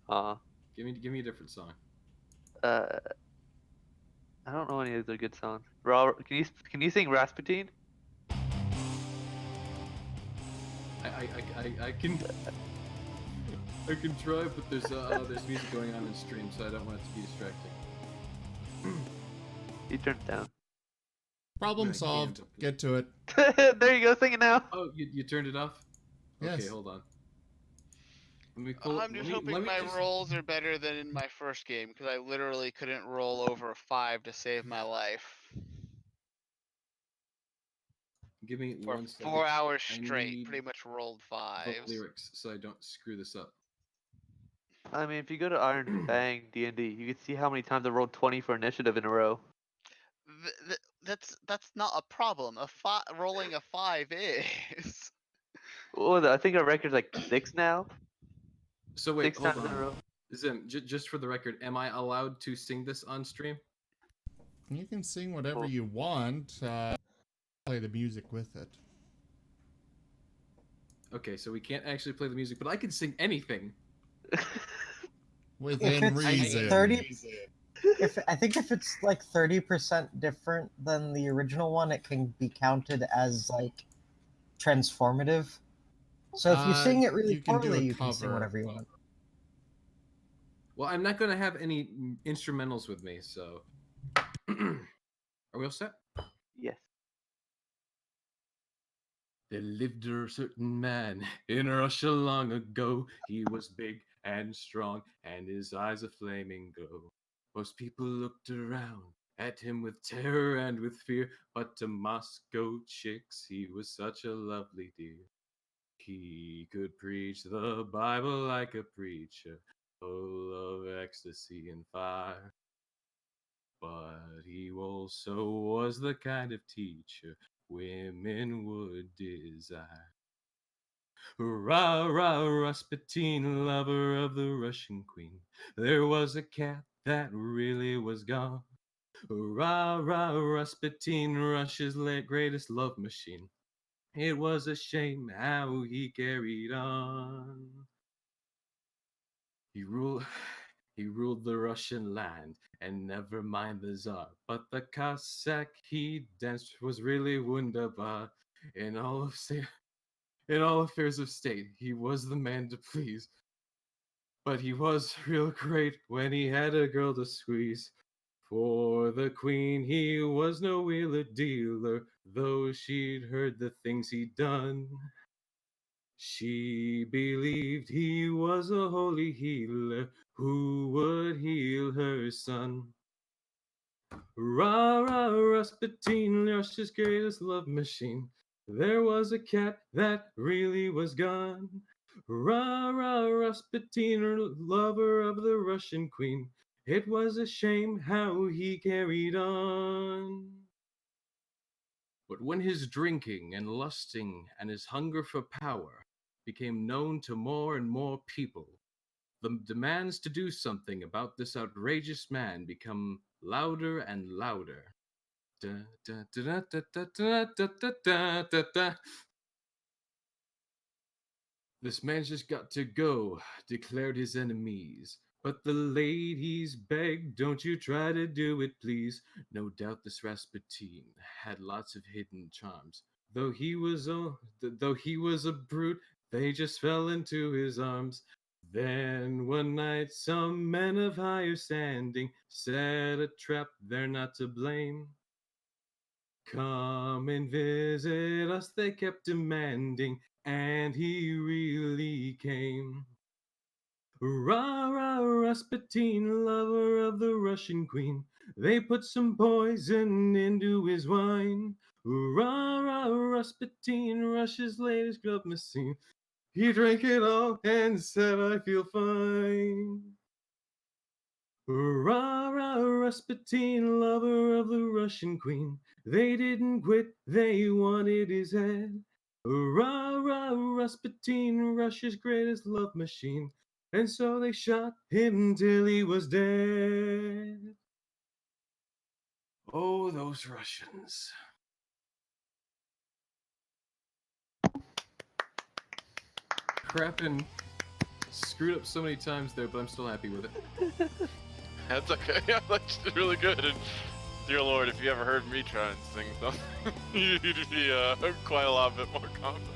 Uh, Give me a different song. uh, I don't know any other good songs. Robert, can you sing Rasputin? I can I can try, but there's music going on in stream, so I don't want it to be distracting. You turn it down. I Problem mean, I can, solved. but Get to it. There you go, sing it now. oh, you turned it off. Okay, Yes. hold on. Let me pull it. I'm just hoping my rolls are better than in my first game because I literally couldn't roll over a 5 to save my life give me for 1 second. 4 hours I straight. need Pretty much rolled the fives. lyrics so I don't screw this up. I mean, if you go to Iron Fang D&D, you can see how many times I rolled 20 for initiative in a row. That's not a problem. Rolling a 5 is. Oh, I think our record's like 6 now. So wait, Six hold times in a on. row. Zim, just for the record, am I allowed to sing this on stream? You can sing whatever Cool. you want. Play the music with it. Okay, so we can't actually play the music, but I can sing anything. If Within it's reason. 30, I think if it's like 30% different than the original one, it can be counted as like transformative. So if you sing it really You can do poorly, a you can sing cover. whatever you want. Well, I'm not going to have any instrumentals with me, so. Are we all set? Yes. There lived a certain man in Russia long ago. He was big and strong, and his eyes a flaming glow. Most people looked around at him with terror and with fear, but to Moscow chicks he was such a lovely dear. He could preach the Bible like a preacher, full of ecstasy and fire. But he also was the kind of teacher women would desire. Rah, rah, Rasputin, lover of the Russian queen. There was a cat that really was gone. Rah, rah, Rasputin, Russia's greatest love machine. It was a shame how he carried on. He ruled, he ruled the Russian land, and never mind the Tsar. But the Cossack he danced was really wunderbar. In all of in all affairs of state, he was the man to please. But he was real great when he had a girl to squeeze. For the queen he was no wheeler dealer, though she'd heard the things he'd done. She believed he was a holy healer who would heal her son. Rah, rah, Rasputin, Russia's greatest love machine. There was a cat that really was gone. Rah, rah, Rasputin, lover of the Russian queen. It was a shame how he carried on. But when his drinking and lusting and his hunger for power became known to more and more people, the demands to do something about this outrageous man become louder and louder. Da, da, da, da, da, da, da, da, da, da, da. This man's just got to go, declared his enemies. But the ladies begged, don't you try to do it, please. No doubt this Rasputin had lots of hidden charms. Though he was a brute, they just fell into his arms. Then one night some men of higher standing set a trap, they're not to blame. Come and visit us, they kept demanding, and he really came. Rah, rah, Rasputin, lover of the Russian queen. They put some poison into his wine. Rah, rah, Rasputin, Russia's latest glove machine. He drank it all and said, I feel fine. Rah, rah, Rasputin, lover of the Russian queen. They didn't quit, they wanted his head. Rah, rah, Rasputin, Russia's greatest love machine. And so they shot him till he was dead. Oh, those Russians. Crapping screwed up so many times there, but I'm still happy with it. That's okay. Yeah, that's really good. And dear Lord, if you ever heard me try and sing something, you'd be quite a lot bit more confident.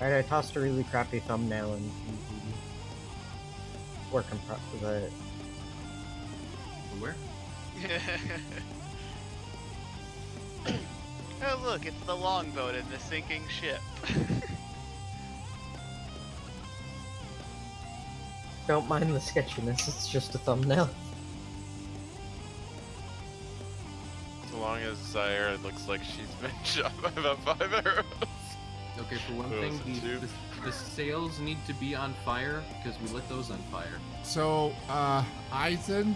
Alright, I tossed a really crappy thumbnail and work in the Where? Oh look, it's the longboat in the sinking ship. Don't mind the sketchiness, it's just a thumbnail. So long as Zaire looks like she's been shot by about 5 arrows. Okay, for one Oh, thing, is it two? the sails need to be on fire, because we lit those on fire. So, Eisen,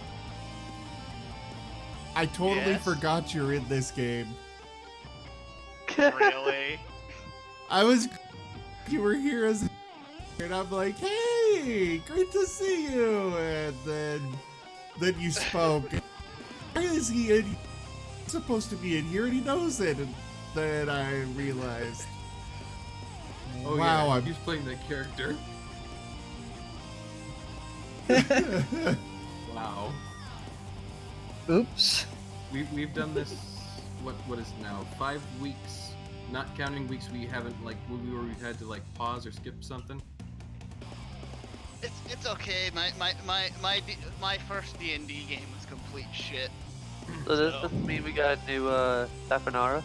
I totally Yes? forgot you're in this game. Really? I was, you were here as, and I'm like, hey, great to see you, and then you spoke. Why is he in? He's supposed to be in here, and he knows it. And then I realized, Oh wow, yeah, I'm. he's playing that character. Wow. Oops. We've done this. What is it now? 5 weeks, not counting weeks we haven't where we've had to like pause or skip something. It's okay. My first D&D game was complete shit. So does this mean we got a new Saponara?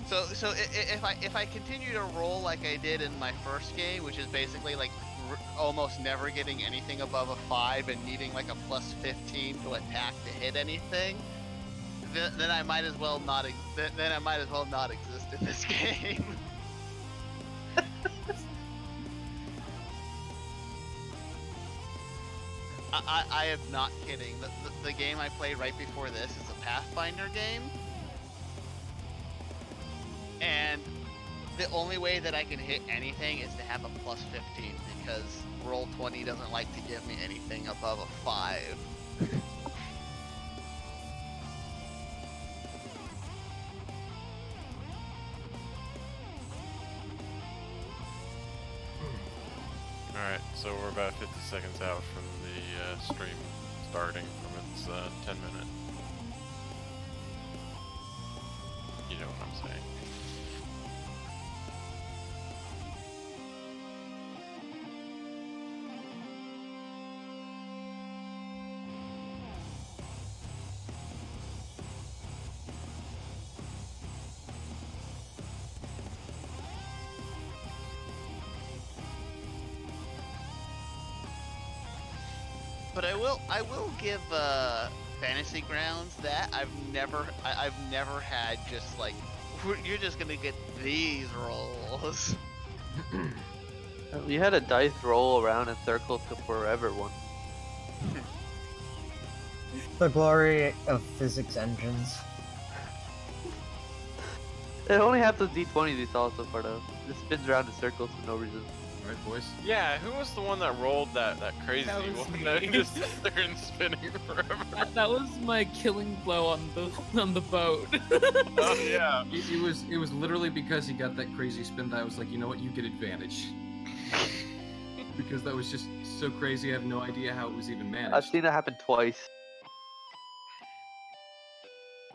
So if I continue to roll like I did in my first game, which is basically like almost never getting anything above a 5 and needing like a plus 15 to attack to hit anything, then I might as well not then I might as well not exist in this game. I am not kidding. The game I played right before this is a Pathfinder game. And the only way that I can hit anything is to have a plus 15 because Roll20 doesn't like to give me anything above a 5. Alright, so we're about 50 seconds out from the stream starting from its 10-minute. You know what I'm saying. But I will give Fantasy Grounds that I've never had just like you're just gonna get these rolls. You had a dice roll around in circles for everyone. The glory of physics engines. It only has those D20s we saw so far though. It just spins around in circles for no reason. Alright, boys. Yeah, who was the one that rolled that crazy That was one me. that just sits there and spinning forever? That was my killing blow on the boat. Oh yeah. It was literally because he got that crazy spin that I was like, you know what, you get advantage. Because that was just so crazy, I have no idea how it was even managed. I've seen it happen twice.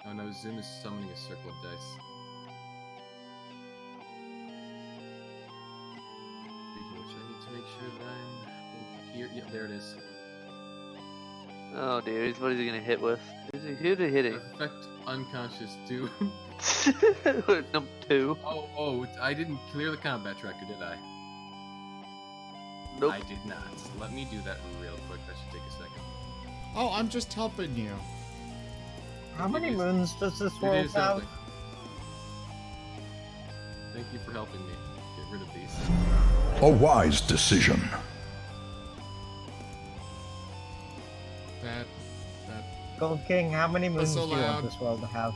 Oh no, Zim is summoning a circle of dice. Speaking of which, I need to make sure that I'm here. Yeah, there it is. Oh dear, what is he gonna hit with? Who's he hitting? Effect unconscious 2. Number 2. Oh, I didn't clear the combat tracker, did I? Nope. I did not. Let me do that real quick. That should take a second. Oh, I'm just helping you. How many It is- moons does this It world is have? something. Thank you for helping me get rid of these. A wise decision. That. Gold King, how many moons so do you loud. want this world to have?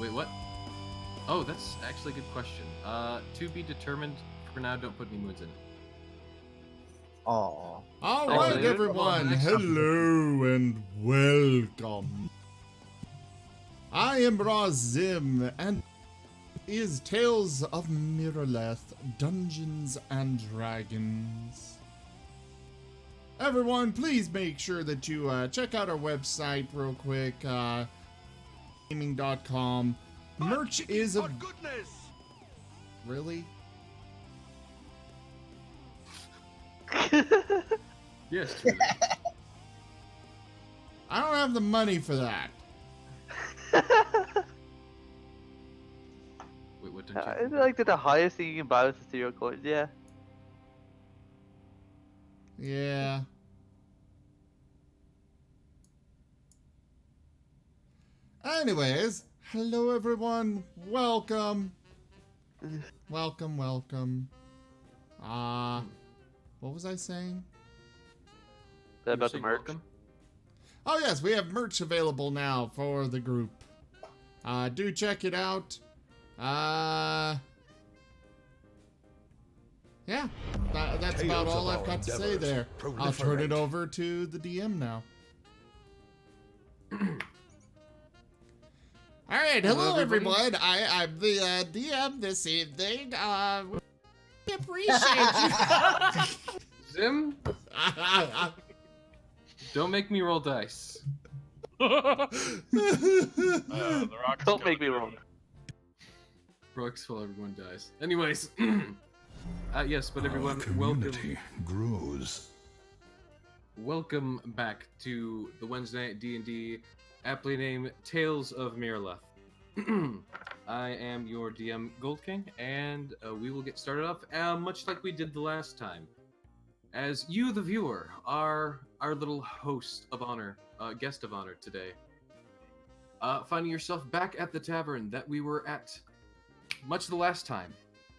Wait, what? Oh, that's actually a good question. To be determined. For now, don't put any moons in it. Oh. All Oh, right, yeah. everyone. Next Hello and welcome. I am Razim, and is Tales of Miraleth, Dungeons and Dragons. Everyone, please make sure that you check out our website real quick, gaming.com. Merch is a... Really? Yes, truly. I don't have the money for that. Wait, what don't you Isn't it like that the highest thing you can buy with the serial coins? Yeah. Yeah. Anyways, hello everyone. Welcome. Welcome. What was I saying? That You about the saying merch. welcome? Oh yes, we have merch available now for the group. Do check it out. Yeah, that's about Tales all of I've our got to say endeavors there. I'll turn it proliferate. over to the DM now. All right, hello Hello, everybody. everyone. I'm the DM this evening. We appreciate Zim, you. don't make me roll dice. The rock's Don't make coming me through. wrong. Brooks while everyone dies. Anyways, yes, but everyone, Our community grows. welcome back to the Wednesday night D&D, aptly named Tales of Miraleth. I am your DM Gold King, and we will get started off much like we did the last time. As you, the viewer, are our little host of honor, guest of honor today. Finding yourself back at the tavern that we were at much the last time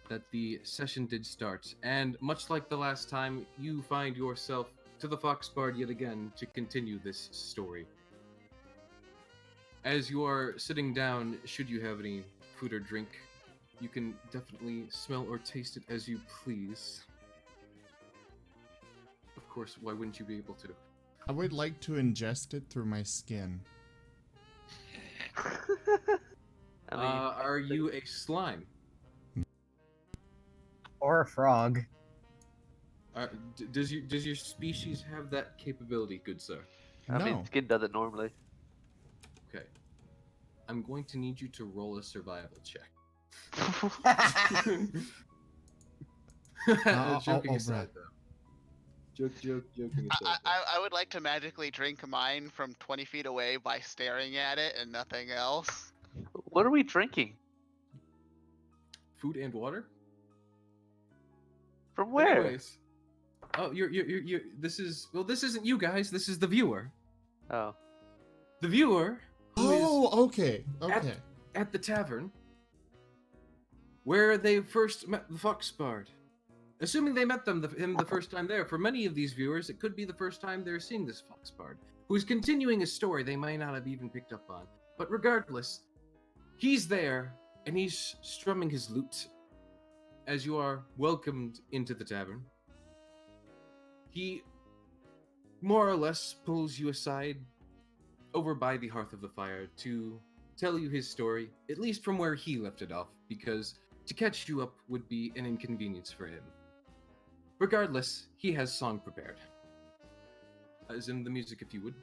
that the session did start, and much like the last time, you find yourself to the Foxbard yet again to continue this story. As you are sitting down, should you have any food or drink, you can definitely smell or taste it as you please. Of course, why wouldn't you be able to? I would like to ingest it through my skin. I mean, Are you a slime? Or a frog. Does your species have that capability, good sir? I No. mean, skin does it normally. Okay. I'm going to need you to roll a survival check. Joking aside, right. though. Joking aside. I would like to magically drink mine from 20 feet away by staring at it and nothing else. What are we drinking? Food and water? From where? Anyways. Oh, you're this isn't you guys, this is the viewer. Oh. The viewer who is Oh, okay. Okay. at the tavern where they first met the Foxbard. Assuming they met him the first time there, for many of these viewers, it could be the first time they're seeing this Foxbard, who's continuing a story they might not have even picked up on. But regardless, he's there, and he's strumming his lute as you are welcomed into the tavern. He more or less pulls you aside over by the hearth of the fire to tell you his story, at least from where he left it off, because to catch you up would be an inconvenience for him. Regardless, he has song prepared. As in the music, if you would.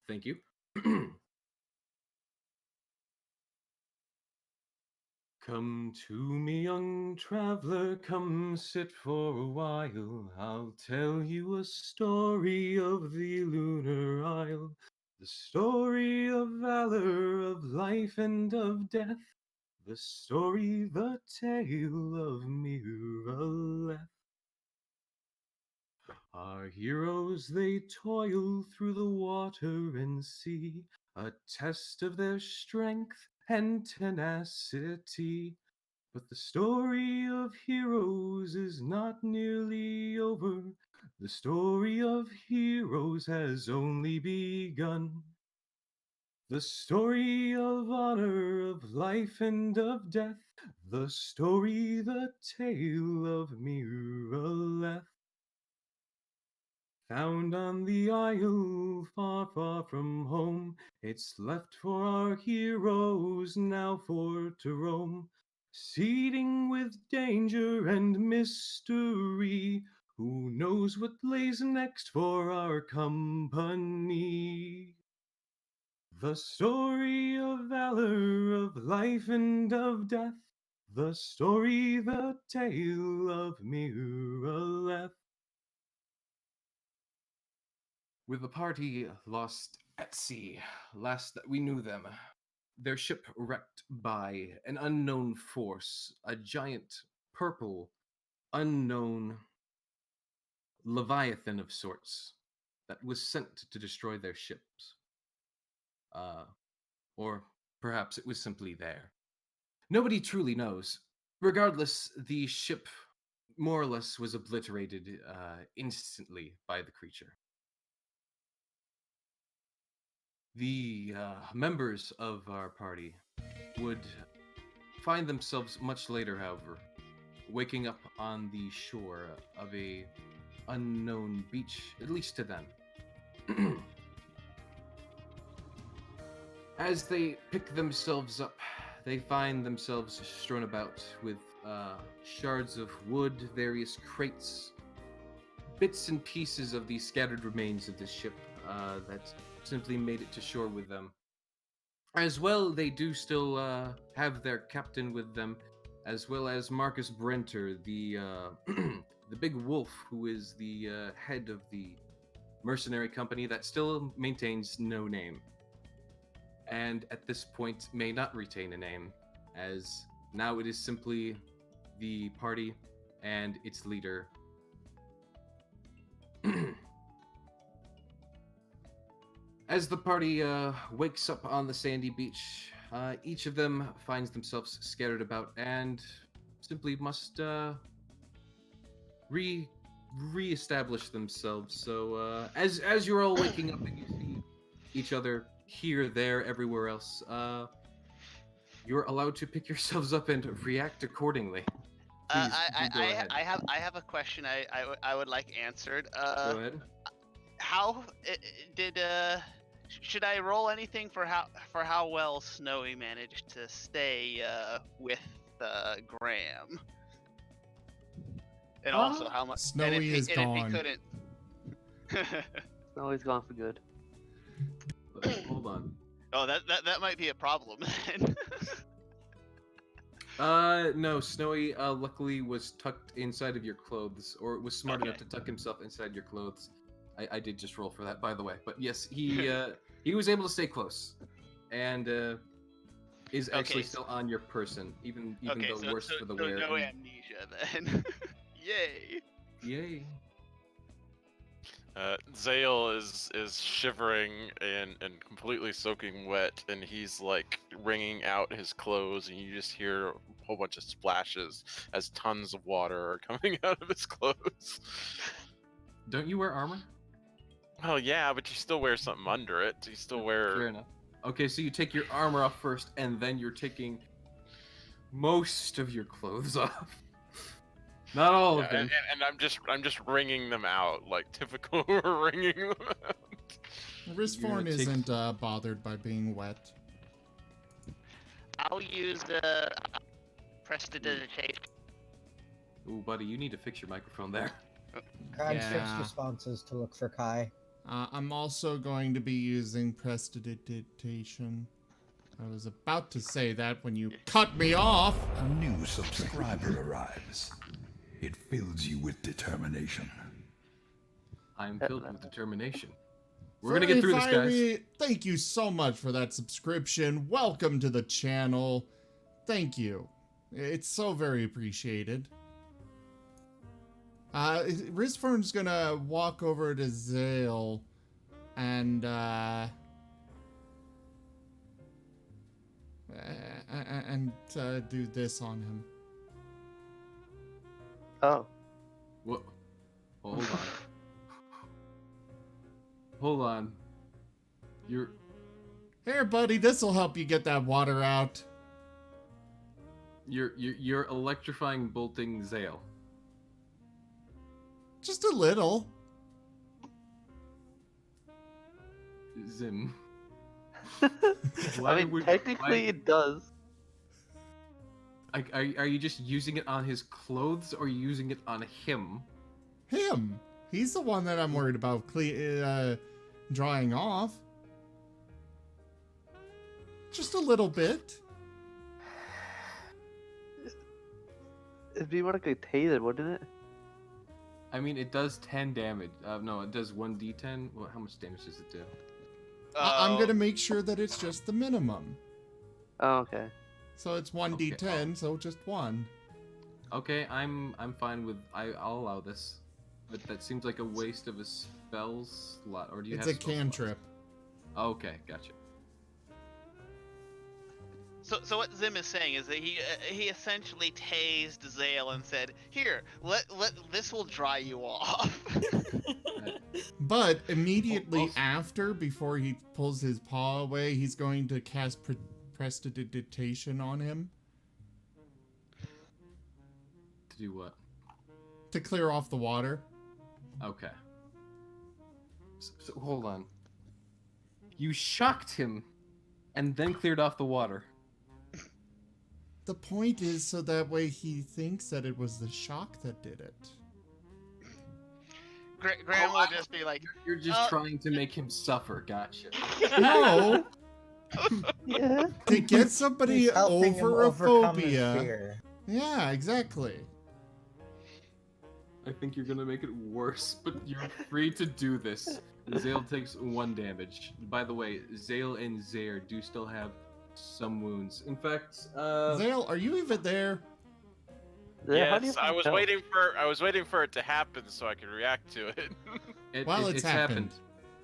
Thank you. Come to me, young traveler, come sit for a while. I'll tell you a story of the lunar isle. The story of valor, of life and of death. The story, the tale of Miraleth. Our heroes, they toil through the water and sea, a test of their strength and tenacity. But the story of heroes is not nearly over. The story of heroes has only begun. The story of honor, of life and of death. The story, the tale of Miraleth. Found on the isle, far, far from home, it's left for our heroes now for to roam, seeding with danger and mystery. Who knows what lays next for our company? The story of valor, of life and of death. The story, the tale of Miraleth. With the party lost at sea, last that we knew them, their ship wrecked by an unknown force, a giant, purple, unknown leviathan of sorts that was sent to destroy their ships. Or perhaps it was simply there. Nobody truly knows. Regardless, the ship more or less was obliterated instantly by the creature. The members of our party would find themselves much later, however, waking up on the shore of a unknown beach, at least to them. As they pick themselves up, they find themselves strewn about with shards of wood, various crates, bits and pieces of the scattered remains of the ship that simply made it to shore with them. As well, they do still have their captain with them, as well as Marcus Brenter, the the big wolf who is the head of the mercenary company that still maintains no name, and at this point may not retain a name, as now it is simply the party and its leader. As the party wakes up on the sandy beach, each of them finds themselves scattered about and simply must re-establish themselves. So as you're all waking up and you see each other here, there, everywhere else, you're allowed to pick yourselves up and react accordingly. Please, go ahead. I have a question I would like answered. Go ahead. How did should I roll anything for how well Snowy managed to stay with Graham? And also how much Snowy is gone. If he couldn't. Snowy's gone for good. Hold on. Oh, that might be a problem then. No, Snowy luckily was tucked inside of your clothes, or was smart enough to tuck himself inside your clothes. I did just roll for that, by the way. But yes, he was able to stay close, and is actually still on your person, even though worse for the wear. No amnesia then. Yay! Yay! Zale is shivering and completely soaking wet, and he's like wringing out his clothes, and you just hear a whole bunch of splashes as tons of water are coming out of his clothes. Don't you wear armor? Well, yeah, but you still wear something under it. You still wear. Fair enough. Okay, so you take your armor off first, and then you're taking most of your clothes off. Not all of them. And I'm just wringing them out like typical wringing them out. Risforn take- isn't bothered by being wet. I'll use the prestidigitation. Ooh, buddy, you need to fix your microphone there. Grimes fixed Yeah. responses to look for Kai. I'm also going to be using prestidigitation. I was about to say that when you cut me off. A new subscriber arrives. It fills you with determination. I'm filled with determination. We're gonna get through this, guys. Furry, thank you so much for that subscription. Welcome to the channel. Thank you. It's so very appreciated. Risforn's gonna walk over to Zale and do this on him. Oh. What? Hold on. Hold on. You're Here, buddy, this'll help you get that water out. you're electrifying bolting Zale. Just a little. Zim. I mean, technically it does. Are you just using it on his clothes, or are you using it on him? Him. He's the one that I'm worried about drying off. Just a little bit. It'd be more like a taser, wouldn't it? I mean, it does 10 damage. No, it does 1d10. Well, how much damage does it do? I'm gonna make sure that it's just the minimum. Oh, okay. So it's 1d10, so just 1. Okay, I'm fine with. I'll allow this. But that seems like a waste of a spell slot. Or do you It's have a spell cantrip. slots? Okay, gotcha. So what Zim is saying is that he essentially tased Zale and said, "Here, let this will dry you off." But immediately Also- after, before he pulls his paw away, he's going to cast prestidigitation on him To do what? to clear off the water. Okay. So hold on. You shocked him, and then cleared off the water. The point is so that way he thinks that it was the shock that did it. Graham will just be like, You're just trying to make him suffer. Gotcha. No! Yeah. To get somebody He's helping him over a overcome his phobia. fear. Yeah, exactly. I think you're gonna make it worse, but you're free to do this. Zale takes 1 damage. By the way, Zale and Zaire do still have some wounds. In fact, Zale, are you even there? Yeah, how do you Yes, I was tell? waiting for it to happen so I could react to it. Well, it's happened.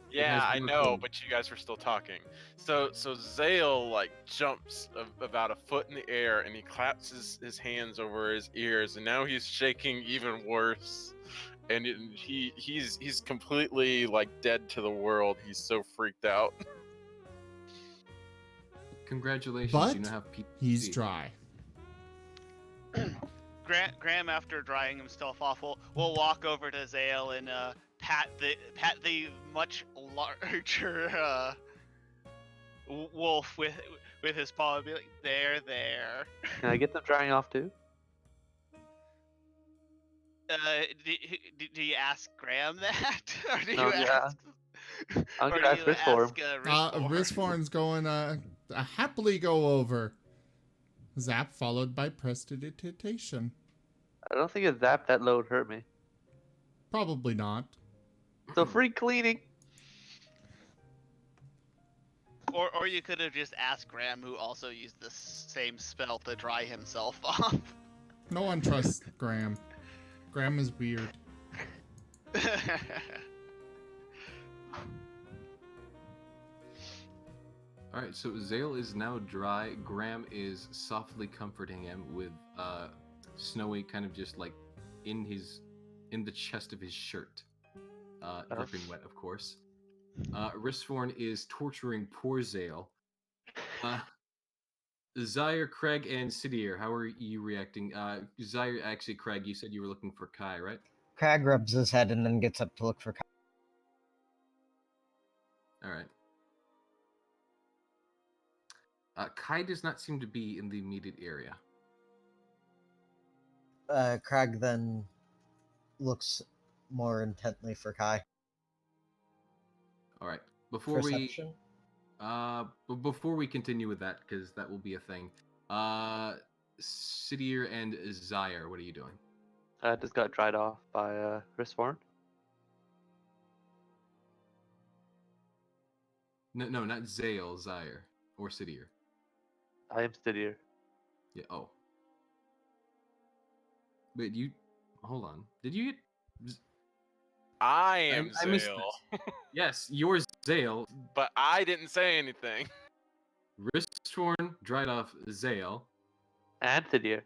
Yeah, has I been know, recorded. but you guys were still talking. So Zale like jumps about a foot in the air and he claps his hands over his ears, and now he's shaking even worse. And he's completely like dead to the world. He's so freaked out. Congratulations, But you now have PTSD. He's dry. Graham, after drying himself off, will walk over to Zale and pat the much larger wolf with his paw and be like, there. Can I get them drying off too? Do you ask Graham that, or do you No, yeah. ask? I'm or gonna do ask you Risform. Risform? Risforn's going to happily go over. Zap followed by prestidigitation. I don't think a zap that low would hurt me. Probably not. So free cleaning. Or you could have just asked Graham, who also used the same spell to dry himself off. No one trusts Graham. Graham is weird. Alright, so Zale is now dry. Graham is softly comforting him with Snowy kind of just like in the chest of his shirt. Dripping wet, of course. Risforn is torturing poor Zale Zaire, Craig, and Sidir, how are you reacting? Zaire, actually, Craig, you said you were looking for Kai, right? Crag rubs his head and then gets up to look for Kai. All right. Kai does not seem to be in the immediate area. Crag then looks more intently for Kai. All right. Before Perception? before we continue with that, because that will be a thing. Sidir and Zaire, what are you doing? Just got dried off by Riftborn. No, not Zale, Zaire, or Sidir. I am Stidier. Yeah. Oh. Wait, you. Hold on. Did you get? I am I missed Zale, Yes, yours Zale. but I didn't say anything. Wristworn, dried off Zale. And Stidier.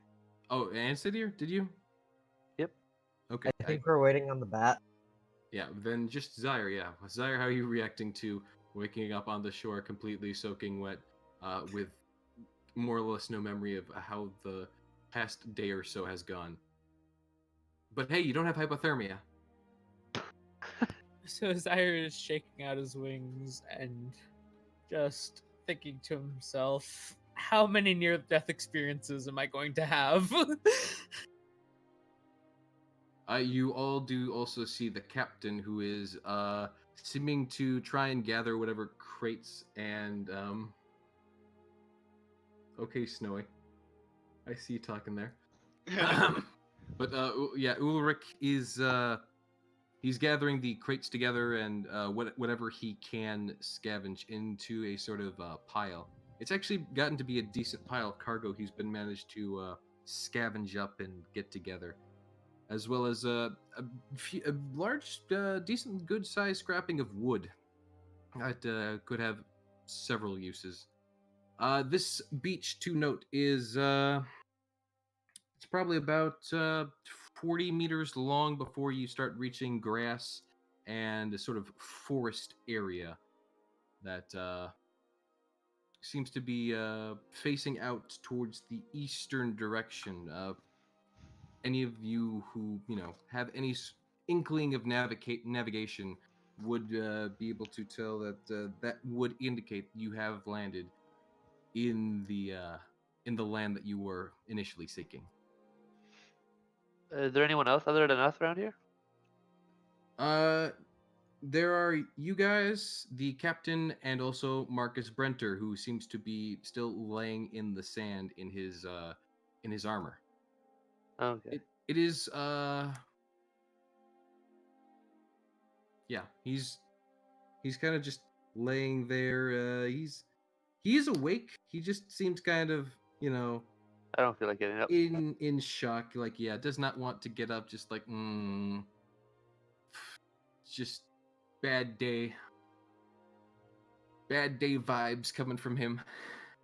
Oh, and Sidir, did you? Yep. Okay. I think we're waiting on the bat. Yeah, then just Zaire, yeah. Zaire, how are you reacting to waking up on the shore completely soaking wet, with more or less no memory of how the past day or so has gone? But hey, you don't have hypothermia. So Zaire is shaking out his wings and just thinking to himself, how many near-death experiences am I going to have? You all do also see the captain, who is seeming to try and gather whatever crates and okay, Snowy. I see you talking there. But yeah, Ulrich is he's gathering the crates together and whatever he can scavenge into a sort of pile. It's actually gotten to be a decent pile of cargo he's been managed to scavenge up and get together, as well as a large, decent, good-sized scrapping of wood that could have several uses. This beach, to note, is it's probably about 40 meters long before you start reaching grass and a sort of forest area that seems to be facing out towards the eastern direction. Any of you who have any inkling of navigation would be able to tell that that would indicate you have landed in the land that you were initially seeking. Is there anyone else other than us around here? There are you guys, the captain, and also Marcus Brenter, who seems to be still laying in the sand in his armor. Okay. It is yeah, he's kind of just laying there. He's awake. He just seems kind of, I don't feel like getting up. in shock, like, yeah, does not want to get up, just like just bad day vibes coming from him.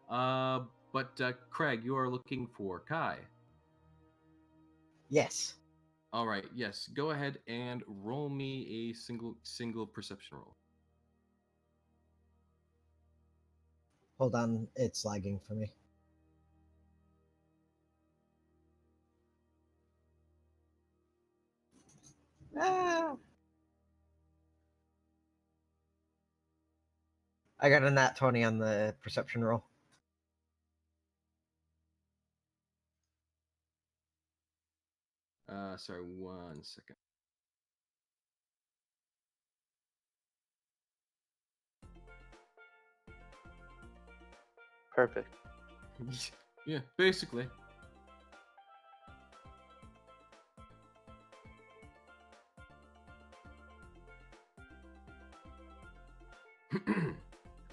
But Craig, you are looking for Kai. Yes. All right, yes, go ahead and roll me a single perception roll. Hold on, it's lagging for me. Ah! I got a nat 20 on the perception roll. Sorry, 1 second. Perfect. Yeah, basically.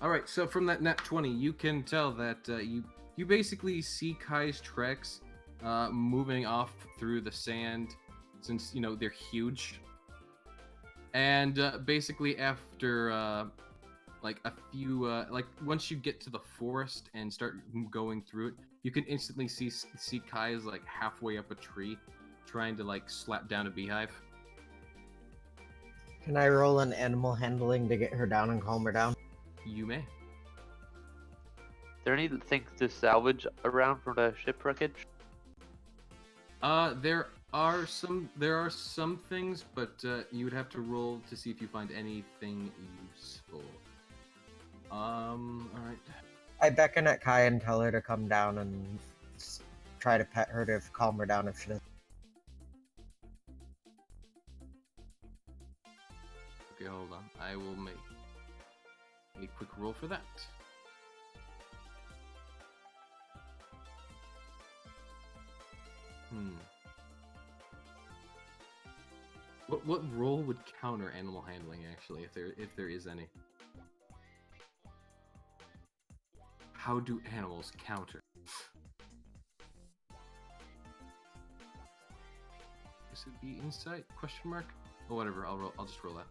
All right, so from that nat 20, you can tell that you basically see Kai's tracks moving off through the sand, since they're huge. And basically after like a few like once you get to the forest and start going through it, you can instantly see Kai is like halfway up a tree trying to like slap down a beehive. Can I roll an animal handling to get her down and calm her down? You may. there any things to salvage around from the ship wreckage? There are some things, but you would have to roll to see if you find anything useful. All right. I beckon at Kai and tell her to come down and try to pet her to calm her down if she doesn't. Okay, hold on. I will make a quick roll for that. What role would counter animal handling actually, if there is any? How do animals counter? Is it be insight? Question mark? Oh, whatever. I'll just roll that.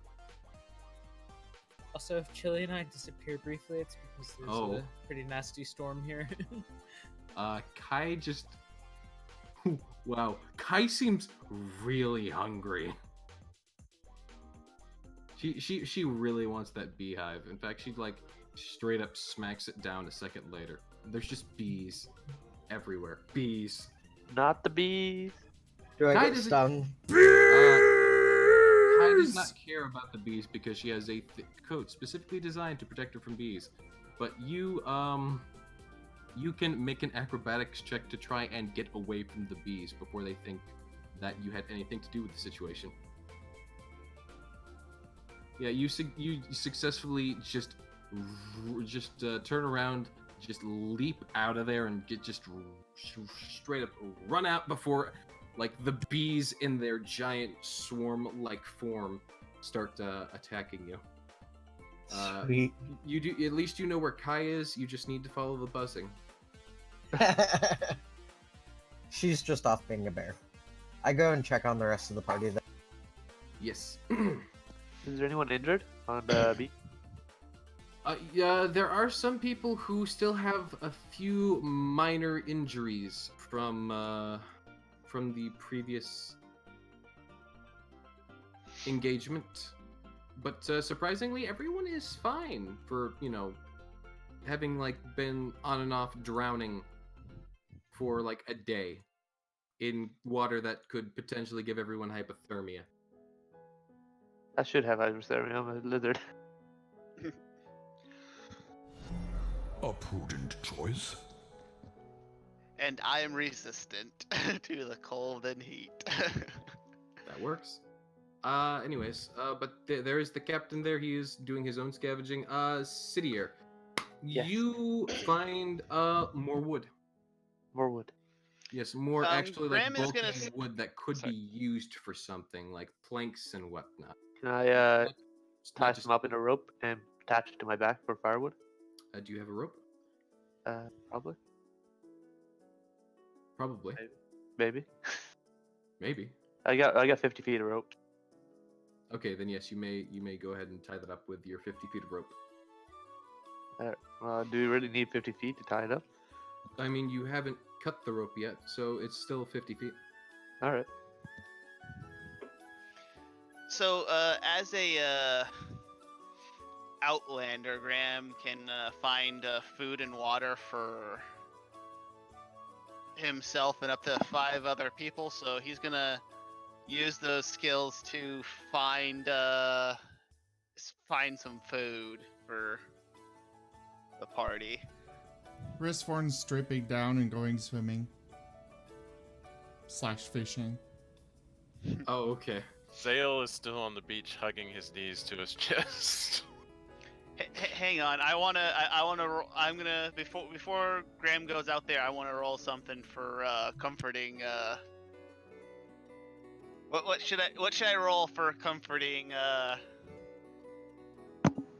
Also, if Chili and I disappear briefly, it's because there's a pretty nasty storm here. Kai just... Wow. Kai seems really hungry. She really wants that beehive. In fact, she like straight up smacks it down a second later. There's just bees everywhere. Bees. Not the bees. Do I Kai get doesn't- stung? Kai does not care about the bees because she has a thick coat specifically designed to protect her from bees. But you can make an acrobatics check to try and get away from the bees before they think that you had anything to do with the situation. Yeah, you successfully just turn around, just leap out of there, and get just straight up run out before, like, the bees in their giant swarm-like form start attacking you. Sweet. You do at least you know where Kai is. You just need to follow the buzzing. She's just off being a bear. I go and check on the rest of the party then. Yes. Is there anyone injured on the beach? Yeah, there are some people who still have a few minor injuries from the previous engagement, but surprisingly, everyone is fine for, you know, having like been on and off drowning for like a day in water that could potentially give everyone hypothermia. I should have hypothermia. I'm a lizard. A prudent choice. And I am resistant to the cold and heat. That works. Anyways, but there is the captain there. He is doing his own scavenging. Sidier, Yes. you find more wood. More wood. Yes, more actually like Graham is bulky gonna wood that could Sorry. be used for something like planks and whatnot. Can I It's tie not just. them up in a rope and attach it to my back for firewood? Do you have a rope? Probably. Probably. Maybe. Maybe. I got 50 feet of rope. Okay, then yes, you may go ahead and tie that up with your 50 feet of rope. Do we really need 50 feet to tie it up? I mean, you haven't cut the rope yet, so it's still 50 feet. All right. So, as a outlander, Graham can find food and water for himself and up to 5 other people. So he's gonna use those skills to find some food for the party. Wristforn's stripping down and going swimming. / fishing. Oh, okay. Zale is still on the beach, hugging his knees to his chest. Hang on, I'm gonna before Graham goes out there, I want to roll something for comforting. What should I roll for comforting?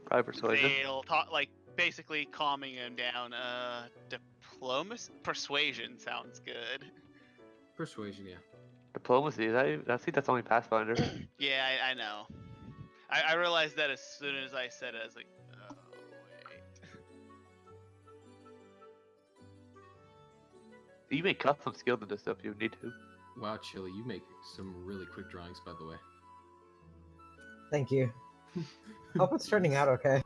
Probably persuasion. Zale, like basically calming him down. Diplomacy, persuasion sounds good. Persuasion, yeah. Diplomacy. I think that's only Pathfinder. Yeah, I know. I realized that as soon as I said it. I was like, oh wait. You may custom skills into stuff if you need to. Wow, Chili, you make some really quick drawings, by the way. Thank you. Hope it's turning out okay.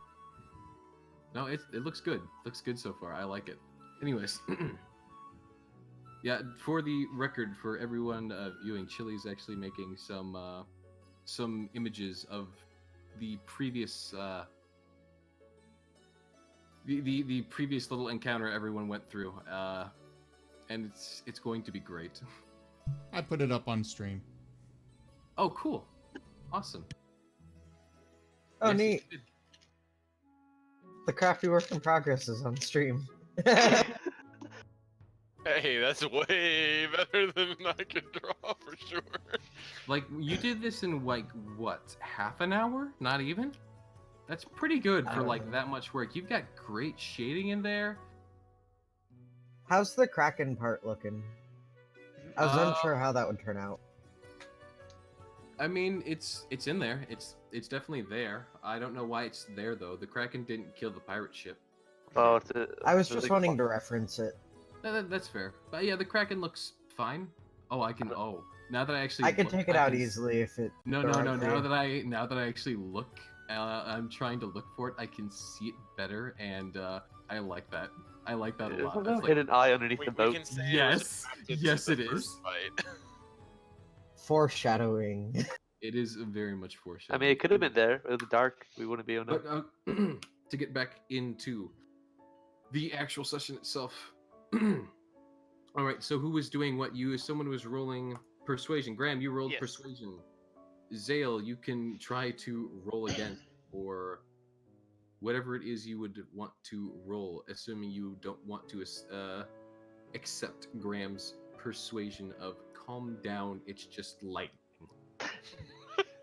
No, it looks good. Looks good so far. I like it. Anyways, yeah. For the record, for everyone viewing, Chili's actually making some images of the previous the previous little encounter everyone went through, and it's going to be great. I put it up on stream. Oh, cool, awesome. Oh, Yes, you neat. did. The crafty work in progress is on stream. Hey, that's way better than I could draw for sure. Like, you did this in like what, half an hour? Not even. That's pretty good for like that much work. You've got great shading in there. How's the Kraken part looking? I was unsure how that would turn out. I mean, it's in there. It's definitely there. I don't know why it's there though. The Kraken didn't kill the pirate ship. Oh, I was it's just like- wanting to reference it. That's fair. But yeah, the Kraken looks fine. Oh, I can. Oh, now that I actually. I can look, take it I out can- easily if it. No, the no, right no. for you. Now that I actually look, I'm trying to look for it. I can see it better, and I like that. I like that a There's lot. a That's little like, hidden eye underneath We the boat. can say Yes, it was yes, adapted it to the is. first fight. Foreshadowing. it is very much I foreshadowing. mean, it could have been there. It was dark. We wouldn't be able to know. But to get back into the actual session itself. All right. So who was doing what? Someone was rolling persuasion. Graham, you rolled Yes. persuasion. Zale, you can try to roll again, or whatever it is you would want to roll, assuming you don't want to accept Graham's persuasion of calm down. It's just lightning.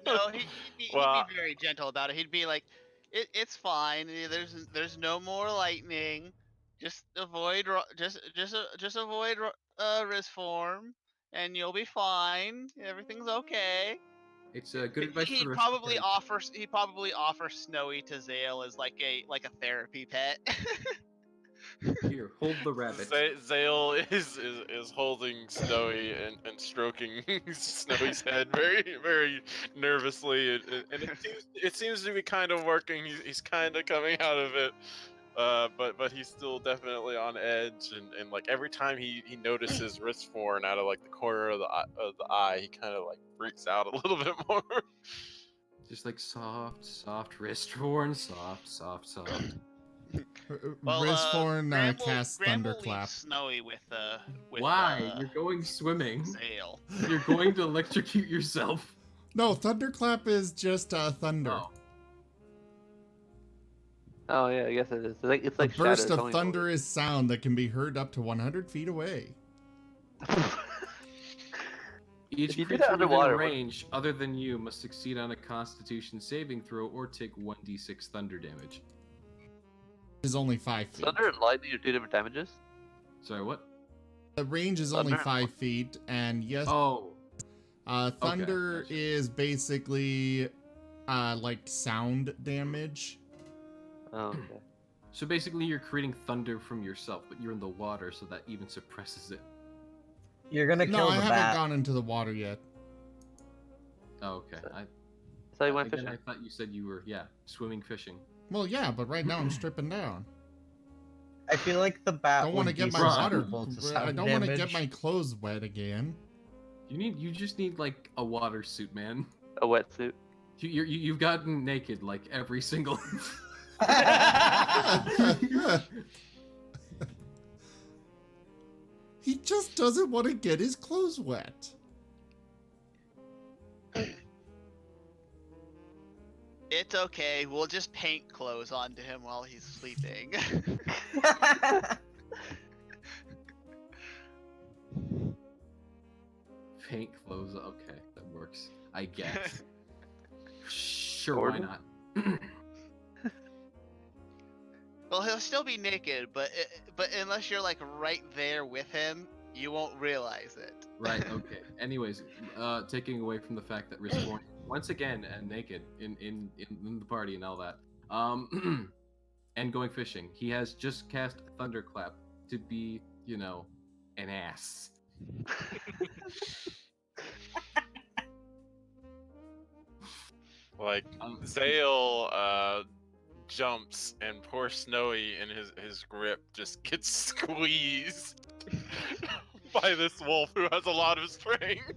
No, he'd be Well- very gentle about it. He'd be like, "It's fine. There's no more lightning. Just avoid just avoid wrist form, and you'll be fine. Everything's okay." It's good advice for the He'd rest probably of the offer Snowy to Zale as like a therapy pet. Here, hold the rabbit. Zale is holding Snowy and stroking Snowy's head very nervously, and it seems to be kind of working. He's kind of coming out of it, but he's still definitely on edge, and like every time he notices Wristforn out of like the corner of the eye, he kind of like freaks out a little bit more. Just like soft wrist worn, soft. Rizforn Gramble- casts Gramble leaves Thunderclap. Snowy with Why? You're going swimming. Zale. You're going to electrocute yourself. No, Thunderclap is just thunder. Oh. Oh yeah, I guess it is. It's A like burst shadow of going thunder is sound that can be heard up to 100 feet away. Each If you do creature that within underwater, a what- range other than you must succeed on a Constitution saving throw or take 1d6 thunder damage. Is only 5 feet. Thunder and lightning are two different damages. Sorry, what? The range is only Thunder. 5 feet, and yes, Oh, thunder gotcha. is basically like sound damage. Oh, okay. so basically you're creating thunder from yourself, but you're in the water, so that even suppresses it. You're gonna No, kill I the haven't bat. gone into the water yet. Oh, okay. So- So you went Again, fishing. I thought you said you were, swimming, fishing. Well, yeah, but right now I'm stripping down. I feel like the bat Don't want to would get be my Right. water. susceptible to I sound don't want to get damage. my clothes wet again. You just need like a water suit, man. A wetsuit. You've gotten naked like every single. He just doesn't want to get his clothes wet. It's okay. We'll just paint clothes onto him while he's sleeping. Paint clothes. Okay, that works. I guess. Sure, why Gordon? not? Well, he'll still be naked, but unless you're like right there with him, you won't realize it. Right. Okay. Anyways, taking away from the fact that Riskborn once again naked in the party and all that, and going fishing, he has just cast Thunderclap to be, an ass. Like Um, Zale jumps, and poor Snowy in his grip just gets squeezed by this wolf who has a lot of strength.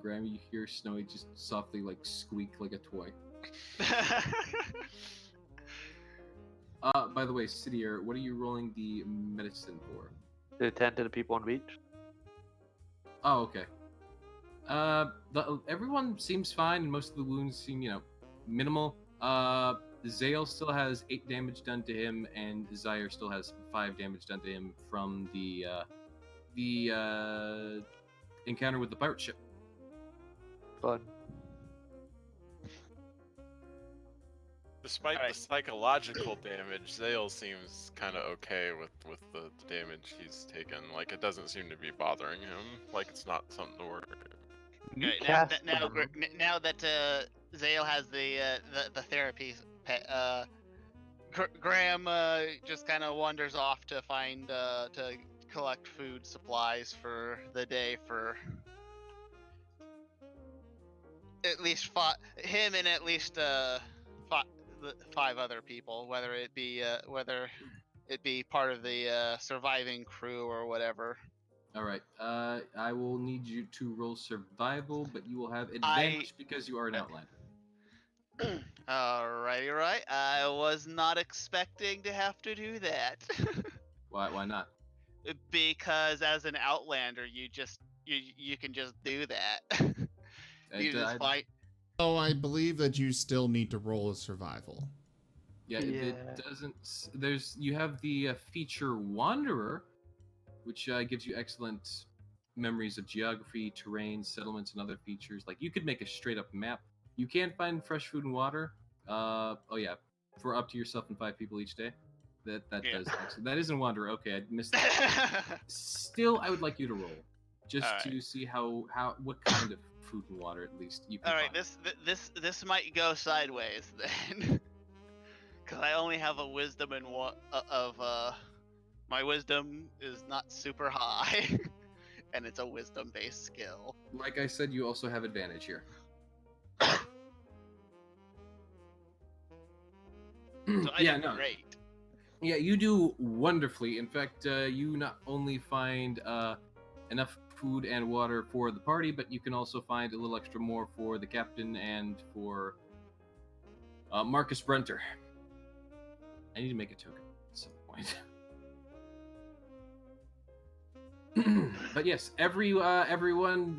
Graham, you hear Snowy just softly like squeak like a toy. By the way, Sidier, what are you rolling the medicine for? To attend to the people on the beach. Oh, okay. Everyone seems fine, and most of the wounds seem, minimal. Zale still has 8 damage done to him, and Zyre still has 5 damage done to him from the encounter with the pirate ship. Fun. Despite the psychological damage, Zale seems kind of okay with the damage he's taken. Like, it doesn't seem to be bothering him. Like, it's not something to worry. Right, now that Zale has the therapy pet, Graham just kind of wanders off to find to collect food supplies for the day for at least him and at least 5 other people, whether it be part of the surviving crew or whatever. All right. I will need you to roll survival, but you will have advantage because you are an outlander. Alrighty, right. I was not expecting to have to do that. Why not? Because as an outlander, you can just do that. You just fight. Oh, I believe that you still need to roll a survival. Yeah, it doesn't. You have the feature Wanderer, which gives you excellent memories of geography, terrain, settlements, and other features. Like, you could make a straight up map. You can find fresh food and water. For up to yourself and 5 people each day. That does actually. That isn't Wanderer. Okay, I missed that. Still, I would like you to roll, just to see what kind of food and water at least you can. All right, find. This might go sideways then, because I only have a wisdom my wisdom is not super high, and it's a wisdom-based skill. Like I said, you also have advantage here. So I did great. Yeah, you do wonderfully. In fact, you not only find enough food and water for the party, but you can also find a little extra more for the captain and for Marcus Brunter. I need to make a token at some point. But yes, everyone,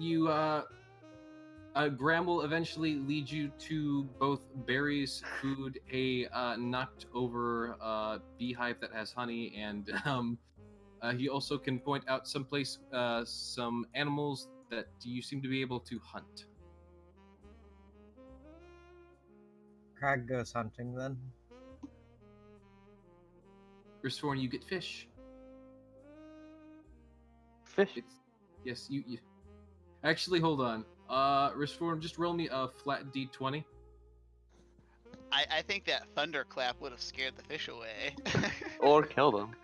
Graham will eventually lead you to both berries, food, a knocked over beehive that has honey, and he also can point out some animals that you seem to be able to hunt. Crag goes hunting then. Gristhorn, you get fish. Fish? Yes, you. Actually, hold on. Gristhorn, just roll me a flat D20. I think that thunderclap would have scared the fish away. Or killed them.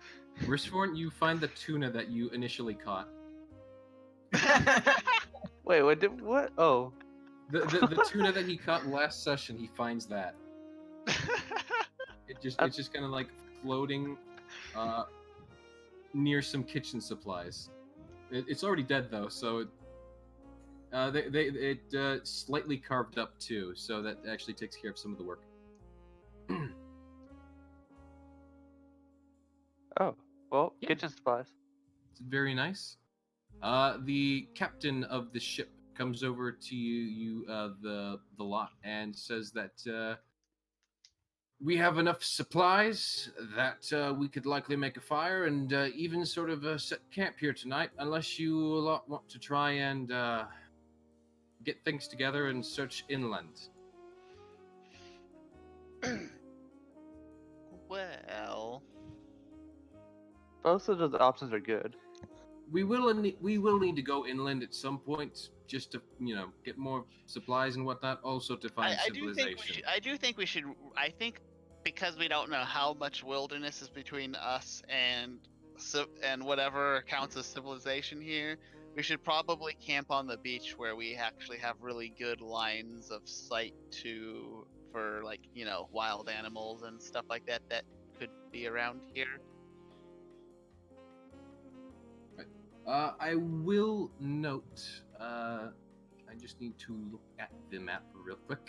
Gristhorn, you find the tuna that you initially caught. Wait, what? Oh. The tuna that he caught last session, he finds that. It's just kind of like floating near some kitchen supplies. It's already dead though, so it slightly carved up too, so that actually takes care of some of the work. Oh, well, Yeah. kitchen supplies. It's very nice. The captain of the ship comes over to the lot, and says that we have enough supplies that we could likely make a fire and even sort of set camp here tonight, unless you lot want to try and get things together and search inland. Well, Both of those options are good. We will need to go inland at some point, just to get more supplies and whatnot. Also to find civilization. I do think we should. I think because we don't know how much wilderness is between us and whatever counts as civilization here, we should probably camp on the beach where we actually have really good lines of sight to for like, wild animals and stuff like that that could be around here. I will note, I just need to look at the map real quick.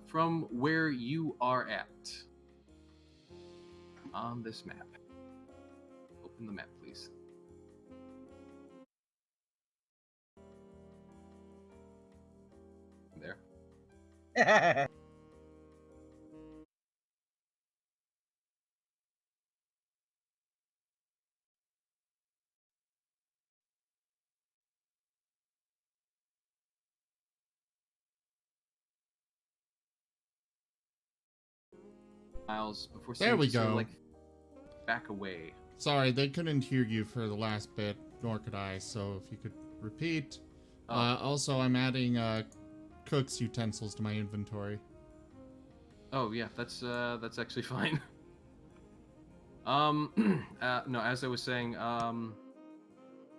From where you are at on this map. Open the map, please. There. Miles before There we seems to sort of, go. like back away. Sorry, they couldn't hear you for the last bit, nor could I, so if you could repeat. Oh. Also, I'm adding cook's utensils to my inventory. Oh yeah, that's actually fine. No, as I was saying,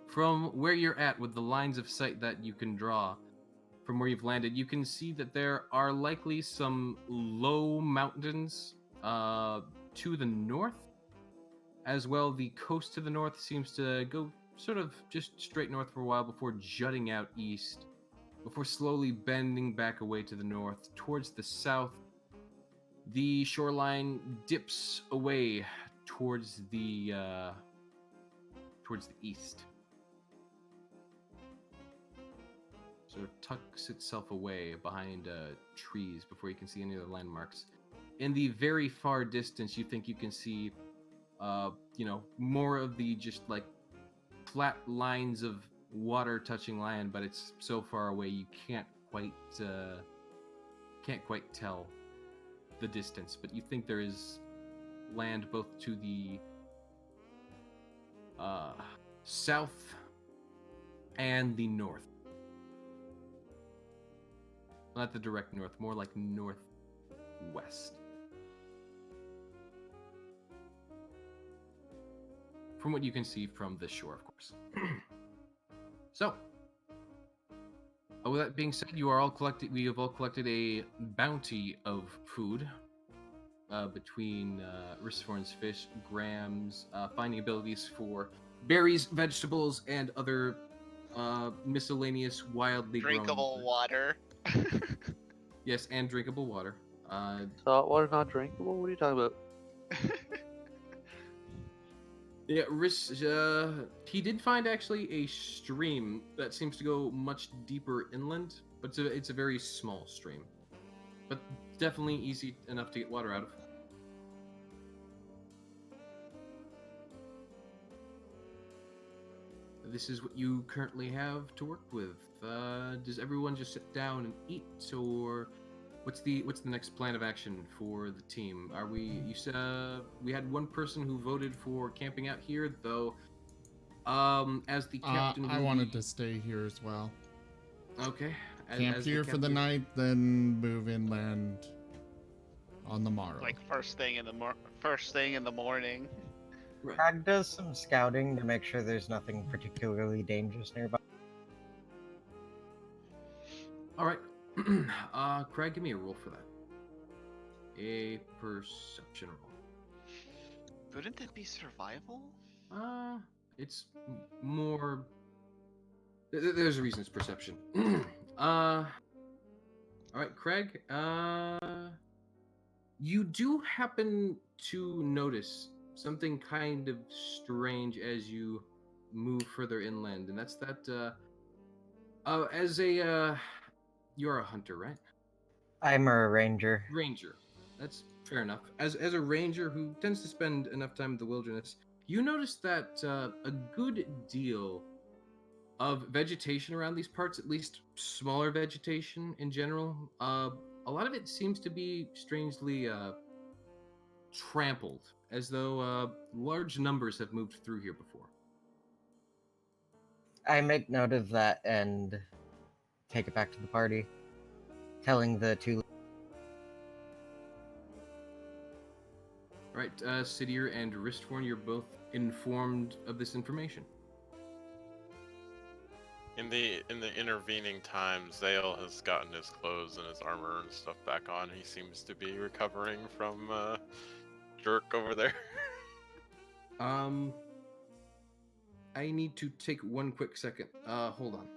from where you're at with the lines of sight that you can draw from where you've landed, you can see that there are likely some low mountains to the north. As well, the coast to the north seems to go sort of just straight north for a while before jutting out east, before slowly bending back away to the north. Towards the south, the shoreline dips away towards the east. Sort of tucks itself away behind trees before you can see any other landmarks. In the very far distance, you think you can see, more of the just like flat lines of water touching land, but it's so far away you can't quite tell the distance. But you think there is land both to the south and the north. Not the direct north, more like northwest. From what you can see from the shore, of course. So, with that being said, we have all collected a bounty of food between Risforn's fish, Graham's finding abilities for berries, vegetables, and other miscellaneous wildly Drinkable grown water. Yes, and drinkable water. Salt water not drinkable? What are you talking about? Yeah, he did find actually a stream that seems to go much deeper inland, but it's a very small stream. But definitely easy enough to get water out of. This is what you currently have to work with. Does everyone just sit down and eat, or what's the next plan of action for the team? You said we had one person who voted for camping out here, though. As the captain, I wanted to stay here as well. Okay. Camp here for the night, then move inland on the morrow. Like first thing in the morning. Right. Crag does some scouting to make sure there's nothing particularly dangerous nearby. All right. Craig, give me a roll for that. A perception roll. Wouldn't it be survival? It's more. There's a reason it's perception. All right, Craig. You do happen to notice something kind of strange as you move further inland, and that's that. You're a hunter, right? I'm a ranger. Ranger. That's fair enough. As a ranger who tends to spend enough time in the wilderness, you notice that a good deal of vegetation around these parts, at least smaller vegetation in general, a lot of it seems to be strangely trampled, as though large numbers have moved through here before. I make note of that and take it back to the party, telling the two. All right, Sidir and Ristforn, you're both informed of this information. In the intervening time, Zale has gotten his clothes and his armor and stuff back on. He seems to be recovering from Jerk over there. I need to take one quick second. Hold on.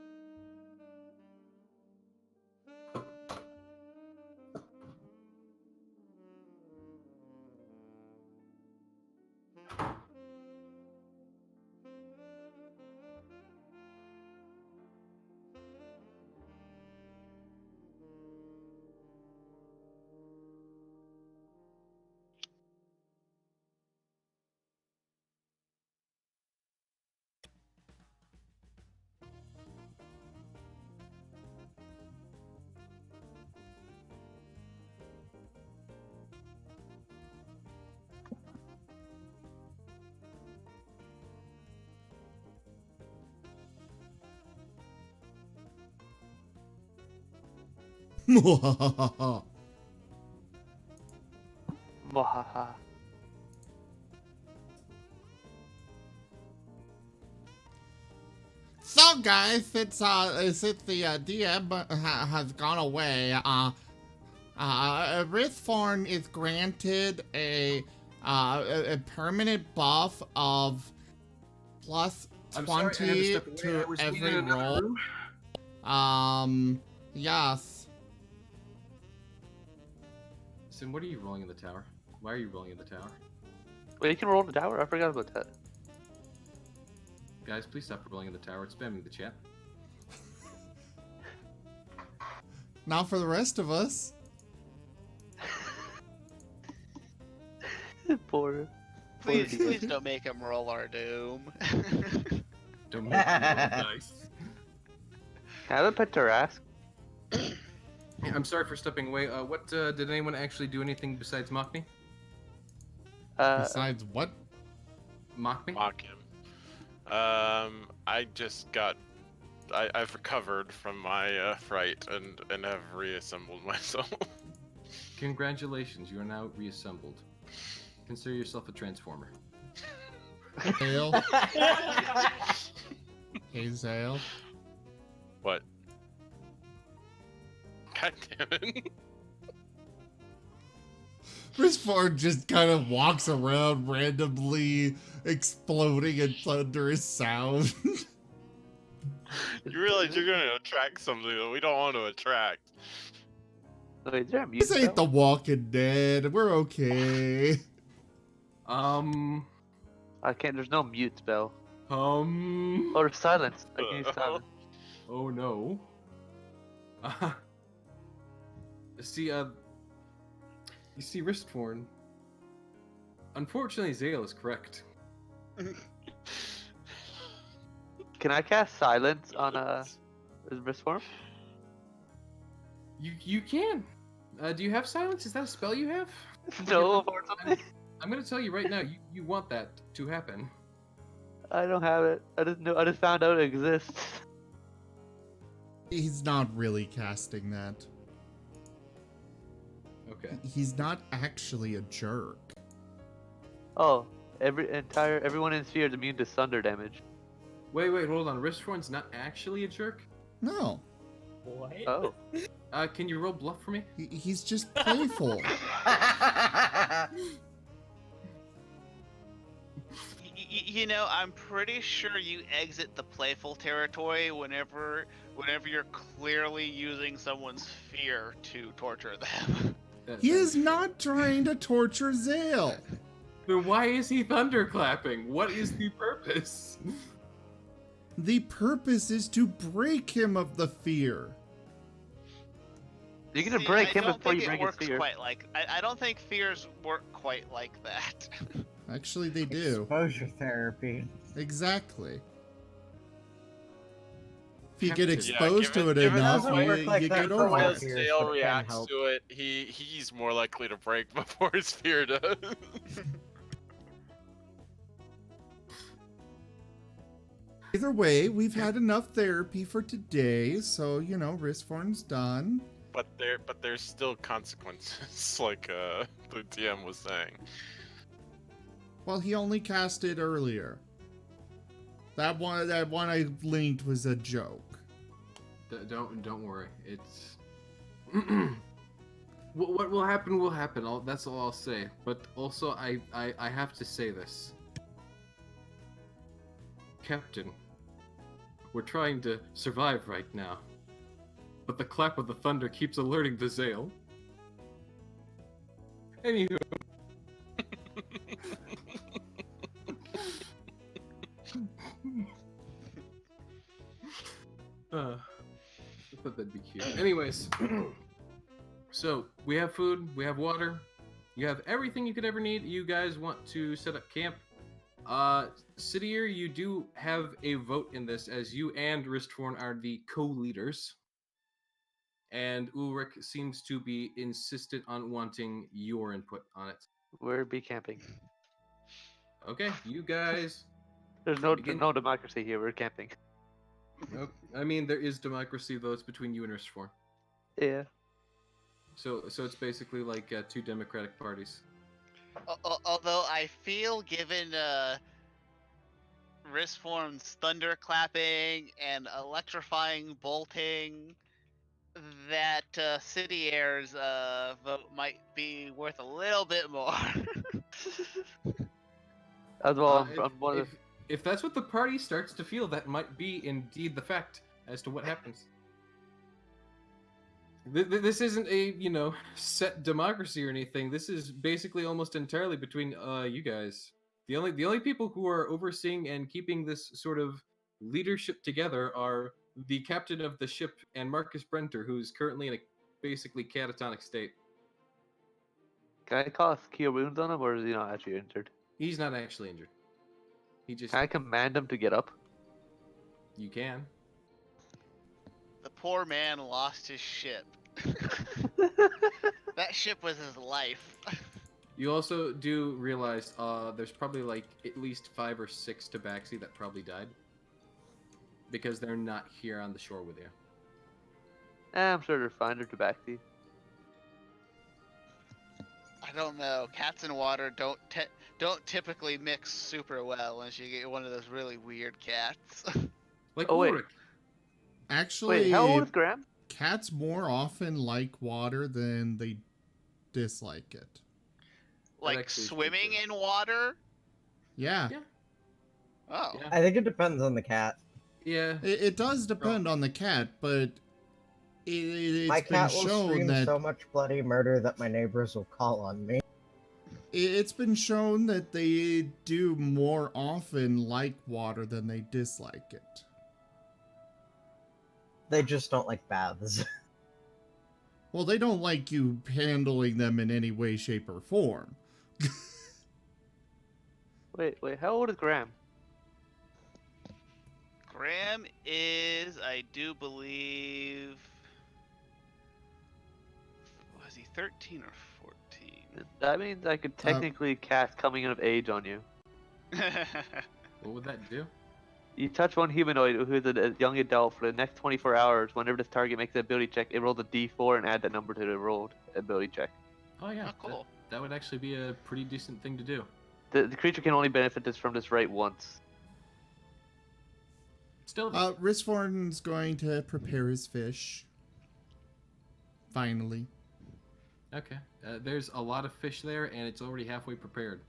Mwahaha. So guys, since the DM has gone away, Rithforn is granted a permanent buff of plus I'm sorry, I had 20 step away. I to was every in another roll. room. Yes. Sim, what are you rolling in the tower? Why are you rolling in the tower? Wait, you can roll the tower? I forgot about that. Guys, please stop rolling in the tower. It's spamming the chat. Not for the rest of us. Poor. Please, DM. please don't make him roll our doom. Don't make me roll the dice. Can I have a pet Tarask? Yeah, I'm sorry for stepping away. What did anyone actually do anything besides mock me? Besides what? Mock me? Mock him. I just got. I've recovered from my fright and have reassembled myself. Congratulations, you are now reassembled. Consider yourself a transformer. Zale? Hey, Zale. What? God damn it. Rithforn just kind of walks around randomly exploding in thunderous sound. You realize you're gonna attract something that we don't want to attract. Wait, is there a mute This ain't The spell? Walking Dead. We're okay. I can't. There's no mute spell. Oh, Or silence. I can use silence. oh no. See, you see, Ristforn. Unfortunately, Zale is correct. Can I cast silence on his wrist form? You can. Do you have silence? Is that a spell you have? No, unfortunately. I'm gonna tell you right now. You want that to happen. I don't have it. I just found out it exists. He's not really casting that. Okay. He's not actually a jerk. Oh, everyone in sphere is immune to thunder damage. Wait, hold on. Ristforn's not actually a jerk. No. What? Oh. Can you roll bluff for me? He's just playful. You know, I'm pretty sure you exit the playful territory whenever you're clearly using someone's fear to torture them. He is not trying to torture Zale. Then why is he thunderclapping? What is the purpose? The purpose is to break him of the fear. You're gonna See, break I him don't before think you it break his works fear. quite like I don't think fears work quite like that. Actually, they do. Exposure therapy. Exactly. If you Yeah, get exposed to it given enough, doesn't work you like get that for over all As it. fears, Dale but it can reacts help. to it, he's more likely to break before his fear does. Either way, we've had enough therapy for today, so, you know, Ristforn's done. But there's still consequences, like the DM was saying. Well, he only cast it earlier. That one I linked was a joke. Don't worry. It's what will happen will happen. That's all I'll say. But also, I have to say this, Captain. We're trying to survive right now, but the clap of the thunder keeps alerting the Zale. Anywho. I thought that'd be cute. Anyways, so we have food, we have water, you have everything you could ever need. You guys want to set up camp. Cidier, you do have a vote in this, as you and Ristforn are the co-leaders. And Ulrich seems to be insistent on wanting your input on it. We're be camping. Okay, you guys. There's no begin. no democracy here. We're camping. Nope. I mean, there is democracy, though. It's between you and Ristforn. Yeah. So it's basically like two democratic parties. Although I feel, given Ristform's thunderclapping and electrifying bolting, that Cidier's vote might be worth a little bit more. As well, I'm one of If that's what the party starts to feel, that might be indeed the fact as to what happens. This isn't a, set democracy or anything. This is basically almost entirely between you guys. The only people who are overseeing and keeping this sort of leadership together are the captain of the ship and Marcus Brenter, who's currently in a basically catatonic state. Can I cast Cure Wounds on him, or is he not actually injured? He's not actually injured. He just... Can I command him to get up? You can. The poor man lost his ship. That ship was his life. You also do realize there's probably like at least 5 or 6 Tabaxi that probably died. Because they're not here on the shore with you. I'm sure they're fine. They're Tabaxi. I don't know. Cats and water don't typically mix super well unless you get one of those really weird cats. Like Oh, wait. Ulrich. Actually, Wait, how old is Graham? cats more often like water than they dislike it. Like actually is swimming true. in water? Yeah. Yeah. Oh. Yeah. I think it depends on the cat. Yeah. It does depend on the cat, but it's My been cat will shown scream that so much bloody murder that my neighbors will call on me. it's been shown that they do more often like water than they dislike it. They just don't like baths. Well, they don't like you handling them in any way, shape, or form. Wait, how old is Graham? Graham is, I do believe... Was he 13 or 14? That means I could technically cast Coming of Age on you. What would that do? You touch one humanoid who is a young adult for the next 24 hours. Whenever this target makes an ability check, it rolls a d4 and add that number to the rolled ability check. Oh yeah. Oh, cool. That would actually be a pretty decent thing to do. The creature can only benefit from this right once. Still. Ristforn's going to prepare his fish. Finally. Okay. There's a lot of fish there, and it's already halfway prepared.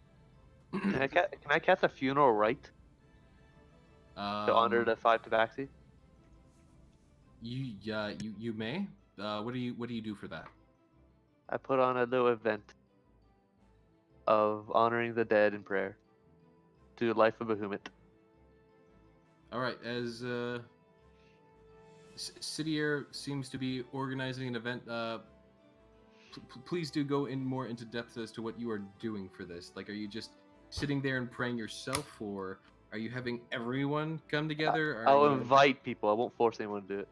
Can I cast a funeral rite to honor the 5 Tabaxi? You may. What do you do for that? I put on a little event of honoring the dead in prayer to the life of Bahamut. All right. As Cidier seems to be organizing an event. Please do go more into depth as to what you are doing for this. Like, are you just sitting there and praying yourself, or are you having everyone come together? I'll invite people. I won't force anyone to do it.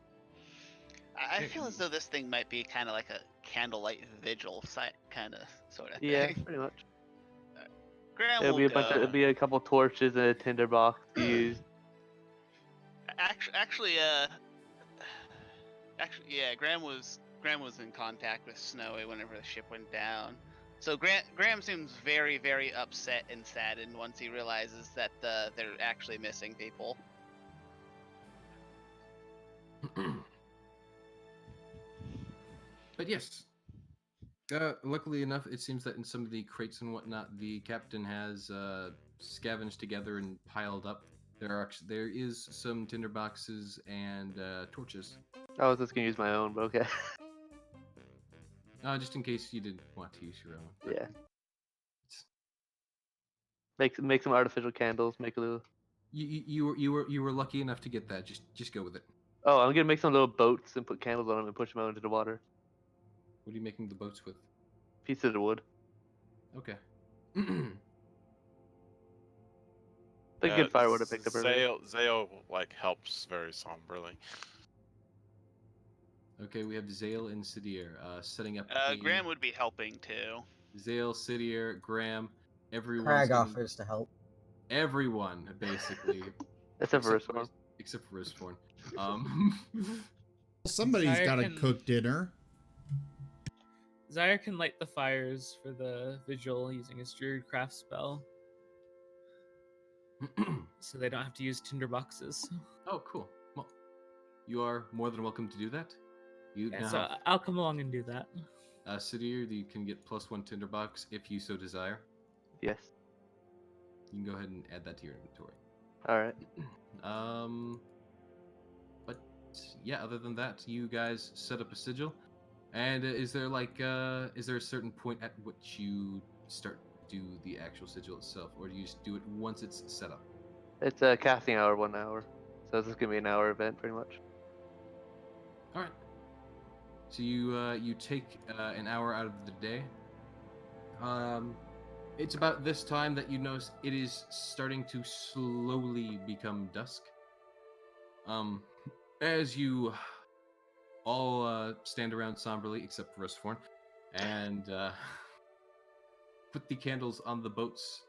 I feel as though this thing might be kind of like a candlelight vigil kind of sort of thing. Yeah, pretty much. Graham It'll will be a go. bunch. It'll be a couple torches and a tinderbox to use. Actually, yeah. Graham was in contact with Snowy whenever the ship went down. So Graham seems very, very upset and saddened once he realizes that they're actually missing people. Yes. Luckily enough, it seems that in some of the crates and whatnot, the captain has scavenged together and piled up. There is some tinder boxes and torches, I was just gonna use my own, but okay. just in case you didn't want to use your own. But Yeah. Make some artificial candles. Make a little. you were lucky enough to get that. Just go with it. Oh, I'm gonna make some little boats and put candles on them and push them out into the water. What are you making the boats with? Pieces of wood. Okay. Like good firewood I picked up earlier. Zale like helps very somberly. Okay, we have Zale and Sidier setting up. Graham would be helping too. Zale, Sidier, Graham, everyone's Crag gonna, offers to help. everyone basically, Except for this one. except for Risforn. Somebody's Zaire got to can- cook dinner. Zaire can light the fires for the vigil using his Druidcraft spell, so they don't have to use tinder boxes. Oh, cool. Well, you are more than welcome to do that. You Yeah, now so have I'll come along and do that. Sidier, you can get +1 tinderbox if you so desire. Yes. You can go ahead and add that to your inventory. All right. But yeah, other than that, you guys set up a sigil. And is there a certain point at which you start to do the actual sigil itself, or do you just do it once it's set up? It's a casting hour, 1 hour. So this is gonna be an hour event, pretty much. All right. So you take an hour out of the day. It's about this time that you notice it is starting to slowly become dusk. As you all stand around somberly, except for Rustforn, and put the candles on the boats,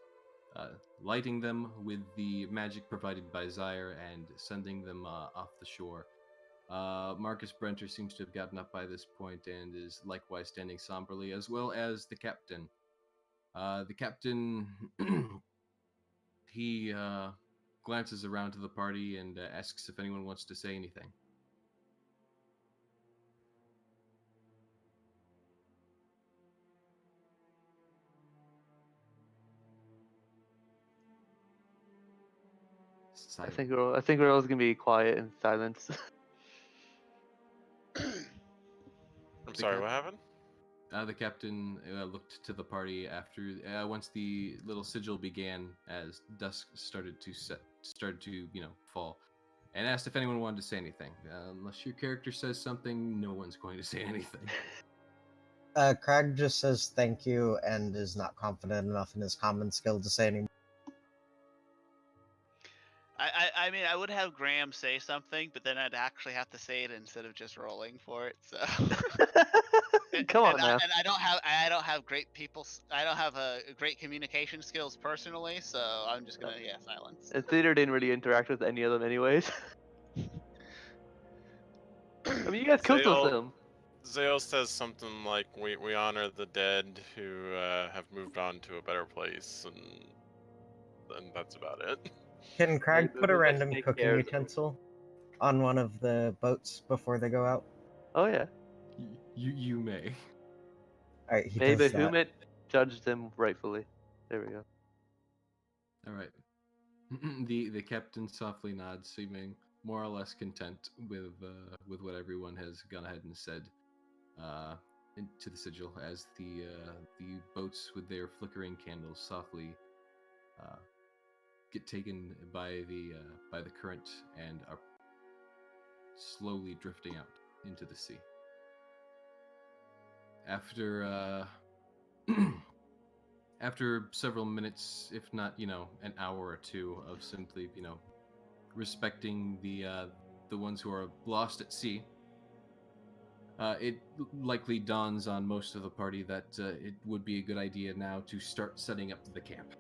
lighting them with the magic provided by Zaire and sending them off the shore. Marcus Brenter seems to have gotten up by this point and is likewise standing somberly, as well as the captain. The captain, he glances around to the party and asks if anyone wants to say anything. I think we're all gonna be quiet and silence. I'm sorry, what happened? The captain looked to the party after once the little sigil began, as dusk started to fall, and asked if anyone wanted to say anything. Unless your character says something, no one's going to say anything. Crag just says thank you and is not confident enough in his common skill to say any. I mean, I would have Graham say something, but then I'd actually have to say it instead of just rolling for it. So. Come on now. And I don't have great I don't have great communication skills personally, so I'm just gonna silence. And Theater didn't really interact with any of them, anyways. I mean, you guys cooked with them. Zale says something like, "We honor the dead who have moved on to a better place," and that's about it. Can Crag put a we random take cooking care of them. utensil on one of the boats before they go out? Oh yeah. You may. Alright, he Maybe does that. whom it judged them rightfully. There we go. All right. The captain softly nods, seeming more or less content with what everyone has gone ahead and said into the sigil, as the boats with their flickering candles softly get taken by the current and are slowly drifting out into the sea. After after several minutes, if not, an hour or two of simply, respecting the ones who are lost at sea, it likely dawns on most of the party that it would be a good idea now to start setting up the camp,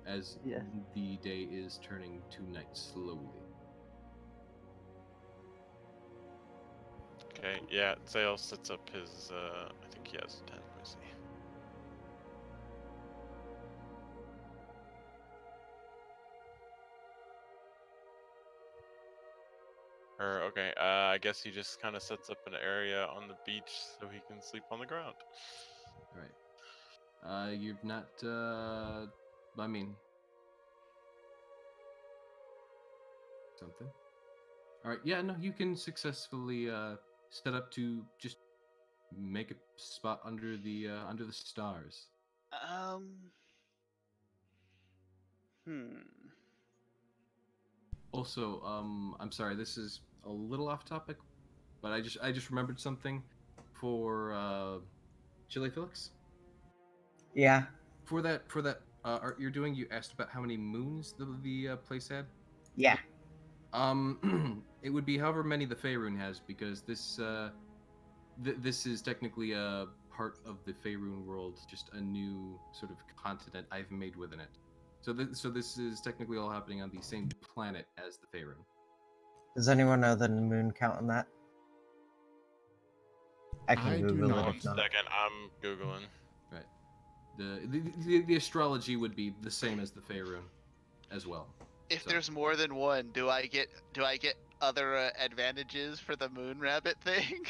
as Yes. the day is turning to night slowly. Okay, yeah, Zale sets up his, I think he has a tent, let me see. Or okay, I guess he just kind of sets up an area on the beach so he can sleep on the ground. All right. You've not. I mean, something. All right. Yeah. No, you can successfully set up to just make a spot under the stars. Hmm. Also, I'm sorry, this is a little off topic, but I just remembered something for Chile Felix. Yeah. For that art you're doing, you asked about how many moons the place had. Yeah. It would be however many the Faerun has, because this this is technically a part of the Faerun world, just a new sort of continent I've made within it. So this is technically all happening on the same planet as the Faerun. Does anyone know the moon count on that? I can I do Google it not. One if not. second, I'm googling. Right. The astrology would be the same as the Faerun, as well. If So- there's more than one, do I get other advantages for the moon rabbit thing?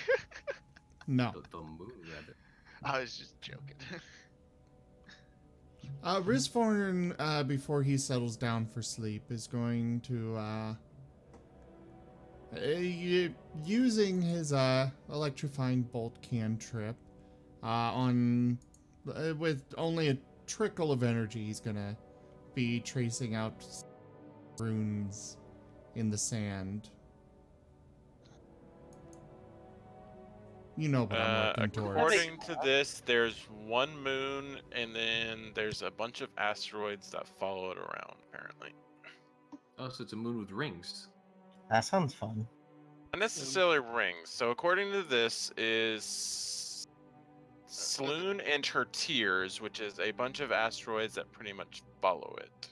No. The moon rabbit. I was just joking. Rizforn, before he settles down for sleep, is going to, using his, electrifying bolt cantrip, with only a trickle of energy, he's gonna be tracing out runes in the sand. You know what I'm working towards. According to this, there's one moon, and then there's a bunch of asteroids that follow it around, apparently. Oh, so it's a moon with rings. That sounds fun. Not necessarily rings. So according to this is Sloon and her tears, which is a bunch of asteroids that pretty much follow it.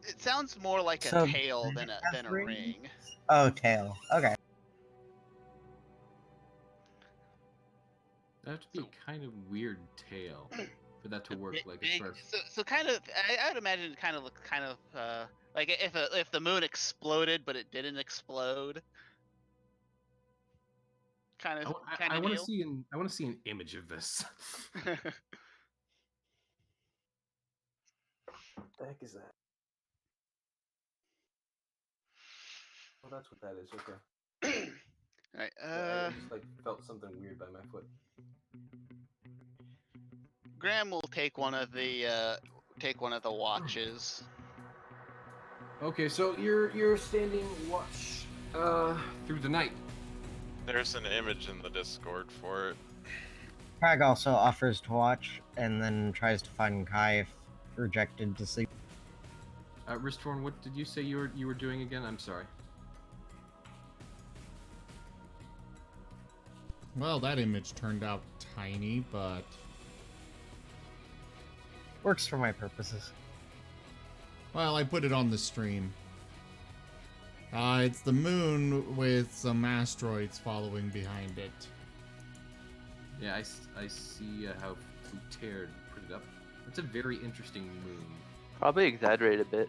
It sounds more like a So, tail does than it a have rings? ring. Oh, tail. Okay. That'd have to be a kind of weird tail for that to work. Like as far as... So kind of, I would imagine it kind of look like if the moon exploded but it didn't explode. Kind of I want to deal. see an image of this. The heck is that? Oh, that's what that is. Okay. Alright, I just like felt something weird by my foot. Graham will take one of the watches. Okay, so you're standing watch through the night. There's an image in the Discord for it. Crag also offers to watch and then tries to find Kai if rejected to sleep. Ristorn, what did you say you were doing again? I'm sorry. Well, that image turned out tiny, but Works for my purposes. well, I put it on the stream. It's the moon with some asteroids following behind it. Yeah, I see how Futered put it up. That's a very interesting moon. Probably exaggerate a bit.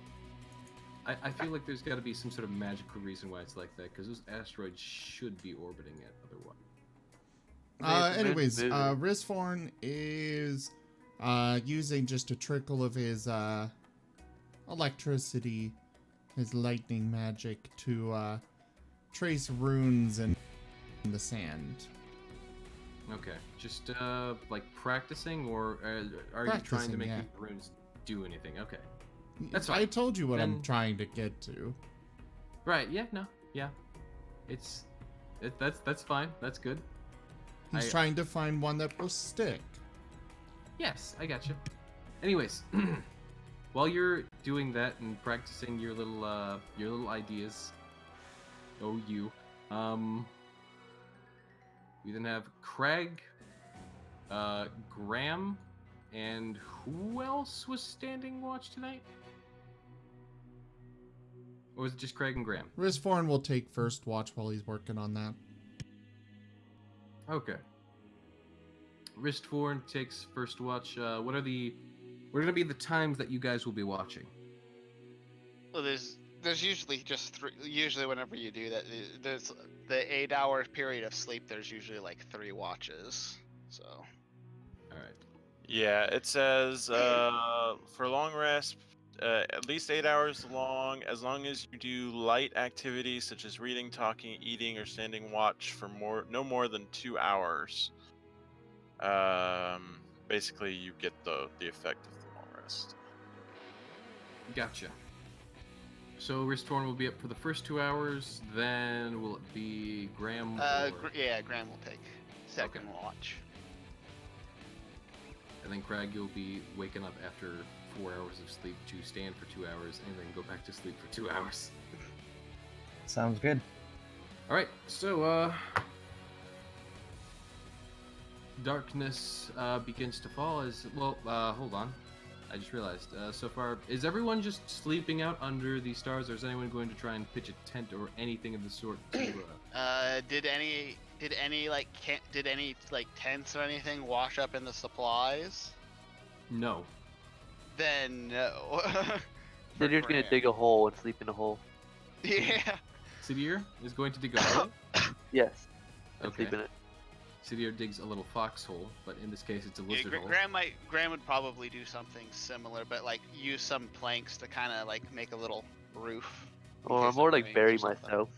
I feel like there's got to be some sort of magical reason why it's like that, because those asteroids should be orbiting it otherwise. Anyways, Rizforn is using just a trickle of his electricity, his lightning magic, to trace runes in the sand. Okay, just like practicing, or are you trying to Practicing, make yeah. these runes do anything? Okay, that's I fine. told you what I'm Then- trying to get to. Right? Yeah. No. Yeah. That's fine. That's good. He's trying to find one that will stick. Yes, I got you. Anyways, while you're doing that and practicing your little ideas, you then have Craig, Graham, and who else was standing watch tonight? Or was it just Craig and Graham? Rizforn will take first watch while he's working on that. Okay. Ristforn takes first watch. What are gonna be the times that you guys will be watching? Well, there's There's usually just three. Usually, whenever you do that, there's the 8-hour period of sleep. There's usually like 3 watches. So. All right. Yeah, it says for long rest, at least 8 hours long, as long as you do light activities such as reading, talking, eating, or standing watch for no more than 2 hours. Basically, you get the effect of the long rest. Gotcha. So Wristthorn will be up for the first 2 hours. Then will it be Graham? Or... Yeah, Graham will take second watch. And then Crag, you'll be waking up after 4 hours of sleep to stand for 2 hours and then go back to sleep for 2 hours. Sounds good. All right. So darkness begins to fall. Hold on. I just realized. So far, is everyone just sleeping out under the stars, or is anyone going to try and pitch a tent or anything of the sort? Did any tents or anything wash up in the supplies? No. Then no. Then you're gonna dig a hole and sleep in a hole. Yeah. Sidir is going to dig a hole. Yes. And Okay. sleep in it. Sidir digs a little foxhole, but in this case, it's a lizard hole. Graham would probably do something similar, but like use some planks to kind of like make a little roof. in Or case more of like rain or bury something. myself.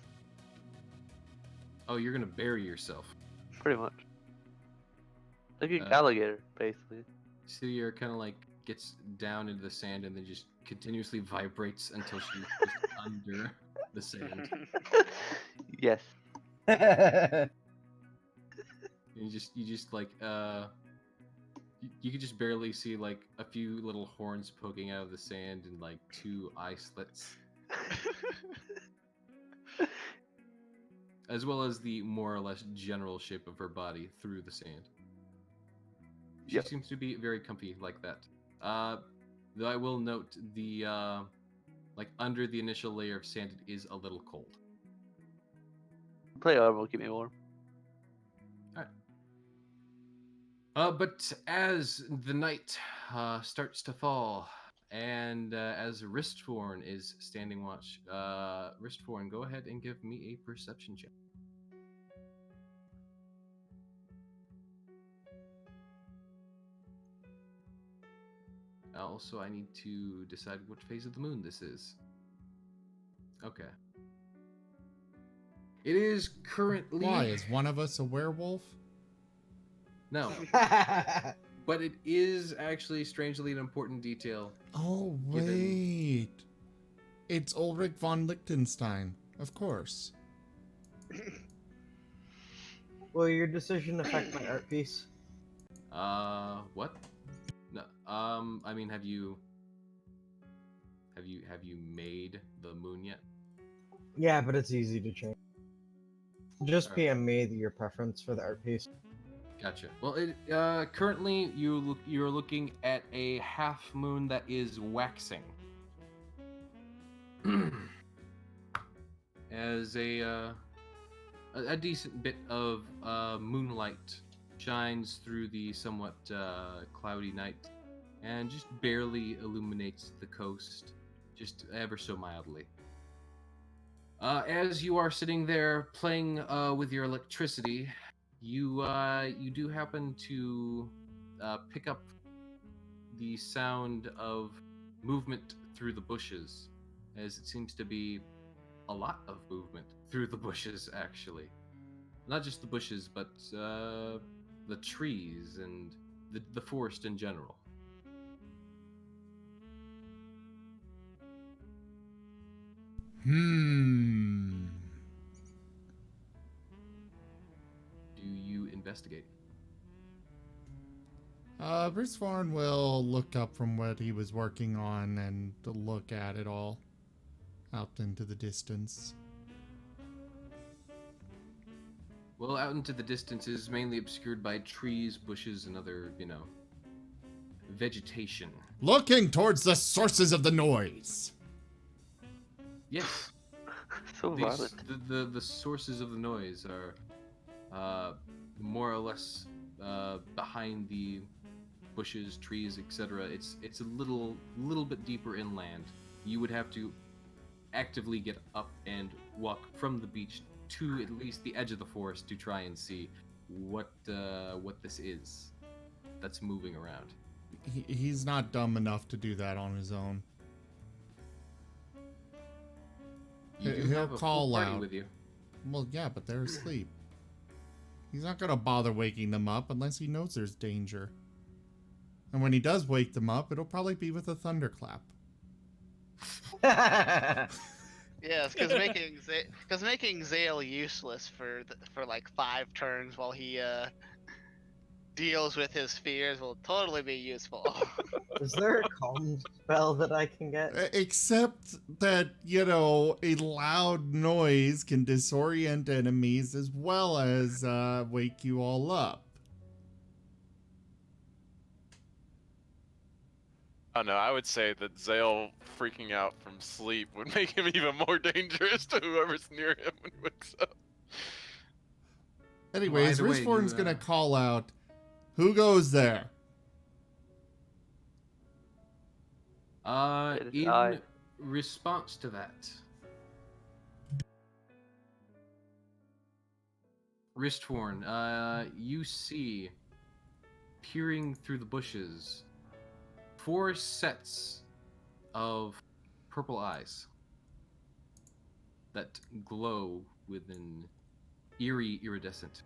Oh, you're gonna bury yourself. Pretty much. Like an Uh, alligator, basically. Sidir kind of like gets down into the sand and then just continuously vibrates until she's just under the sand. Yes. And you just like you could just barely see like a few little horns poking out of the sand and like 2 eye slits, as well as the more or less general shape of her body through the sand. She Yep. seems to be very comfy like that. Though I will note the like under the initial layer of sand, it is a little cold. Play armor will keep me warm. But as the night starts to fall, and as Wristthorn is standing watch, Wristthorn, go ahead and give me a perception check. Also, I need to decide which phase of the moon this is. Okay. It is currently... Why? Is one of us a werewolf? No. But it is actually, strangely, an important detail. Oh, Given- wait. It's Ulrich von Liechtenstein. Of course. Will your decision affect my art piece? What? No, I mean, have you made the moon yet? Yeah, but it's easy to change. Just Alright. PM me your preference for the art piece. Gotcha. Well, currently you're looking at a half moon that is waxing. As a decent bit of moonlight shines through the somewhat cloudy night and just barely illuminates the coast, just ever so mildly. As you are sitting there playing with your electricity, you do happen to pick up the sound of movement through the bushes, as it seems to be a lot of movement through the bushes, actually. Not just the bushes, but the trees and the forest in general. Do you investigate? Bruce Warren will look up from what he was working on and look at it all out into the distance. Well, out into the distance is mainly obscured by trees, bushes, and other, vegetation. Looking towards the sources of the noise. Yes, So violent. the sources of the noise are more or less behind the bushes, trees, etc. It's a little bit deeper inland. You would have to actively get up and walk from the beach to at least the edge of the forest to try and see what this is that's moving around. He's not dumb enough to do that on his own. You do He'll have a call full party out. with you. Well, yeah, but they're asleep. He's not gonna bother waking them up unless he knows there's danger. And when he does wake them up, it'll probably be with a thunderclap. Yes, because making Zale useless for like 5 turns while he deals with his fears will totally be useful. Is there a calm spell that I can get? Except that, you know, a loud noise can disorient enemies as well as wake you all up. Oh no, I would say that Zale freaking out from sleep would make him even more dangerous to whoever's near him when he wakes up. Anyways, Well, either way, Risforn's you, gonna call out, "Who goes there?" It is In I. response to that, Ristforn, you see, peering through the bushes, 4 sets of purple eyes that glow with an eerie iridescent.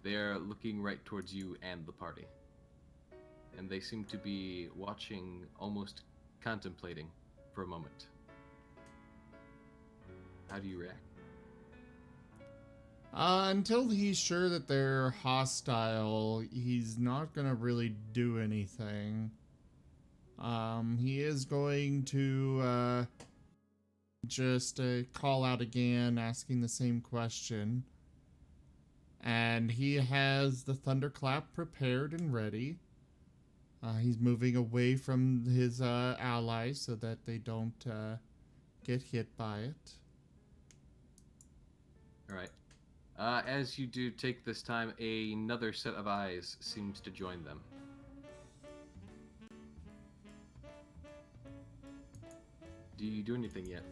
They're looking right towards you and the party. And they seem to be watching, almost contemplating for a moment. How do you react? Until he's sure that they're hostile, he's not gonna really do anything. He is going to just call out again, asking the same question. And he has the thunderclap prepared and ready. He's moving away from his allies so that they don't get hit by it. All right. As you do take this time, another set of eyes seems to join them. Do you do anything yet?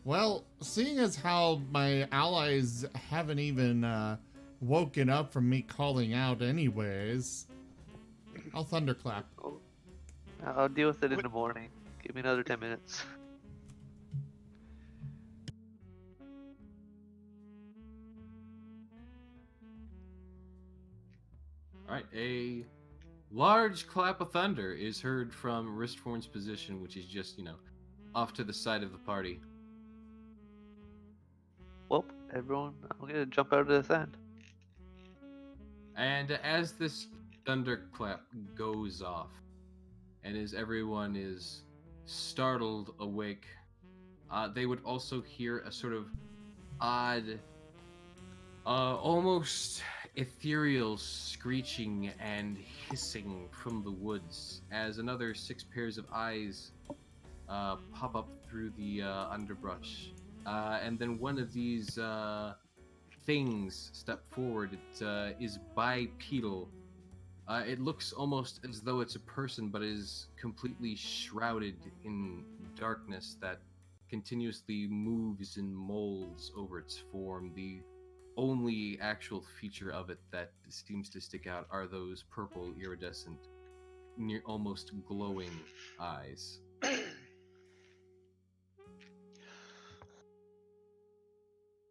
Well, seeing as how my allies haven't even woken up from me calling out anyways, I'll thunderclap. Oh, I'll deal with it in the morning. Give me another 10 minutes. All right. A large clap of thunder is heard from Ristforn's position, which is just, off to the side of the party. Well, everyone, I'm gonna jump out of this end. And as this thunderclap goes off, and as everyone is startled awake, they would also hear a sort of odd, almost ethereal screeching and hissing from the woods as another 6 pairs of eyes pop up through the underbrush. And then one of these things step forward. It is bipedal. It looks almost as though it's a person, but is completely shrouded in darkness that continuously moves and molds over its form. The only actual feature of it that seems to stick out are those purple, iridescent, near almost glowing eyes.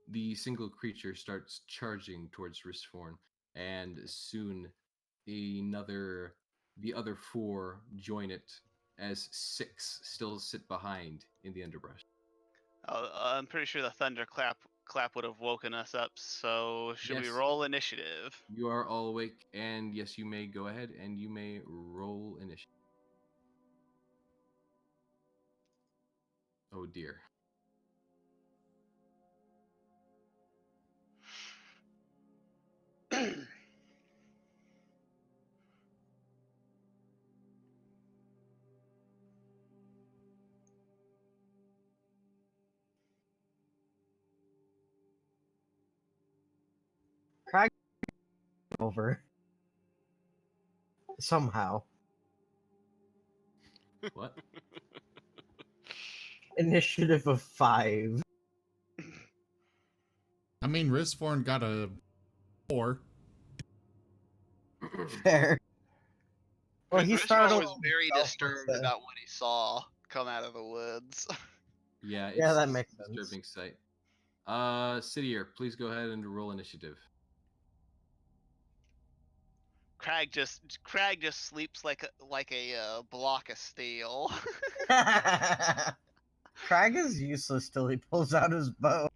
The single creature starts charging towards Ristforn, and soon the other 4 join it, as 6 still sit behind in the underbrush. I'm pretty sure the thunderclap would have woken us up. So should we Yes. roll initiative? You are all awake, and yes, you may go ahead and you may roll initiative. Oh dear. Craig over. Somehow. What? Initiative of 5. I mean, Ristforn got a 4. Fair. Well, he Griswold startled was very himself with disturbed the- about what he saw come out of the woods. Yeah, it's, Yeah, that it's makes a sense. disturbing sight. Sidier, please go ahead and roll initiative. Crag just sleeps like a block of steel. Crag is useless till he pulls out his bow.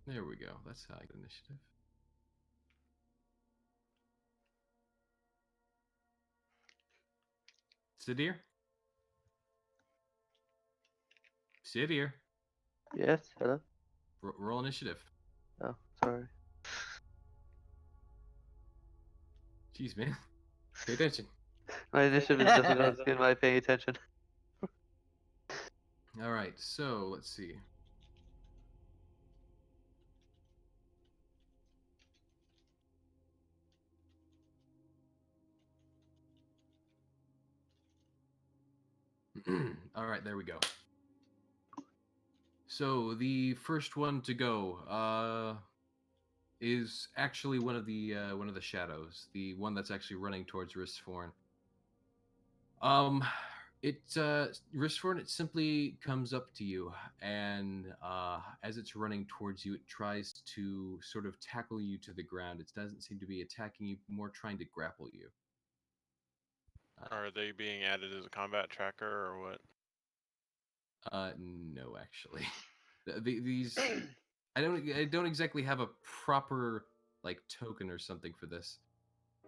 There we go. That's how I get initiative. Sidier? Sidier. Yes. Hello. Roll initiative. Oh, sorry. Jeez, man. Pay attention. My initiative is difficult. Am I paying attention? All right, so let's see. All right, there we go. So the first one to go is actually one of the shadows, the one that's actually running towards Ristforn. Ristforn, it simply comes up to you, and as it's running towards you, it tries to sort of tackle you to the ground. It doesn't seem to be attacking you, more trying to grapple you. Are they being added as a combat tracker or what? No, actually. These I don't exactly have a proper like token or something for this.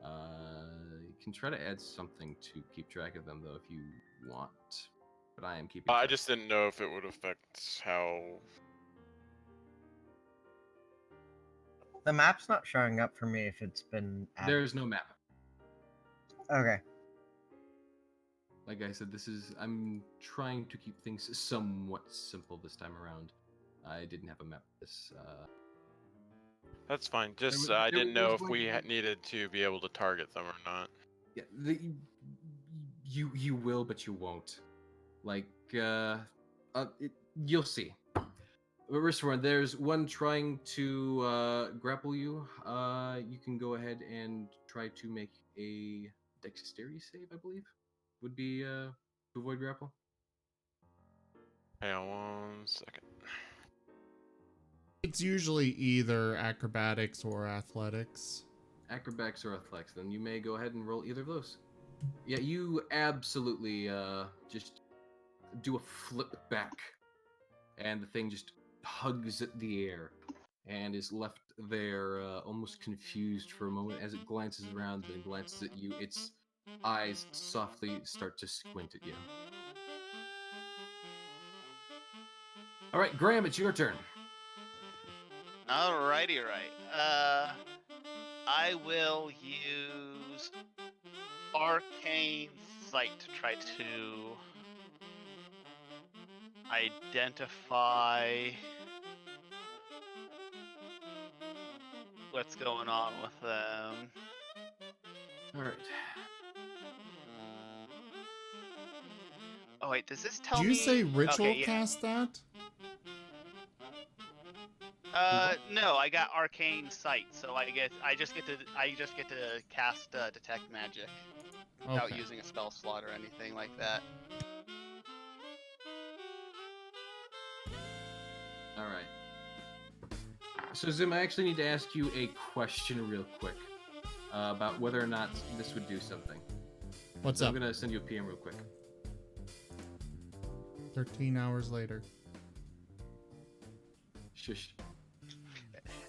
You can try to add something to keep track of them though if you want. But I am keeping I track. just didn't know if it would affect how. The map's not showing up for me if it's been added. There's no map. Okay. Like I said, I'm trying to keep things somewhat simple this time around. I didn't have a map for this. That's fine. Just was- I there didn't was know if one- we needed to be able to target them or not. Yeah, you will, but you won't. Like, you'll see. Ristforn, there's one trying to grapple you. You can go ahead and try to make a dexterity save, I believe. Would be to avoid grapple. Hang on 1 second. It's usually either acrobatics or athletics. Acrobatics or athletics. Then you may go ahead and roll either of those. Yeah, you absolutely just do a flip back, and the thing just hugs at the air and is left there almost confused for a moment as it glances around and glances at you. Its eyes softly start to squint at you. All right, Graham, it's your turn. Alrighty, right. I will use Arcane Sight to try to identify what's going on with them. All right. Oh wait, does this tell Did me? you say ritual Okay, yeah. cast that? No, I got Arcane Sight, so I just get to cast Detect Magic without Okay. using a spell slot or anything like that. All right. So Zim, I actually need to ask you a question real quick about whether or not this would do something. What's So up? I'm gonna send you a PM real quick. 13 hours later. Shush.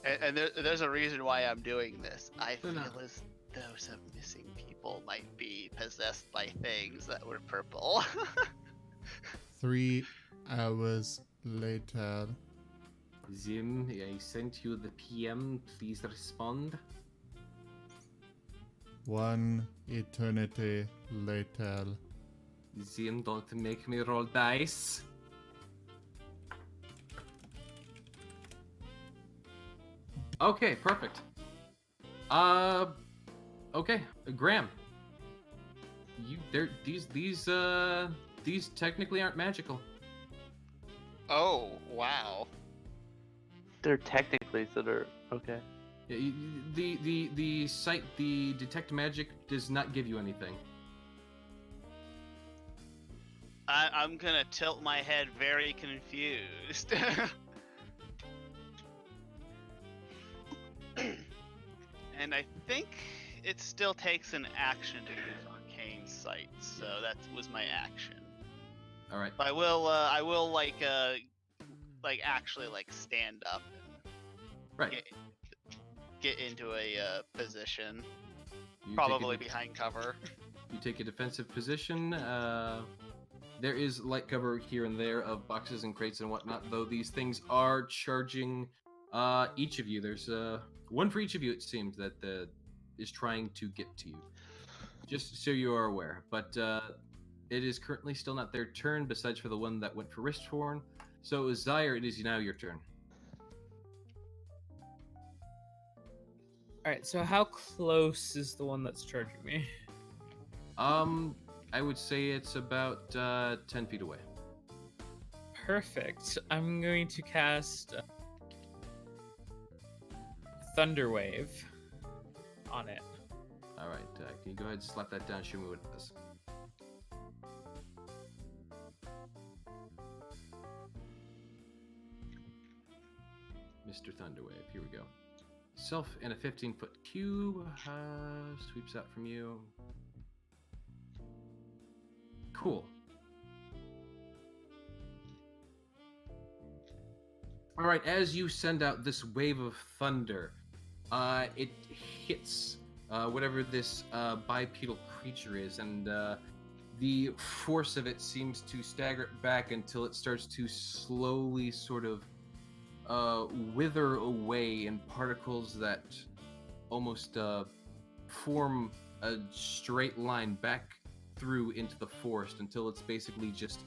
And there's a reason why I'm doing this. I No, feel no. as though some missing people might be possessed by things that were purple. 3 hours later. Zim, I sent you the PM. Please respond. One eternity later. Zim, don't make me roll dice. Okay, perfect. Okay, Graham. These technically aren't magical. Oh, wow. They're technically, so they're okay. Yeah, the detect magic does not give you anything. I'm gonna tilt my head very confused. And I think it still takes an action to use Arcane Sight, so that was my action. All right. But I will actually stand up and Right. get into a position, You probably take behind cover. you take a defensive position. There is light cover here and there of boxes and crates and whatnot, though these things are charging each of you. There's one for each of you, it seems, that is trying to get to you. Just so you are aware. But it is currently still not their turn, besides for the one that went for Wristforn. So, Zyre, it is now your turn. Alright, so how close is the one that's charging me? I would say it's about 10 feet away. Perfect. I'm going to cast Thunder Wave on it. All right, can you go ahead and slap that down? Show me what it does. Mr. Thunderwave, here we go. Self and a 15-foot cube sweeps out from you. Cool. All right, as you send out this wave of thunder, it hits whatever this bipedal creature is, and the force of it seems to stagger it back until it starts to slowly sort of wither away in particles that almost form a straight line back through into the forest until it's basically just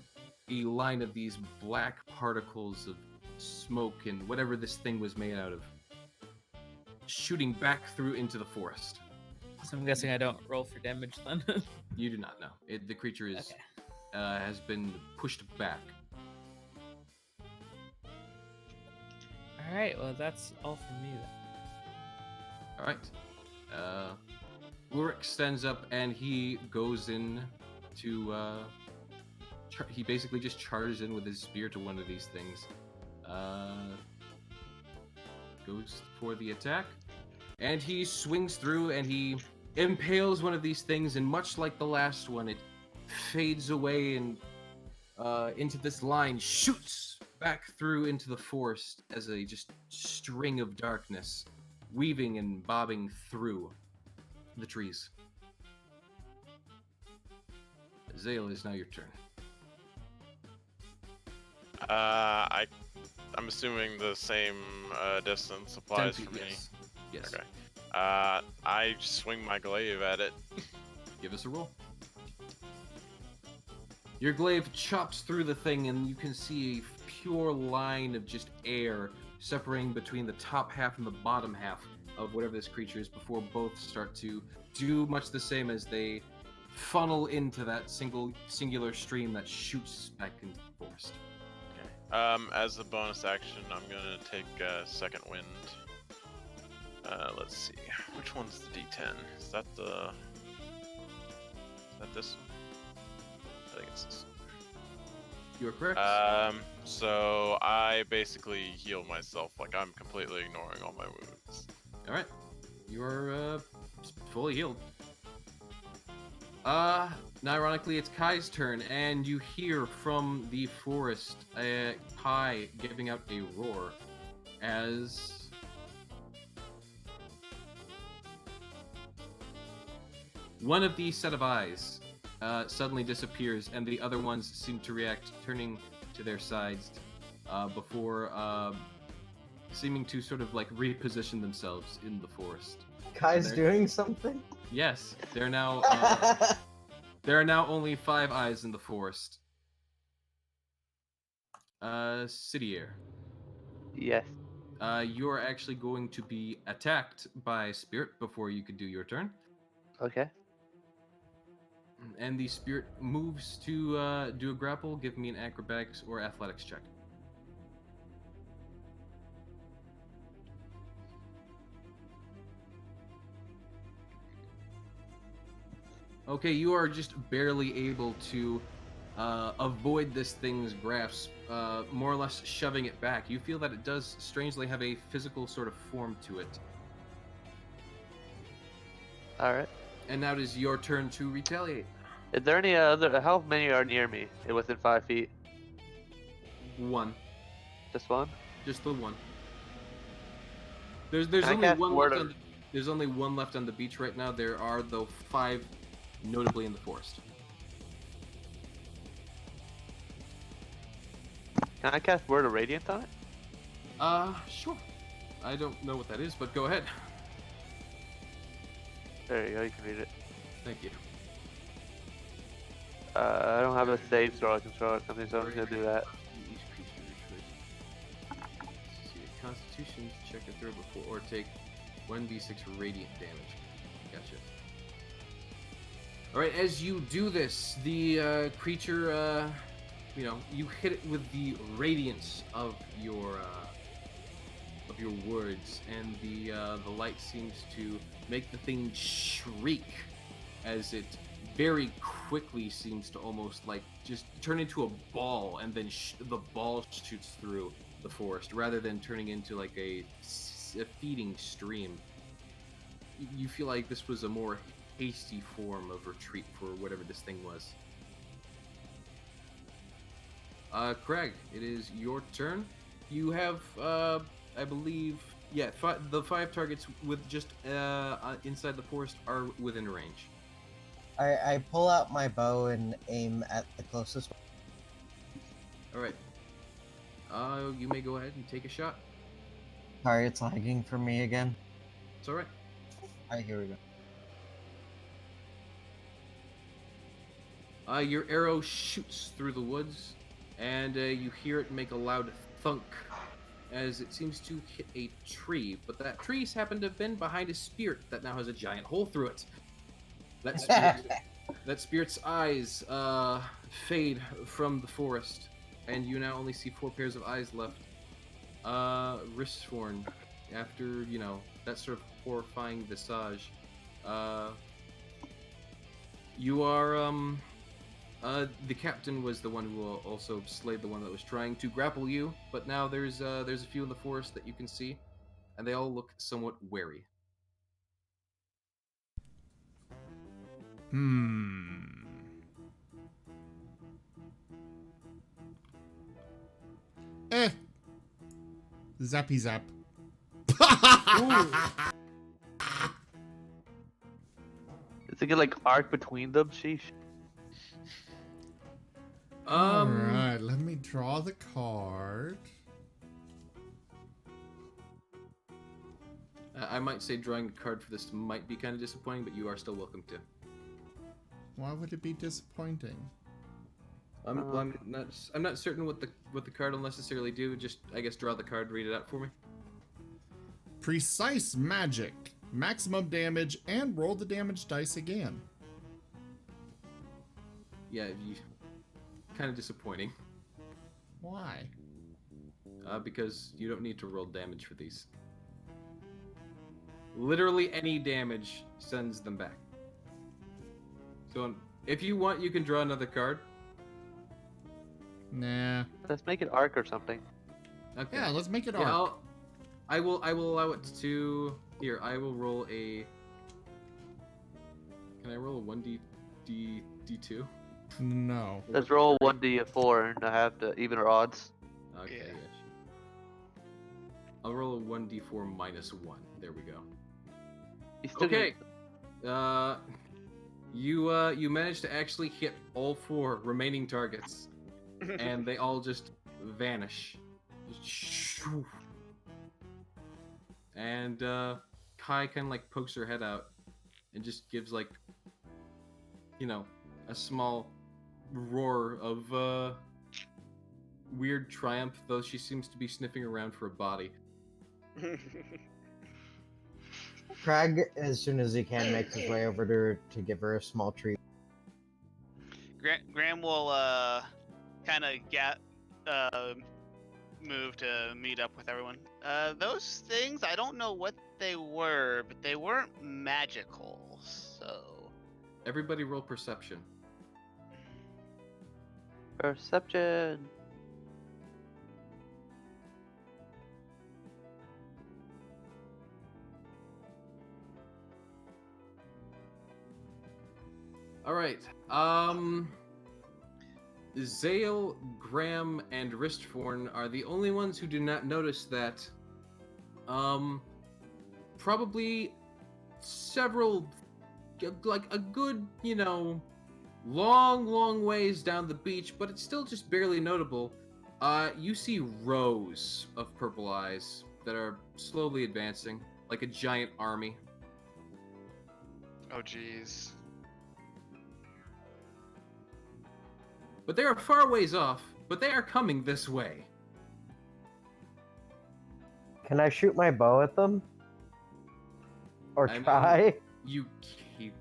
a line of these black particles of smoke and whatever this thing was made out of shooting back through into the forest. So I'm guessing I don't roll for damage then. You do not know. The creature is Okay. has been pushed back. Alright, well that's all for me then. All right. Ulrich stands up and he goes in to. He basically just charges in with his spear to one of these things. Goes for the attack, and he swings through and he impales one of these things. And much like the last one, it fades away and into this line, shoots back through into the forest as a just string of darkness, weaving and bobbing through the trees. Zale, is now your turn. I'm assuming the same distance applies 10 for feet, me. yes. Yes. Okay. I swing my glaive at it. Give us a roll. Your glaive chops through the thing, and you can see a pure line of just air separating between the top half and the bottom half of whatever this creature is before both start to do much the same as they funnel into that singular stream that shoots back into the forest. As a bonus action, I'm gonna take second wind. Let's see, which one's the D10? Is that this one? I think it's this one. You are correct. So I basically heal myself, like I'm completely ignoring all my wounds. All right, you are fully healed. Now, ironically, it's Kai's turn, and you hear from the forest Kai giving out a roar as one of the set of eyes suddenly disappears, and the other ones seem to react, turning to their sides before seeming to sort of like reposition themselves in the forest. Kai's There- doing something? Yes, there are now only 5 eyes in the forest. Cidier, Yes. you are actually going to be attacked by spirit before you could do your turn, Okay. and the spirit moves to do a grapple. Give me an acrobatics or athletics check. Okay, you are just barely able to avoid this thing's grasp, more or less shoving it back. You feel that it does strangely have a physical sort of form to it. All right. And now it is your turn to retaliate. Is there any other? How many are near me? Within 5 feet? One. Just one. Just the one. There's Can I only cast one Word left of- on the, there's only one left on the beach right now. There are though 5 notably in the forest. Can I cast Word of Radiant on it? Sure. I don't know what that is, but go ahead. There you go. You can read it. Thank you. I don't have a save throw I can throw at something, so I'm just gonna do that. Each creature see a Constitution check a throw before, or take 1d6 radiant damage. Gotcha. All right, as you do this, the creature, you hit it with the radiance of your words, and the light seems to make the thing shriek as it very quickly seems to almost like just turn into a ball, and then the ball shoots through the forest rather than turning into like a feeding stream. You feel like this was a more hasty form of retreat for whatever this thing was. Craig, it is your turn. You have, I believe, yeah, the 5 targets with just inside the forest are within range. I pull out my bow and aim at the closest one. All right. You may go ahead and take a shot. Sorry, it's lagging for me again. It's all right. Alright, here we go. Your arrow shoots through the woods, and you hear it make a loud thunk as it seems to hit a tree. But that tree's happened to have been behind a spirit that now has a giant hole through it. That spirit's eyes fade from the forest, and you now only see 4 pairs of eyes left. Wristforn, after, that sort of horrifying visage, you are, the captain was the one who also slayed the one that was trying to grapple you, but now there's a few in the forest that you can see, and they all look somewhat wary. Zappy zap. Is it gonna like arc between them? Sheesh. Alright, let me draw the card. I might say drawing a card for this might be kind of disappointing, but you are still welcome to. Why would it be disappointing? I'm not certain what the card will necessarily do. Just, I guess, draw the card, read it out for me. Precise magic. Maximum damage, and roll the damage dice again. Yeah, kind of disappointing. Why? Because you don't need to roll damage for these. Literally any damage sends them back. So if you want, you can draw another card. Nah. Let's make it arc or something. Okay. Yeah, let's make it Yeah, arc. I will allow it to. Here, I will roll a. Can I roll a 1d2? No. Let's roll 1d4 and have the even or odds. Okay. Yeah. Yeah. I'll roll a 1d4 minus 1. There we go. You still Okay. You managed to actually hit all 4 remaining targets, and they all just vanish. Just shoo. And Kai kind of like pokes her head out and just gives like, a small roar of weird triumph, though she seems to be sniffing around for a body. Craig, as soon as he can, makes his way over to her to give her a small treat. Graham will kind of move to meet up with everyone. Those things, I don't know what they were, but they weren't magical, so... Everybody roll perception. Perception. All right. Zale, Graham, and Ristforn are the only ones who do not notice that. Probably several, like a good, long ways down the beach, but it's still just barely notable. You see rows of purple eyes that are slowly advancing, like a giant army. Oh, jeez. But they are far ways off, but they are coming this way. Can I shoot my bow at them? Or I mean, try? You can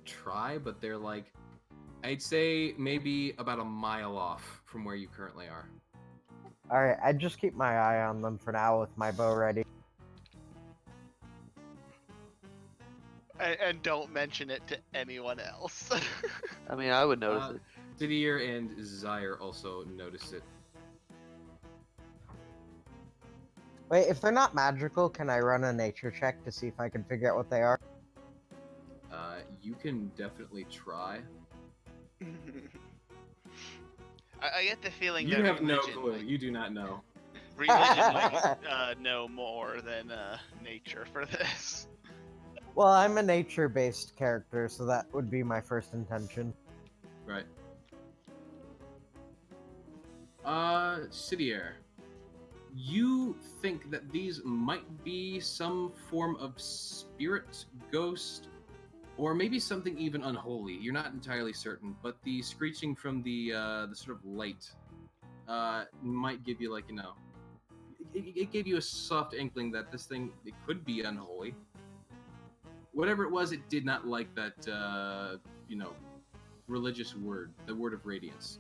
try, but they're like, I'd say maybe about a mile off from where you currently are. Alright, I just keep my eye on them for now with my bow ready. And don't mention it to anyone else. I mean, I would notice it. Didier and Zyre also notice it. Wait, if they're not magical, can I run a nature check to see if I can figure out what they are? You can definitely try. I get the feeling You that have no religion, clue. like, You do not know. religion might know more than nature for this. Well, I'm a nature-based character, so that would be my first intention. Right. Sidier, you think that these might be some form of spirit, ghost, or maybe something even unholy. You're not entirely certain, but the screeching from the sort of light might give you, like, it gave you a soft inkling that this thing, it could be unholy. Whatever it was, it did not like that, religious word, the word of radiance.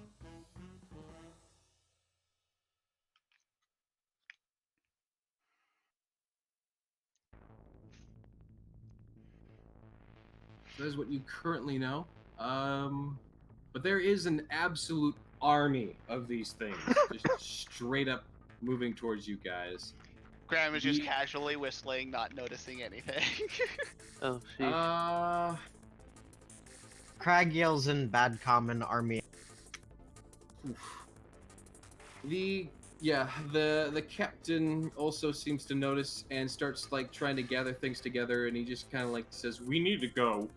That is what you currently know. But there is an absolute army of these things, just straight up moving towards you guys. Graham is just casually whistling, not noticing anything. Oh, sheesh. Crag yells in bad common army. The captain also seems to notice and starts like trying to gather things together, and he just kind of like says, "We need to go."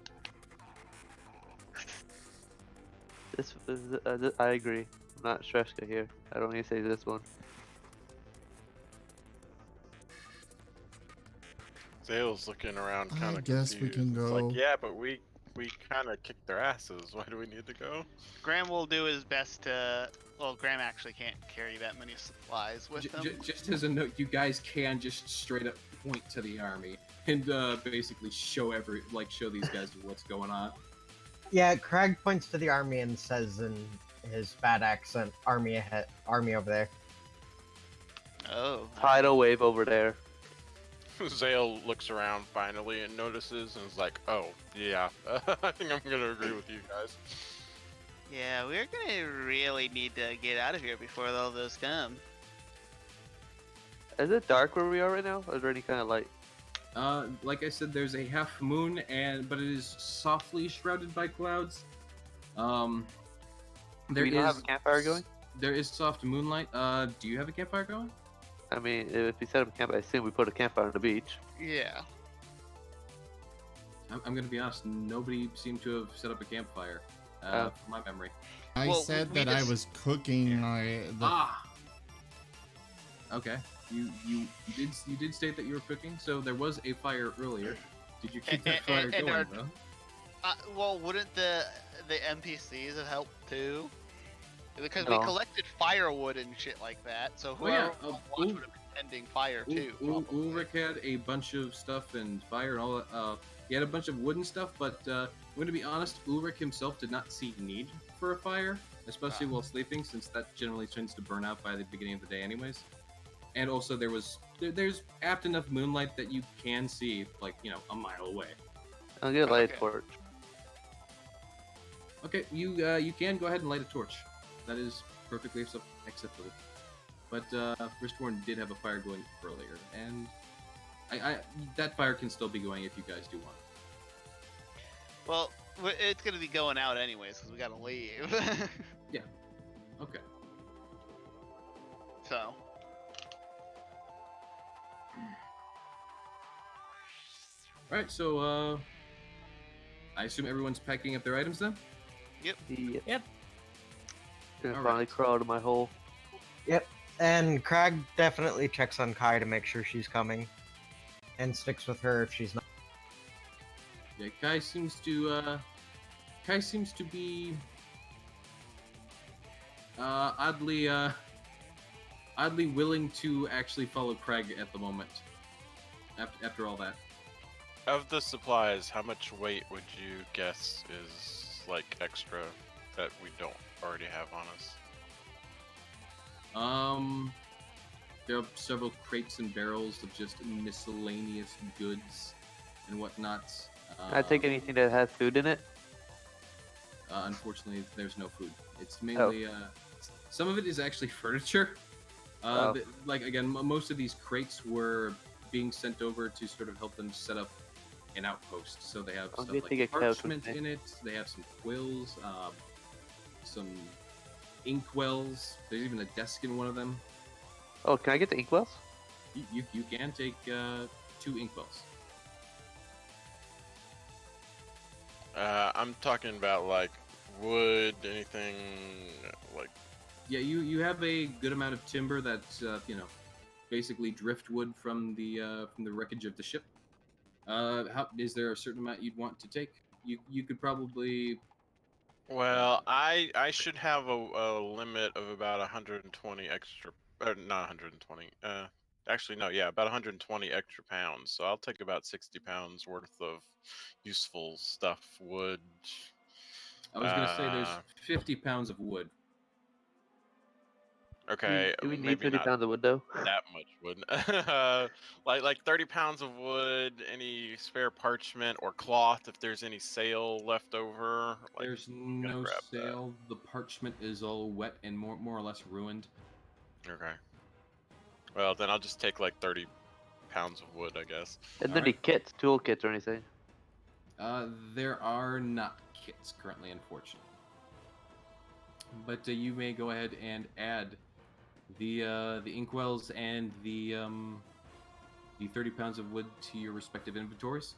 I agree. I'm not Shreshka here. I don't need to say this one. Zale's looking around kind I of guess confused. we can It's go. like, yeah, but we kind of kicked their asses. Why do we need to go? Graham will do his best to... Well, Graham actually can't carry that many supplies with him. Just as a note, you guys can just straight up point to the army and basically show these guys what's going on. Yeah, Crag points to the army and says in his bad accent, "Army ahead, army over there." Oh. Tidal wave over there. Zale looks around finally and notices and is like, "Oh, yeah, I think I'm gonna agree with you guys." Yeah, we're gonna really need to get out of here before all those come. Is it dark where we are right now? Or is there any kind of light? Like I said, there's a half moon, but it is softly shrouded by clouds. Do we not have a campfire going? There is soft moonlight. Do you have a campfire going? I mean, if we set up a camp, I assume we put a campfire on the beach. Yeah. I'm gonna be honest. Nobody seemed to have set up a campfire, from my memory. I Well, said we that I just- was cooking my... Okay. you did state that you were cooking, so there was a fire earlier. Did you keep that fire and going though? well, wouldn't the NPCs have helped too? Because we No. collected firewood and shit like that, so Oh, yeah, whoever would have been tending fire too. probably. Ulrich had a bunch of stuff and fire and all that. He had a bunch of wooden stuff, but I'm going to be honest, Ulrich himself did not see need for a fire, especially while sleeping, since that generally tends to burn out by the beginning of the day anyways. And also there's apt enough moonlight that you can see, like, a mile away. I'll get a light Okay. torch. Okay, you can go ahead and light a torch. That is perfectly acceptable. But Wristborn did have a fire going earlier, and that fire can still be going if you guys do want. Well, it's gonna be going out anyways because we gotta leave. Okay. So. Alright, so I assume everyone's packing up their items then? Yep. Yep. Gonna All finally right. crawl out of my hole. And Crag definitely checks on Kai to make sure she's coming, and sticks with her if she's not. Yeah, Kai seems to be oddly willing to actually follow Craig at the moment. After all that. Of the supplies, how much weight would you guess is like extra that we don't already have on us? There are several crates and barrels of just miscellaneous goods and whatnot. I take anything that has food in it. Unfortunately, there's no food. It's mainly some of it is actually furniture. Oh. Like again, most of these crates were being sent over to sort of help them set up an outpost. So they have I'm stuff gonna like take a couch with parchment me. in it. They have some quills, some inkwells. There's even a desk in one of them. Oh, can I get the inkwells? You can take 2 inkwells. I'm talking about like wood, anything like. Yeah, you have a good amount of timber that's basically driftwood from the wreckage of the ship. Is there a certain amount you'd want to take? You could probably. Well, I should have a limit of about 120 extra, not 120. Actually no, yeah, about 120 extra pounds. So I'll take about 60 pounds worth of useful stuff, wood. I was gonna say there's 50 pounds of wood. Okay, Do we need maybe 50 not pounds of wood though? that much wood. like 30 pounds of wood, any spare parchment or cloth if there's any sail left over. Like, There's I'm gonna no grab that. sail. The parchment is all wet and more or less ruined. Okay. Well, then I'll just take like 30 pounds of wood, I guess. And then any kits, tool kits or anything. There are not kits currently, unfortunately. But you may go ahead and add the inkwells and the 30 pounds of wood to your respective inventories.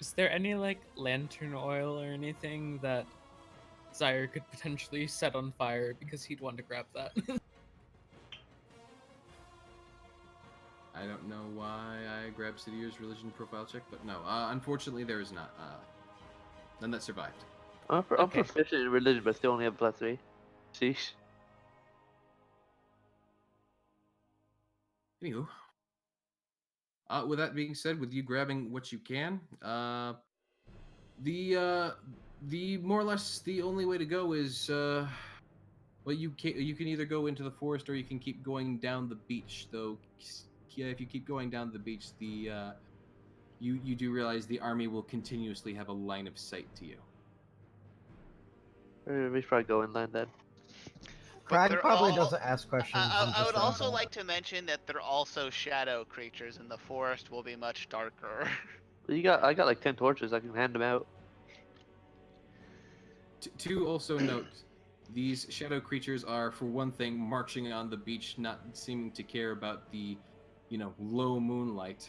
Is there any like lantern oil or anything that Zyre could potentially set on fire because he'd want to grab that? I don't know why I grabbed Sidier's religion profile check, but no, unfortunately there is not. None that survived. I'm Okay. proficient in religion, but still only have +3. Sheesh. Anywho, with that being said, with you grabbing what you can, the more or less the only way to go is well, you can either go into the forest or you can keep going down the beach. Though, yeah, if you keep going down the beach, you do realize the army will continuously have a line of sight to you. We should probably go inland then. Crag they're probably all- doesn't ask questions. and I just would runs also off. like to mention that they're also shadow creatures, and the forest will be much darker. I got like 10 torches. I can hand them out. To also note, these shadow creatures are, for one thing, marching on the beach, not seeming to care about the, low moonlight.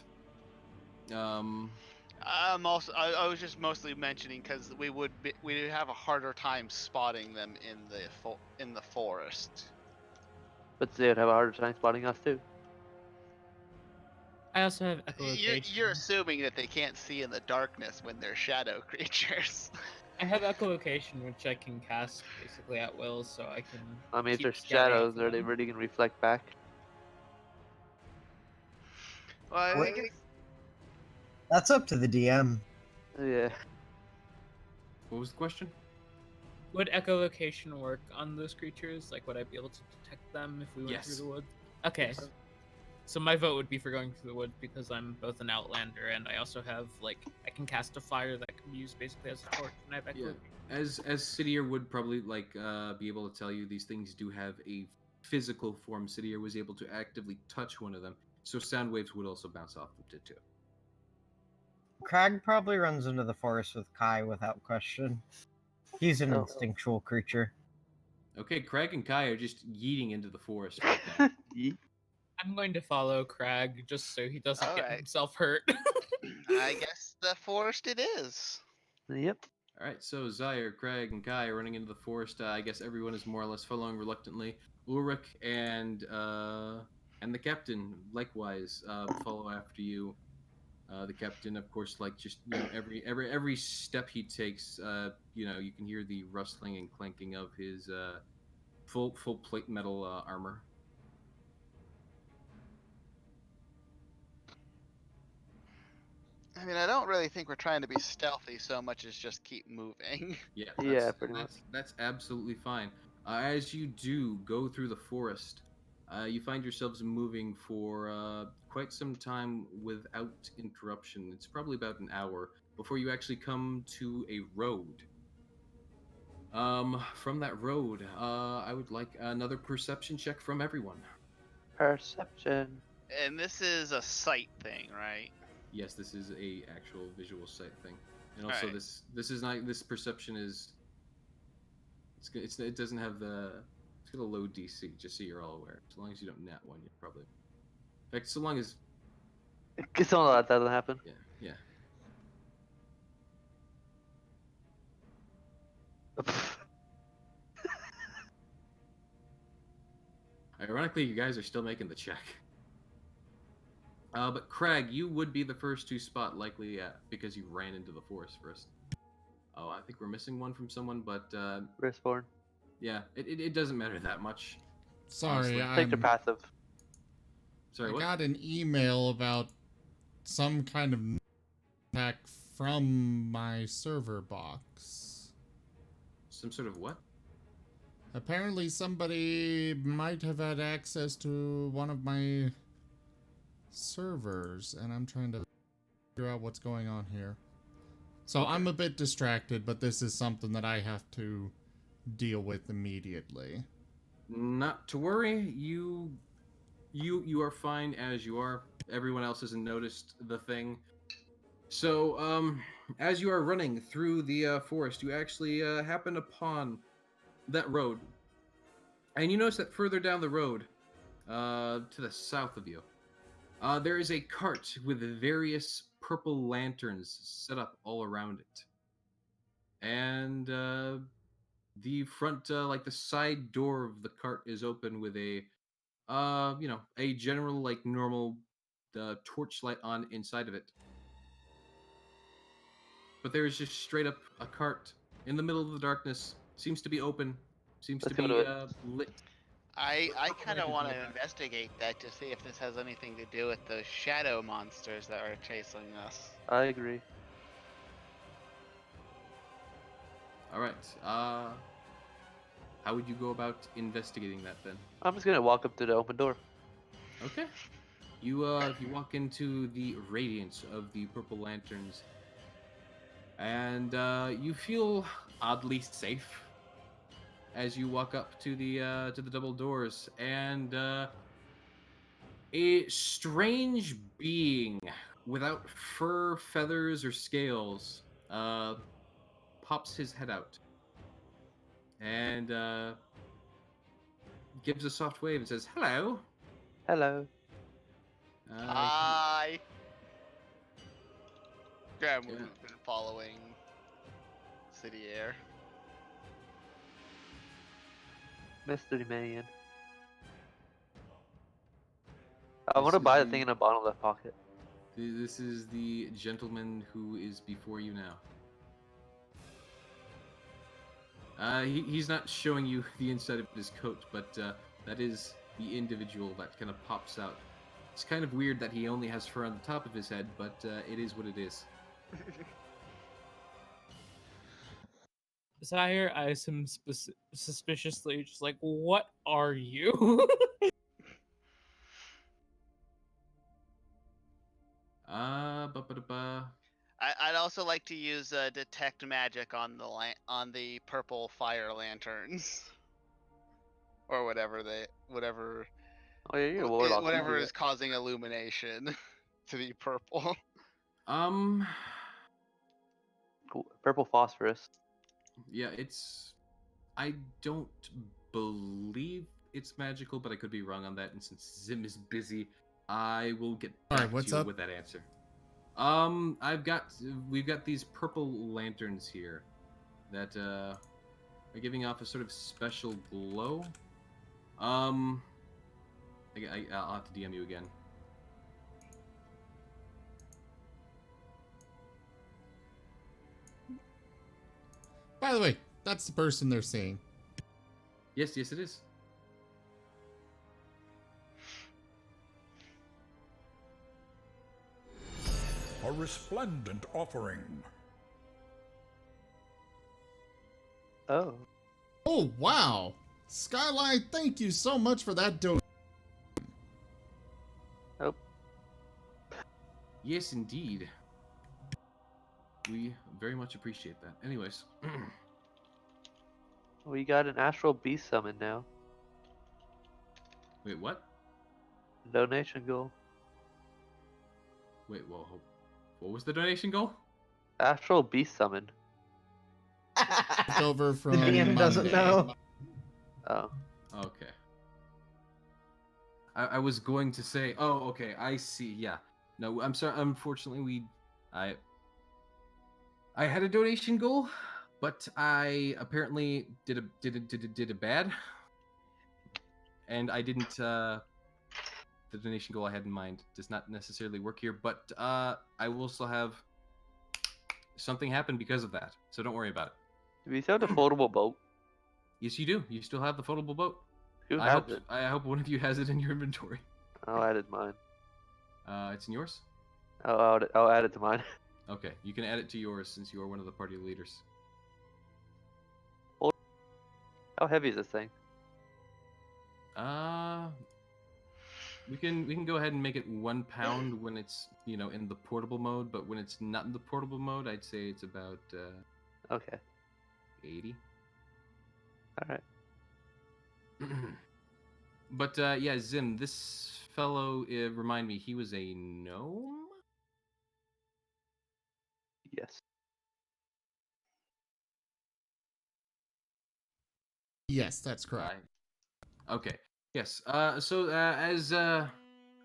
I was just mostly mentioning because we would have a harder time spotting them in the forest. But they'd have a harder time spotting us too. I also have echolocation. You're assuming that they can't see in the darkness when they're shadow creatures. I have echolocation, which I can cast basically at will, so I can. I mean, if keep they're scouting out shadows, for are they them. really gonna reflect back? Well, I What? think it's, That's up to the DM. Yeah. What was the question? Would echolocation work on those creatures? Like, would I be able to detect them if we went Yes. through the woods? Okay. Yes. So my vote would be for going through the woods because I'm both an outlander and I also have I can cast a fire that can be used basically as a torch, and I have Yeah. echolocation. As Sidier would probably be able to tell you, these things do have a physical form. Sidier was able to actively touch one of them, so sound waves would also bounce off them too. Crag probably runs into the forest with Kai without question. He's an Oh. instinctual creature. Okay, Craig and Kai are just yeeting into the forest right now. Yeet. I'm going to follow Crag just so he doesn't get Alright. himself hurt. I guess the forest it is. Yep. All right, so Zaire, Craig, and Kai are running into the forest. I guess everyone is more or less following reluctantly. Ulrich and the captain likewise follow after you. The captain, of course, like just every step he takes, you can hear the rustling and clanking of his full plate metal armor. I mean, I don't really think we're trying to be stealthy so much as just keep moving. Yeah, Yeah, pretty much. That's absolutely fine. As you do go through the forest, you find yourselves moving for quite some time without interruption. It's probably about an hour before you actually come to a road. From that road, I would like another perception check from everyone. Perception. And this is a sight thing, right? Yes, this is a actual visual sight thing, and also Alright. this is not this perception is it doesn't have it's got a low DC, just so you're all aware. As long as you don't nat one, you're probably. In fact, so long as It's all that doesn't happen. yeah. Ironically, you guys are still making the check. But Craig, you would be the first to spot, likely, because you ran into the forest first. Oh, I think we're missing one from someone, but Respawn. yeah, it doesn't matter that much. Sorry, Honestly. Take their passive. Sorry, I what? got an email about some kind of attack from my server box. Some sort of what? Apparently somebody might have had access to one of my servers, and I'm trying to figure out what's going on here. So I'm a bit distracted, but this is something that I have to deal with immediately. Not to worry. You are fine as you are. Everyone else hasn't noticed the thing. So, as you are running through the forest, you actually happen upon that road, and you notice that further down the road, to the south of you, there is a cart with various purple lanterns set up all around it, and the front, like the side door of the cart, is open with a a general, like, normal torchlight on inside of it. But there is just straight up a cart in the middle of the darkness. Seems to be open. Seems Let's to go be to it. lit. I kind of Lanterns want on to the back. investigate that to see if this has anything to do with those shadow monsters that are chasing us. I agree. All right. How would you go about investigating that then? I'm just gonna walk up to the open door. Okay. You walk into the radiance of the purple lanterns, and you feel oddly safe as you walk up to the double doors, and a strange being without fur, feathers, or scales pops his head out and gives a soft wave and says, "Hello." Hello. Hi. Graham, Yeah. we've been following City Air. Mystery Man. I want to This buy is the thing in a bottom left pocket. This is the gentleman who is before you now. He's not showing you the inside of his coat, but that is the individual that kind of pops out. It's kind of weird that he only has fur on the top of his head, but it is what it is. Sire eyes him suspiciously, just like, what are you? Ba-ba-da-ba. I'd also like to use detect magic on the purple fire lanterns, or whatever Oh yeah, you're a warlock. you whatever do is causing illumination to be purple. Um, that. Cool. Purple phosphorus. yeah, it's. I don't believe it's magical, but I could be wrong on that. And since Zim is busy, I will get All back right, what's to you up? with that answer. We've got these purple lanterns here that are giving off a sort of special glow. I'll have to DM you again. By the way, that's the person they're seeing. Yes, it is. A resplendent offering. Oh. Oh, wow. Skyline, thank you so much for that donation. Oh. Yes, indeed. We very much appreciate that. Anyways. We got an astral beast summon now. Wait, what? Donation goal. Wait, whoa. What was the donation goal? Astral beast summon. Over The from DM doesn't Monday. know. Oh. Okay. I was going to say, oh, okay, I see. Yeah. No, I'm sorry. Unfortunately, I had a donation goal, but I apparently did a bad, and I didn't. The donation goal I had in mind does not necessarily work here, but I will still have something happen because of that. So don't worry about it. Do we still have the foldable boat? Yes, you do. You still have the foldable boat. Who I has hope. it? I hope one of you has it in your inventory. I'll add it to mine. It's in yours. I'll add it to mine. Okay, you can add it to yours since you are one of the party leaders. How heavy is this thing? We can go ahead and make it 1 pound when it's in the portable mode, but when it's not in the portable mode, I'd say it's about Okay. 80. All right. But yeah, Zim, this fellow, remind me, he was a gnome? Yes. Yes, that's correct. Okay. Yes.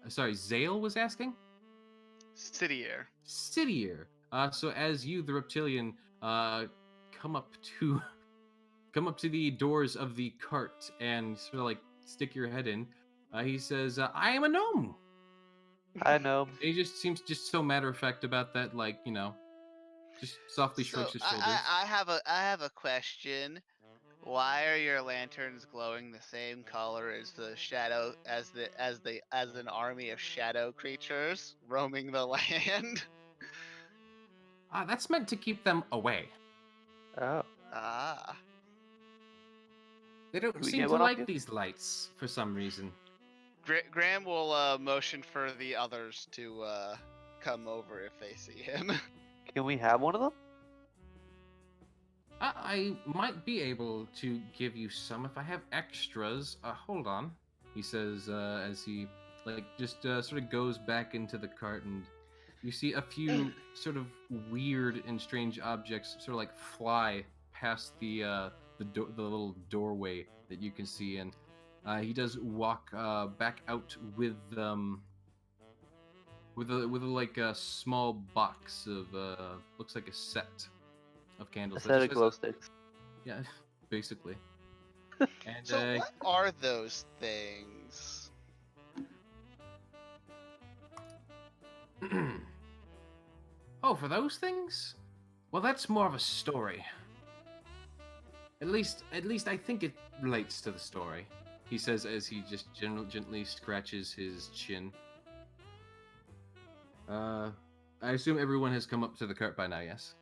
Sorry, Zale was asking? Cidier. Cidier. So as you, the reptilian, come up to the doors of the cart and sort of like stick your head in, he says, "I am a gnome." I know. He just seems just so matter of fact about that, like just softly shrugs his shoulders. I have a question. Why are your lanterns glowing the same color as the shadow as an army of shadow creatures roaming the land? That's meant to keep them away. Oh. Ah. They don't Can we seem get to one off like you? these lights for some reason. Graham will motion for the others to come over if they see him. Can we have one of them? I might be able to give you some if I have extras. Hold on, he says as he just sort of goes back into the cart, and you see a few sort of weird and strange objects sort of like fly past the little doorway that you can see, and he does walk back out with a small box of looks like a set of candles. that just Aesthetic has glow sticks. Yeah, basically. And So what are those things? Oh, for those things? Well, that's more of a story. At least I think it relates to the story. He says as he just gently scratches his chin. I assume everyone has come up to the cart by now, yes?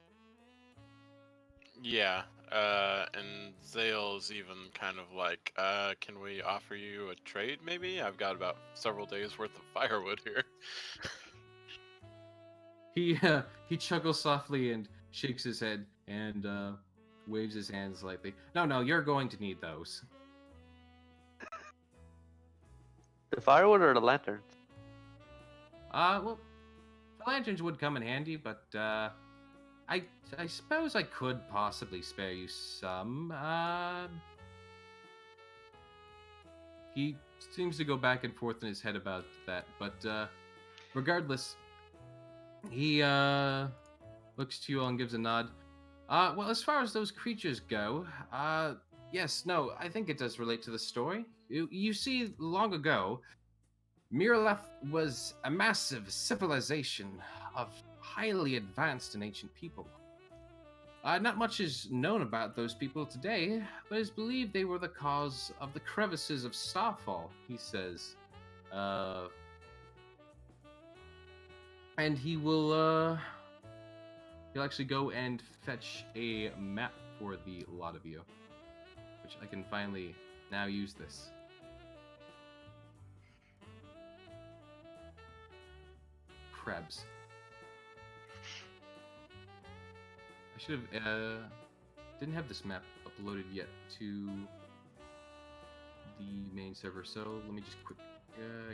Yeah, and Zale's even kind of like, can we offer you a trade maybe? I've got about several days worth of firewood here. He chuckles softly and shakes his head and waves his hands slightly. No, you're going to need those. The firewood or the lanterns? Well, the lanterns would come in handy, but I suppose I could possibly spare you some. He seems to go back and forth in his head about that, but regardless, he looks to you all and gives a nod. Well, as far as those creatures go, yes, no, I think it does relate to the story. You see, long ago, Miraleth was a massive civilization of highly advanced and ancient people. Not much is known about those people today, but it's believed they were the cause of the crevices of Starfall, he says. And he'll actually go and fetch a map for the lot of you, which I can finally now use this. Krebs. I should have didn't have this map uploaded yet to the main server, so let me just quick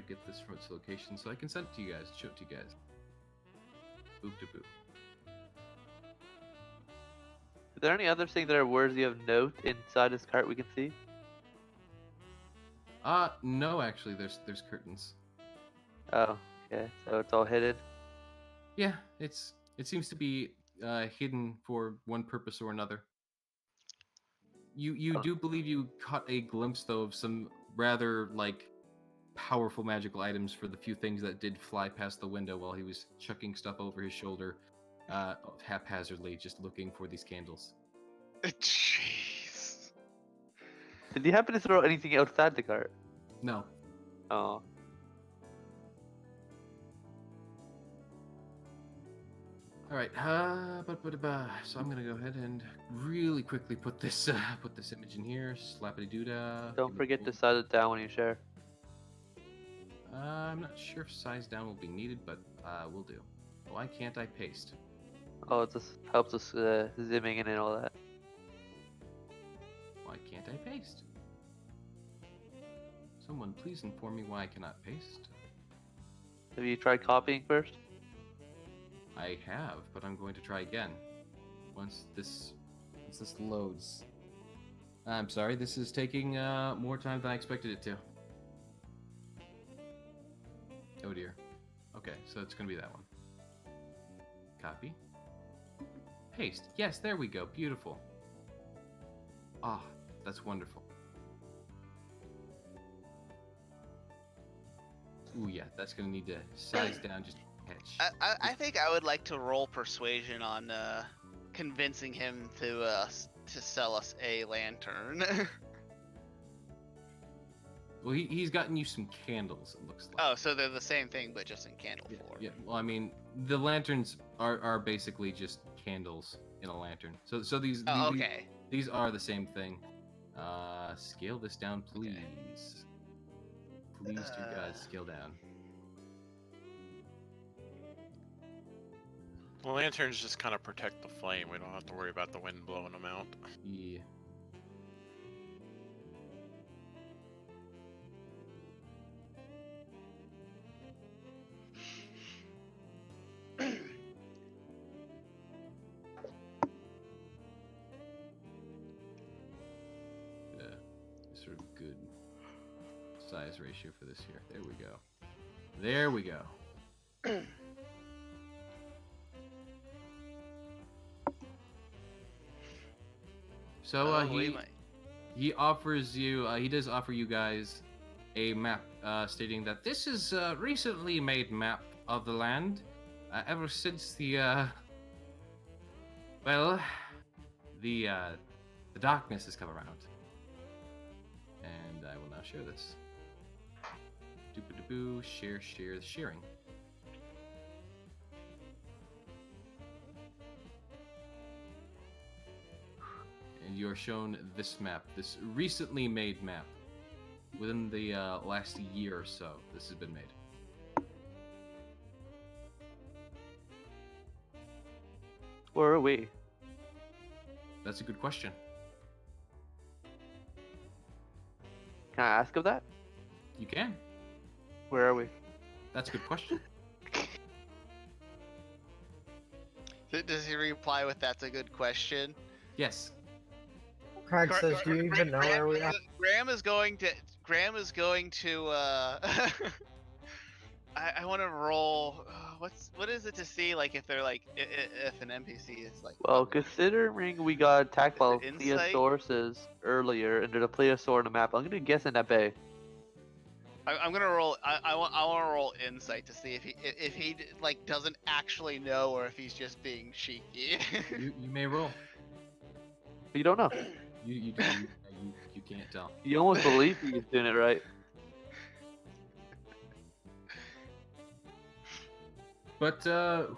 get this from its location so I can send it to you guys, show it to you guys. Boop to boop. Are there any other things that are worthy of note inside this cart we can see? No, actually, there's curtains. Oh, okay. So it's all hidden. Yeah, it seems to be hidden for one purpose or another. You do believe you caught a glimpse though of some rather powerful magical items for the few things that did fly past the window while he was chucking stuff over his shoulder, haphazardly, just looking for these candles. Jeez. Did you happen to throw anything outside the cart? No. Oh. All right. So I'm gonna go ahead and really quickly put this image in here. Slappity doodah. Don't forget to size it down when you share. I'm not sure if size down will be needed, but we'll do. Why can't I paste? Oh, it just helps us zooming in and all that. Why can't I paste? Someone please inform me why I cannot paste. Have you tried copying first? I have, but I'm going to try again. Once this loads. I'm sorry, this is taking more time than I expected it to. Oh dear. Okay, so it's gonna be that one. Copy. Paste. Yes, there we go. Beautiful. Ah, that's wonderful. Ooh, yeah, that's gonna need to size down just a catch. I think I would like to roll persuasion on convincing him to sell us a lantern. Well, he's gotten you some candles, it looks like. Oh, so they're the same thing, but just in candle form. Yeah, well, I mean, the lanterns are basically just candles in a lantern. So these okay. These are the same thing. Scale this down, please. Okay. Please do, guys, scale down. The lanterns just kind of protect the flame. We don't have to worry about the wind blowing them out. Yeah. Sort of good size ratio for this here. There we go. There we go. So he offers you he does offer you guys a map stating that this is a recently made map of the land. ever since the well, the darkness has come around, and I will now share this. Doop-a-doo-boo, share, sharing. And you are shown this map, this recently made map. Within the last year or so, this has been made. Where are we? That's a good question. Can I ask of that? You can. Where are we? That's a good question. Does he reply with "That's a good question"? Yes. Craig says, "Do you even know where we are?" Graham is going to. I want to roll. What is it to see like if they're like if an NPC is like. Well, ugly? considering we got attacked by Is it insight? Plesiosaurus earlier, and there's a Plesiosaur on the map, I'm gonna guess in that bay. I'm gonna roll. I want to roll insight to see if he like doesn't actually know or if he's just being cheeky. You may roll. You don't know. You can't tell. You almost believe he's doing it right. But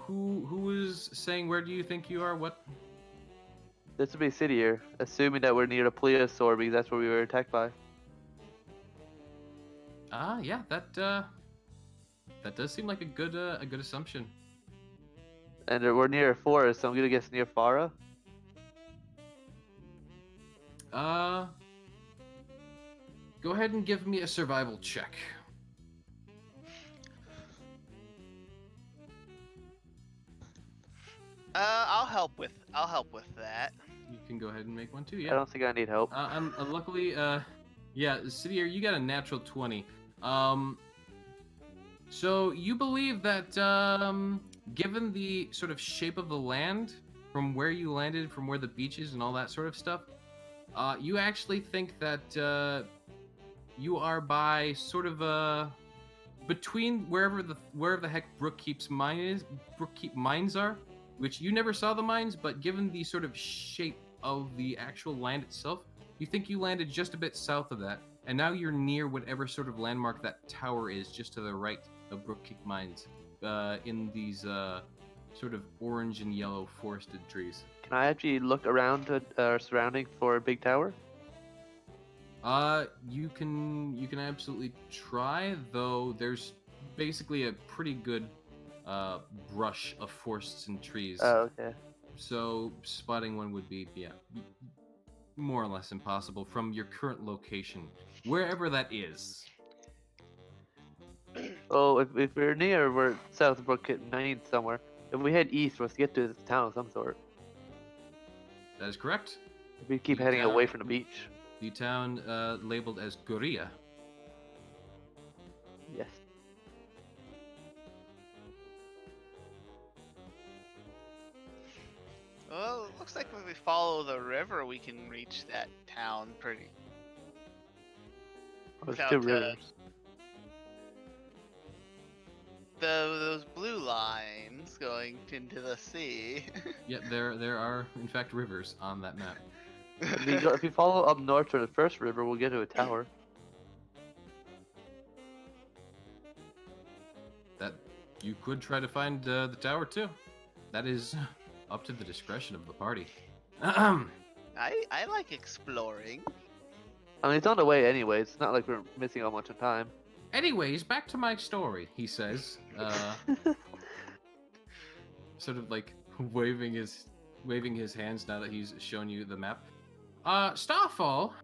who is saying where do you think you are? What? This would be a city here, assuming that we're near the Plesiosaur because that's where we were attacked by. Yeah, that does seem like a good assumption. And we're near a forest, so I'm gonna guess near Farah. Go ahead and give me a survival check. I'll help with that. You can go ahead and make one too. I Yeah. don't think I need help. Luckily, yeah, Sidier, you got a natural 20. So you believe that, given the sort of shape of the land, from where you landed, from where the beach is and all that sort of stuff, you actually think that you are by sort of between wherever the heck Brookkeep's mines are, which you never saw the mines, but given the sort of shape of the actual land itself, you think you landed just a bit south of that, and now you're near whatever sort of landmark that tower is just to the right of Brookkeep Mines, in these sort of orange and yellow forested trees. Can I actually look around our surrounding for a big tower? You can absolutely try, though there's basically a pretty good brush of forests and trees. Oh, okay. So spotting one would be, yeah, more or less impossible from your current location, wherever that is. Oh, if we're near, we're south of Brook Mines somewhere. If we head east, we'll get to this town of some sort. That is correct. If we keep The heading town- away from the beach. The town labeled as Goria. Yes. Well, it looks like if we follow the river, we can reach that town pretty. There's Without, two rivers. Those blue lines going into the sea. Yeah, there are in fact rivers on that map. If we follow up north to the first river, we'll get to a tower. That you could try to find the tower too. That is up to the discretion of the party. I like exploring. I mean, it's on the way anyway. It's not like we're missing out much of time. Anyways, back to my story, he says, sort of like waving his hands now that he's shown you the map. Starfall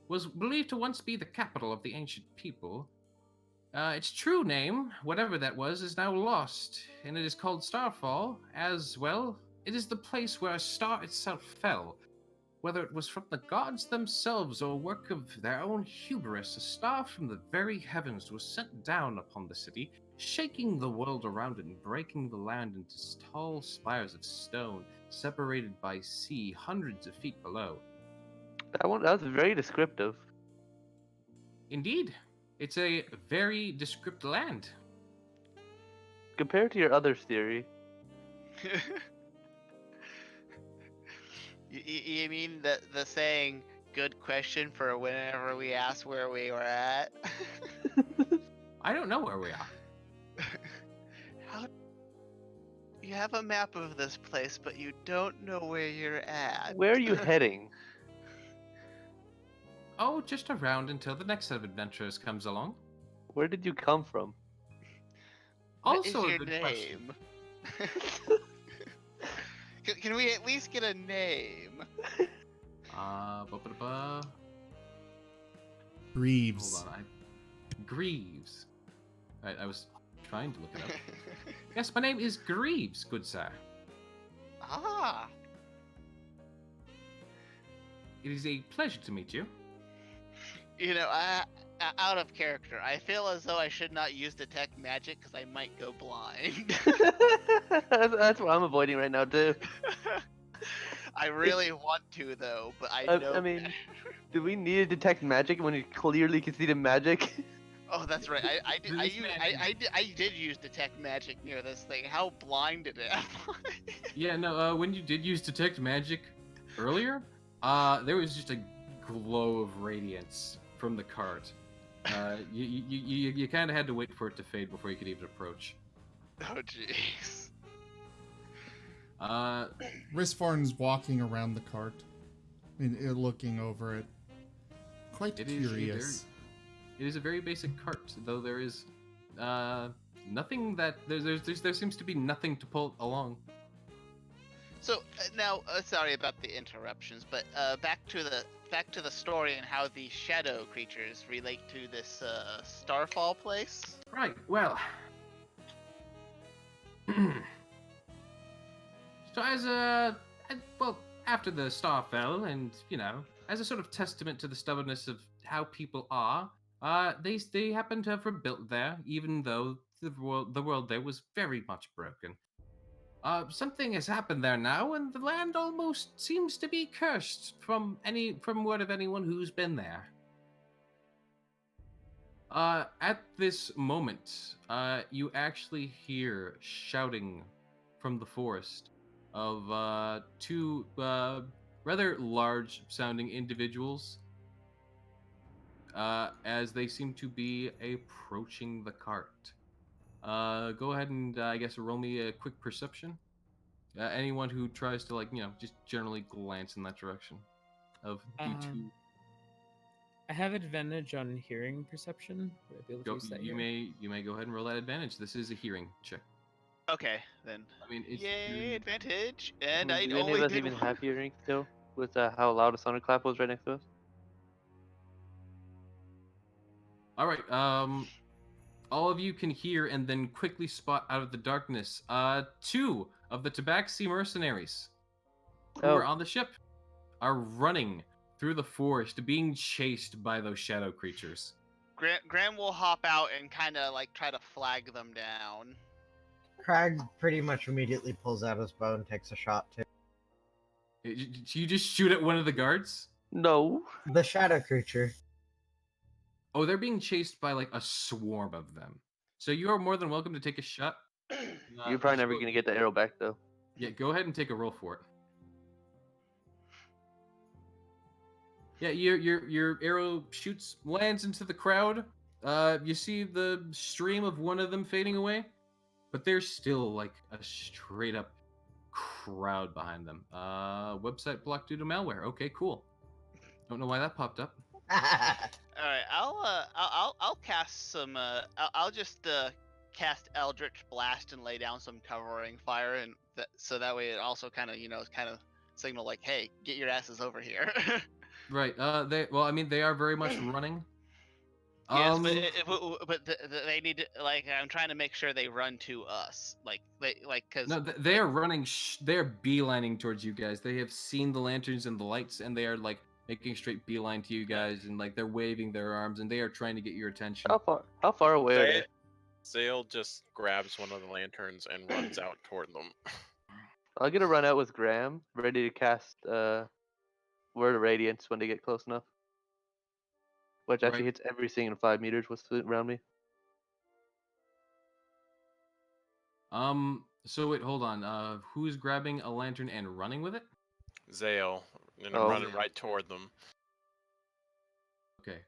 was believed to once be the capital of the ancient people. Its true name, whatever that was, is now lost, and it is called Starfall, as well. It is the place where a star itself fell. Whether it was from the gods themselves or a work of their own hubris, a star from the very heavens was sent down upon the city, shaking the world around it and breaking the land into tall spires of stone, separated by sea hundreds of feet below. That was very descriptive. Indeed, it's a very descriptive land. compared to your other theory, You mean the saying "good question" for whenever we ask where we were at? I don't know where we are. How you have a map of this place, but you don't know where you're at? where are you heading? Oh, just around until the next set of adventurers comes along. Where did you come from? What is Also a your good question. name? Can we at least get a name? Hold Greaves. on. Greaves. Right, I was trying to look it up. Yes, my name is Greaves, good sir. Ah, It is a pleasure to meet you. you know, out of character, I feel as though I should not use detect magic because I might go blind. That's what I'm avoiding right now too. I really want to though, but I know. I mean, do we need to detect magic when you clearly can see the magic? Oh, that's right. I did use detect magic near this thing. How blinded am I? Yeah, no, when you did use detect magic earlier, there was just a glow of radiance from the cart. You kind of had to wait for it to fade before you could even approach. Oh, jeez. Risforn's walking around the cart and looking over it. Quite It is curious. It is a very basic cart, though there is nothing that there seems to be nothing to pull along. So now, sorry about the interruptions, but back to the story and how the shadow creatures relate to this Starfall place. Right. Well, so after the star fell, and as a sort of testament to the stubbornness of how people are, they happen to have rebuilt there, even though the world there was very much broken. Something has happened there now, and the land almost seems to be cursed from word of anyone who's been there. At this moment, you actually hear shouting from the forest of two rather large-sounding individuals, as they seem to be approaching the cart. Go ahead and I guess roll me a quick perception. Anyone who tries to just generally glance in that direction of you two. I have advantage on hearing perception. Would I be able to use that You may go ahead and roll that advantage. This is a hearing check. Okay, then. I mean, it's Yay, advantage! I And mean, I do any of only us did even one. have hearing still? With how loud a thunderclap was right next to us? all right. All of you can hear and then quickly spot out of the darkness. Two of the Tabaxi mercenaries who Oh. were on the ship are running through the forest, being chased by those shadow creatures. Graham will hop out and kind of like try to flag them down. Crag pretty much immediately pulls out his bow and takes a shot too. You just shoot at one of the guards? No. The shadow creature. Oh, they're being chased by like a swarm of them. So you are more than welcome to take a shot. You're probably just never go- gonna get the arrow back though. Yeah, go ahead and take a roll for it. Yeah, your arrow lands into the crowd. You see the stream of one of them fading away, but there's still like a straight up crowd behind them. Website blocked due to malware. Okay, cool. Don't know why that popped up. All right, I'll cast some. I'll just cast Eldritch Blast and lay down some covering fire, and so that way it also kind of signal like, hey, get your asses over here. Right. They are very much running. Yes, but they need to, like, I'm trying to make sure they run to us, because No, they are running. They're beelining towards you guys. They have seen the lanterns and the lights, and they are like making straight beeline to you guys, and like they're waving their arms, and they are trying to get your attention. How far away are they? Zale just grabs one of the lanterns and runs out toward them. I'll get a run out with Graham, ready to cast Word of Radiance when they get close enough. Which actually Right. hits everything in 5 meters around me. So wait, hold on. Who's grabbing a lantern and running with it? Zale, and I'm Oh. running right toward them. Okay.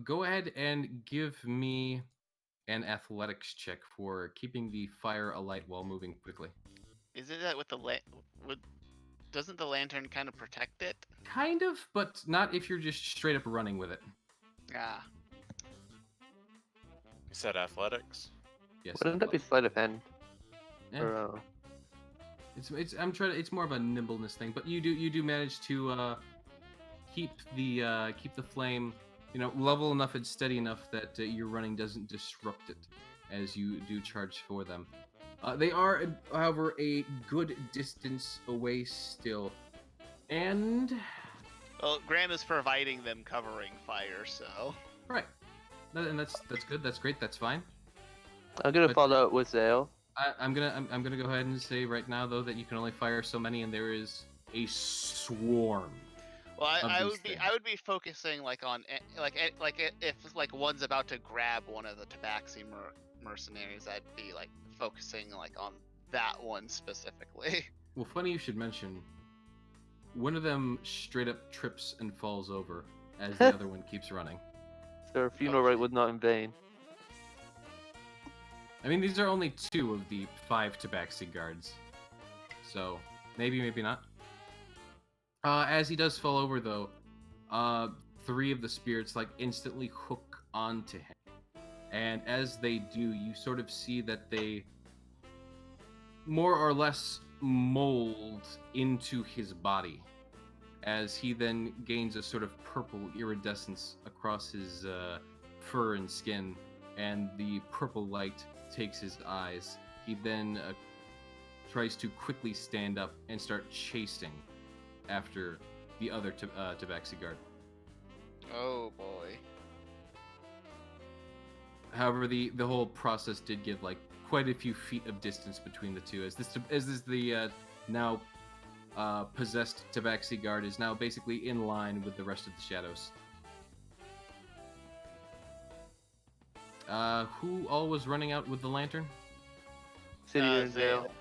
Go ahead and give me an athletics check for keeping the fire alight while moving quickly. Is it that with the doesn't the lantern kind of protect it? Kind of, but not if you're just straight up running with it. Ah, You said athletics. Yes. Wouldn't that be sleight of hand? Yeah. Or, It's more of a nimbleness thing, but you do manage to keep the flame, level enough and steady enough that your running doesn't disrupt it as you do charge for them. They are, however, a good distance away still, and well, Graham is providing them covering fire, so. right, and that's good. That's great. That's fine. I'm gonna But- follow up with Zale. I'm gonna go ahead and say right now though that you can only fire so many, and there is a swarm. Well, Of I these would be things. I would be focusing like on if like one's about to grab one of the Tabaxi mercenaries, I'd be like focusing like on that one specifically. Well, funny you should mention. One of them straight up trips and falls over as the other one keeps running. So her funeral rite was not in vain. I mean, these are only 2 of the 5 Tabaxi guards, so maybe not. As he does fall over, though, 3 of the spirits like instantly hook onto him, and as they do, you sort of see that they more or less mold into his body, as he then gains a sort of purple iridescence across his fur and skin, and the purple light takes his eyes. He then tries to quickly stand up and start chasing after the other Tabaxi guard. Oh boy. However, the whole process did give like quite a few feet of distance between the 2, as the now possessed Tabaxi guard is now basically in line with the rest of the shadows. Who all was running out with the lantern? City and Zale. Zale.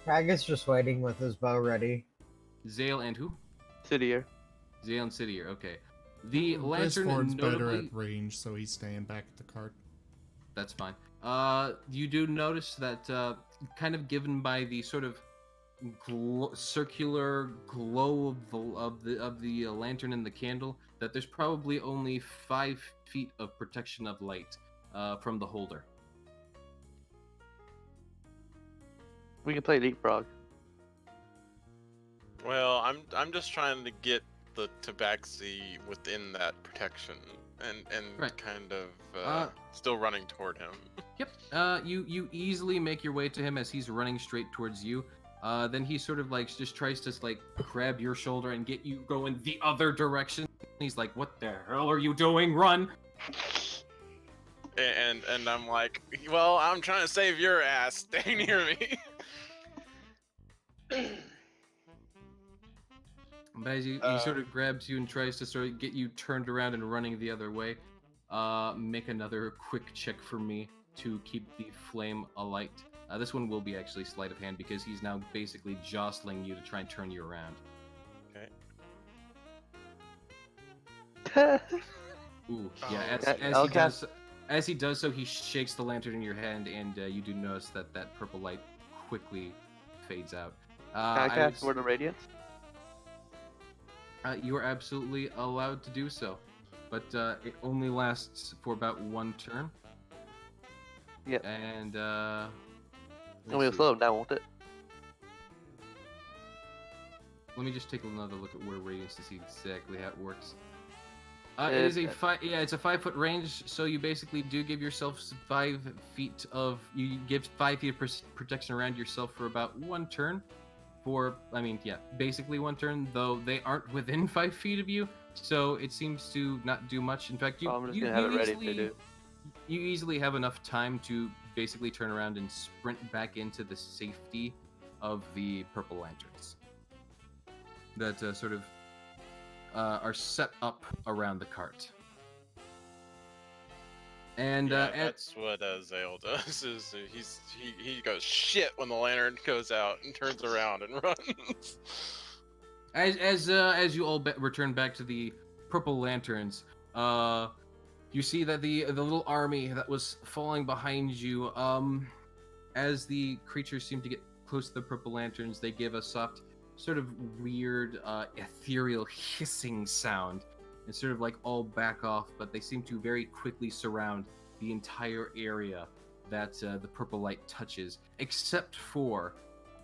Crag is just waiting with his bow ready. Zale and who? Cityr. Zale and Sidier. Okay. The lantern Wristford's better notably... at range, so he's staying back at the cart. That's fine. You do notice that, kind of given by the sort of circular glow of the lantern and the candle, that there's probably only 5 feet of protection of light from the holder. We can play leapfrog. Well, I'm just trying to get the Tabaxi within that protection, and Right. kind of still running toward him. Yep. You easily make your way to him as he's running straight towards you. Then he sort of like just tries to like grab your shoulder and get you going the other direction. He's like, "What the hell are you doing? Run!" And I'm like, well, I'm trying to save your ass. Stay near me. But as he sort of grabs you and tries to sort of get you turned around and running the other way, make another quick check for me to keep the flame alight. This one will be actually sleight of hand because he's now basically jostling you to try and turn you around. Okay. Ooh, yeah. Oh. As he does so, he shakes the lantern in your hand, and you do notice that that purple light quickly fades out. Can I cast Word of Radiance? You are absolutely allowed to do so, but it only lasts for about 1 turn. Yep. And And let's we'll see. slow him down, won't it? Let me just take another look at where radiance to see exactly how it works. Yeah, It is a it's- it's a 5-foot range, so you basically do give yourself 5 feet of you give 5 feet of protection around yourself for about 1 turn. Basically 1 turn. Though they aren't within 5 feet of you, so it seems to not do much. In fact, I'm just gonna have it ready to do. You easily have enough time to basically turn around and sprint back into the safety of the purple lanterns that sort of are set up around the cart. And Yeah, that's what Zale does. Is he goes shit when the lantern goes out and turns around and runs. as you all return back to the purple lanterns, you see that the little army that was falling behind you, as the creatures seem to get close to the purple lanterns, they give a soft, sort of weird, ethereal hissing sound, and sort of like all back off. But they seem to very quickly surround the entire area that the purple light touches, except for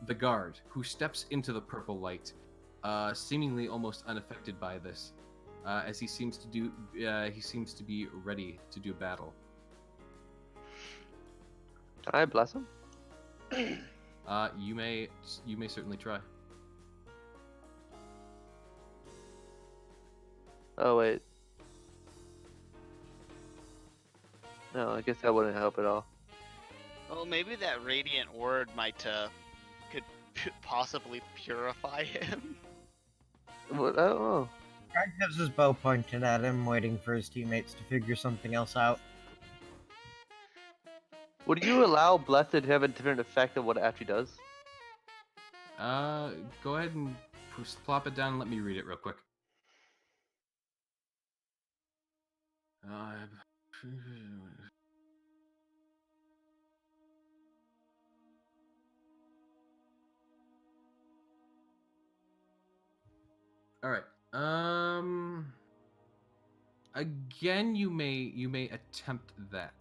the guard, who steps into the purple light, seemingly almost unaffected by this, as he seems to be ready to do battle. Can I bless him? You may certainly try. Oh wait. No, I guess that wouldn't help at all. Well, maybe that radiant word might could possibly purify him. What? I don't know. Craig has his bow pointed at him, waiting for his teammates to figure something else out. Would you allow Blessed to have a different effect of what it actually does? Go ahead and plop it down and let me read it real quick. All right. Again, you may attempt that.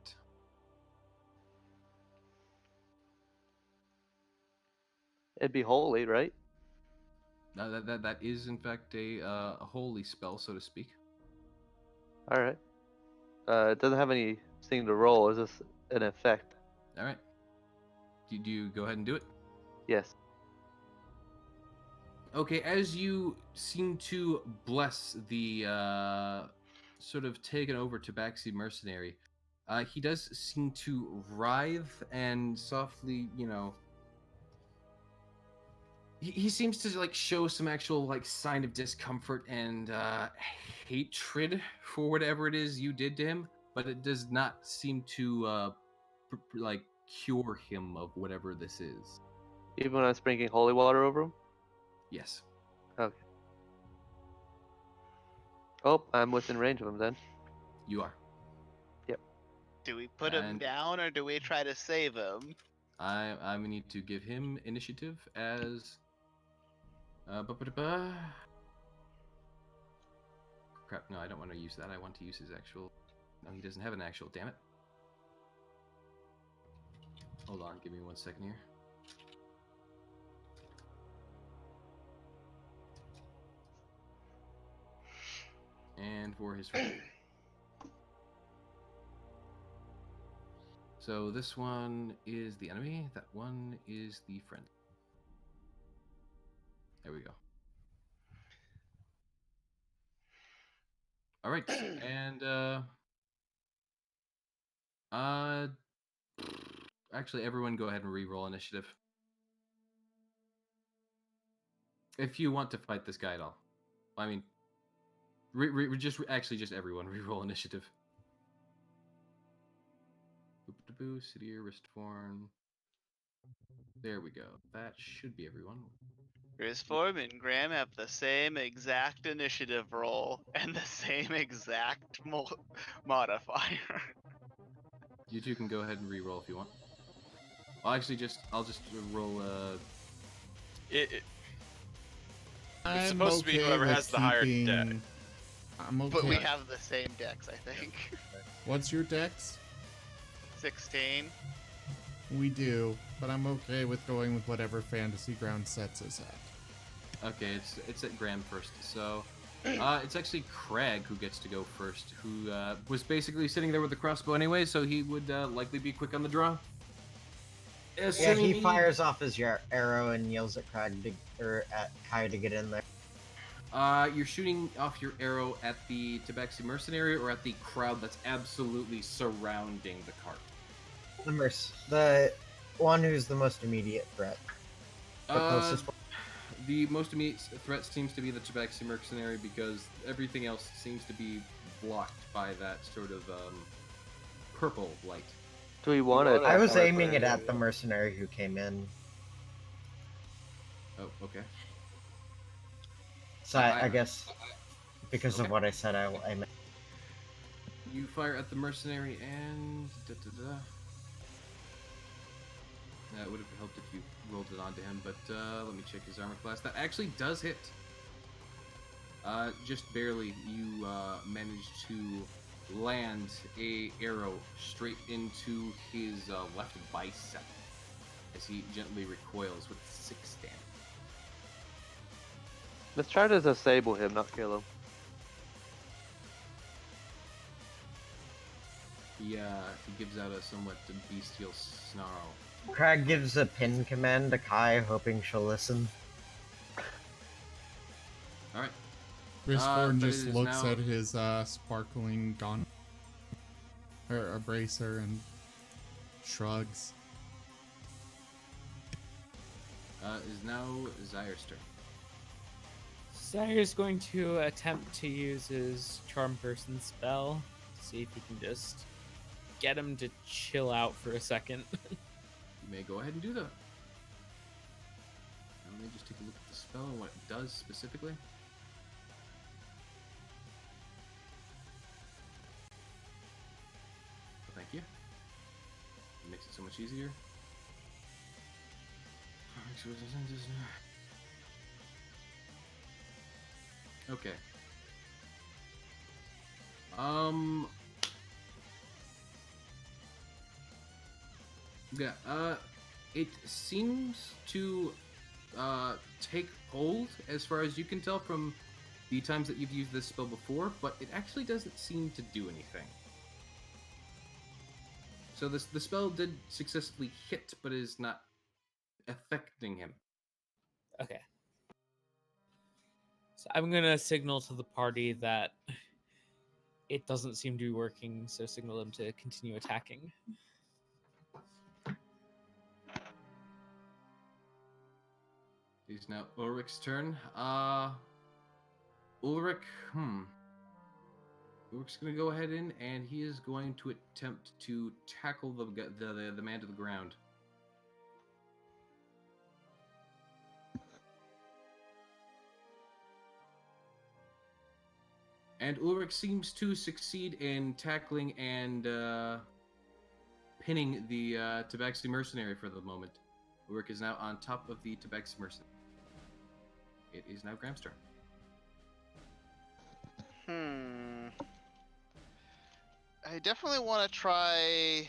It'd be holy, right? That is in fact a holy spell, so to speak. All right. It doesn't have anything to roll. It's just an effect. All right. Do you go ahead and do it? Yes. Okay, as you seem to bless the sort of taken over Tabaxi mercenary, he does seem to writhe and softly, he seems to like show some actual like sign of discomfort and hatred for whatever it is you did to him, but it does not seem to like cure him of whatever this is. Even when I'm sprinkling holy water over him? Yes. Okay. Oh, I'm within range of him then. You are. Do we put him And- down or do we try to save him? I'm gonna need to give him initiative as crap, no, I don't want to use that. I want to use his actual. No, he doesn't have an actual, damn it. Hold on, give me 1 second here. And for his friend. So this one is the enemy, that one is the friend. There we go. All right, and actually, everyone, go ahead and re-roll initiative if you want to fight this guy at all. I mean, just everyone re-roll initiative. Boop-a-boo, Sidir, Ristforn. There we go. That should be everyone. Grisform and Graham have the same exact initiative roll and the same exact modifier. You two can go ahead and re-roll if you want. I'll just roll. It's I'm supposed to be okay whoever with has the higher keeping- deck. I'm okay. But we have the same decks, I think. What's your dex? 16. We do, but I'm okay with going with whatever Fantasy Ground sets us at. Okay, it's at Graham first. So, it's actually Craig who gets to go first, who was basically sitting there with the crossbow anyway, so he would likely be quick on the draw. Yeah, Assuming he fires off his arrow and yells at Kai to get in there. You're shooting off your arrow at the Tabaxi mercenary or at the crowd that's absolutely surrounding the cart? The one who's the most immediate threat. The closest one. The most immediate threat seems to be the Tabaxi mercenary because everything else seems to be blocked by that sort of purple light. Do we want it? I was aiming it at the mercenary who came in. Oh, okay. So I guess because of what I said, I meant. You fire at the mercenary and That would have helped if you rolled it onto him, but let me check his armor class. That actually does hit. Just barely. You managed to land a arrow straight into his left bicep as he gently recoils with 6 damage. Let's try to disable him, not kill him. He gives out a somewhat bestial snarl. Crag gives a pin command to Kai, hoping she'll listen. All right. Christopher but just it is looks now- at his sparkling gun or a bracer and shrugs. Is now Zaire's turn. Sire's going to attempt to use his Charm Person spell to see if he can just get him to chill out for a second. You may go ahead and do that. Now let me just take a look at the spell and what it does specifically. Thank you. It makes it so much easier. Okay. Yeah, it seems to take hold as far as you can tell from the times that you've used this spell before, but it actually doesn't seem to do anything. So the spell did successfully hit, but is not affecting him. Okay. So I'm gonna signal to the party that it doesn't seem to be working, so signal them to continue attacking. It is now Ulrich's turn. Ulrich, Ulrich's gonna go ahead and he is going to attempt to tackle the man to the ground. And Ulrich seems to succeed in tackling and pinning the Tabaxi mercenary for the moment. Ulrich is now on top of the Tabaxi mercenary. It is now Graham's turn. I definitely want to try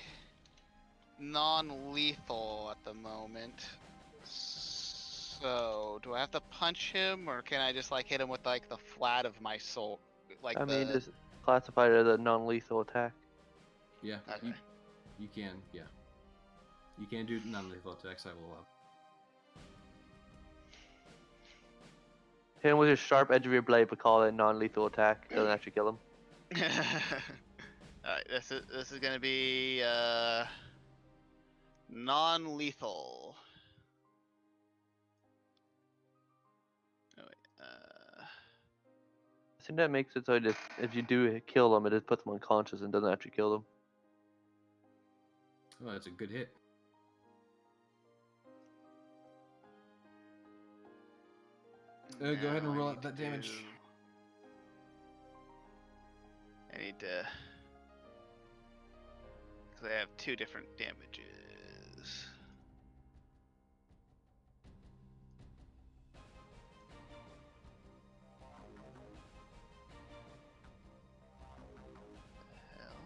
non-lethal at the moment. So, do I have to punch him, or can I just like hit him with like the flat of my sword? Like I mean, the... just classify it as a non-lethal attack. Yeah, Okay. you can, yeah. You can do non-lethal attacks, I will allow. Hit him with your sharp edge of your blade, but call it a non-lethal attack. Doesn't actually kill him. Alright, this is gonna be non-lethal. Oh, wait, I think that makes it so just, if you do kill them, it just puts them unconscious and doesn't actually kill them. Oh, that's a good hit. Go ahead and now roll I out need that to damage. I need to... Because I have 2 different damages. Hell.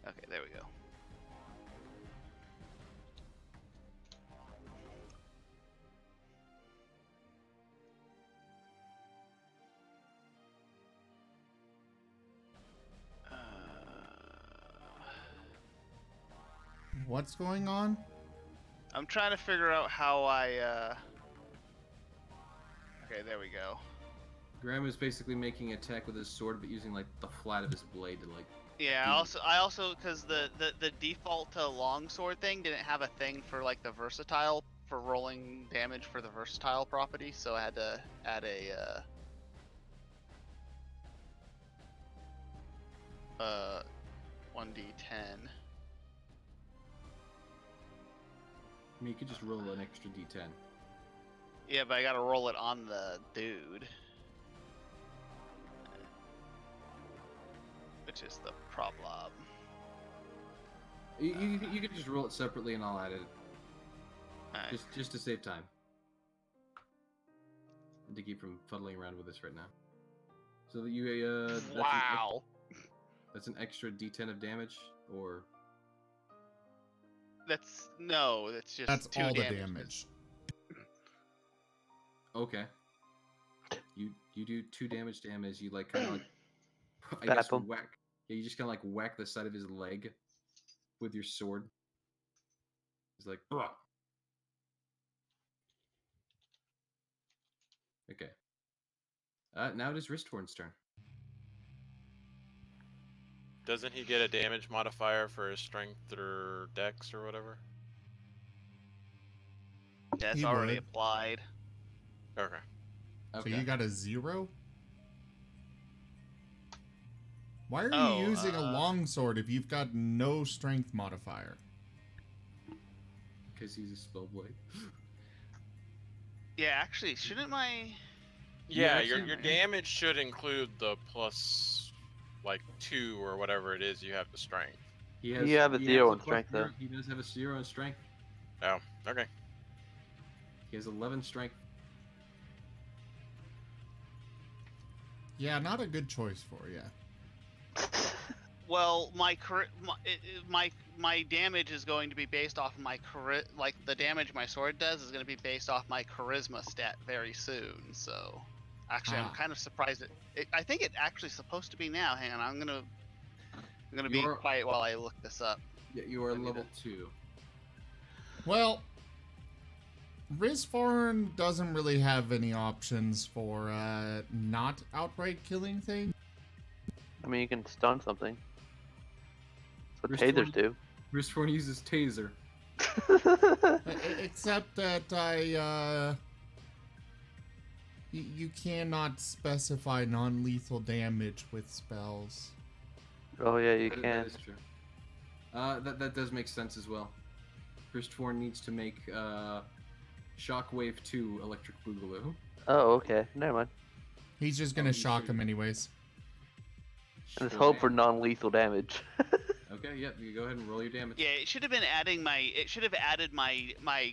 Okay, there we go. What's going on? I'm trying to figure out how I, Okay, there we go. Graham is basically making an attack with his sword, but using like the flat of his blade to like. Yeah, I also, because the default longsword thing didn't have a thing for like the versatile, for rolling damage for the versatile property, so I had to add a 1d10. I mean, you could just roll an extra d10. Yeah, but I gotta roll it on the dude. Which is the problem. You could just roll it separately and I'll add it. Alright. Just to save time. And to keep from fuddling around with this right now. So that you Wow! That's an extra d10 of damage, or That's just That's 2 all the damage. damage. okay. You do 2 damage to him as you like kind of like I Bap guess him. whack. Yeah, you just kind of like whack the side of his leg with your sword. He's like, ugh. Okay. Now it is Risthorn's turn. Doesn't he get a damage modifier for his strength or dex or whatever? That's He already would. applied. Okay. So you got a 0? Why are Oh, you using a longsword if you've got no strength modifier? Because he's a spellblade. Yeah, actually, shouldn't my... Yeah, actually- your damage should include the plus, like, 2 or whatever it is you have to strength. He You have a he 0 has in strength, plus 0. though. He does have a 0 in strength. Oh, okay. He has 11 strength. Yeah, not a good choice for you. Well, my damage is going to be based off of my like the damage my sword does is going to be based off my charisma stat very soon. So, actually, I'm kind of surprised. I think it's actually supposed to be now. Hang on, I'm gonna be quiet while I look this up. Yeah, you are level 2. Well, Risthorn doesn't really have any options for not outright killing things. I mean, you can stun something. That's what Risthorn- tasers do. Risthorn uses taser. Except that you cannot specify non-lethal damage with spells. Oh yeah, you That can. is true. That does make sense as well. Risthorn needs to make Shockwave 2 Electric Boogaloo. Oh, okay. Never mind. He's just gonna shock him anyways. And let's hope for non-lethal damage. Okay, yep, you go ahead and roll your damage. Yeah, it should have been adding it should have added my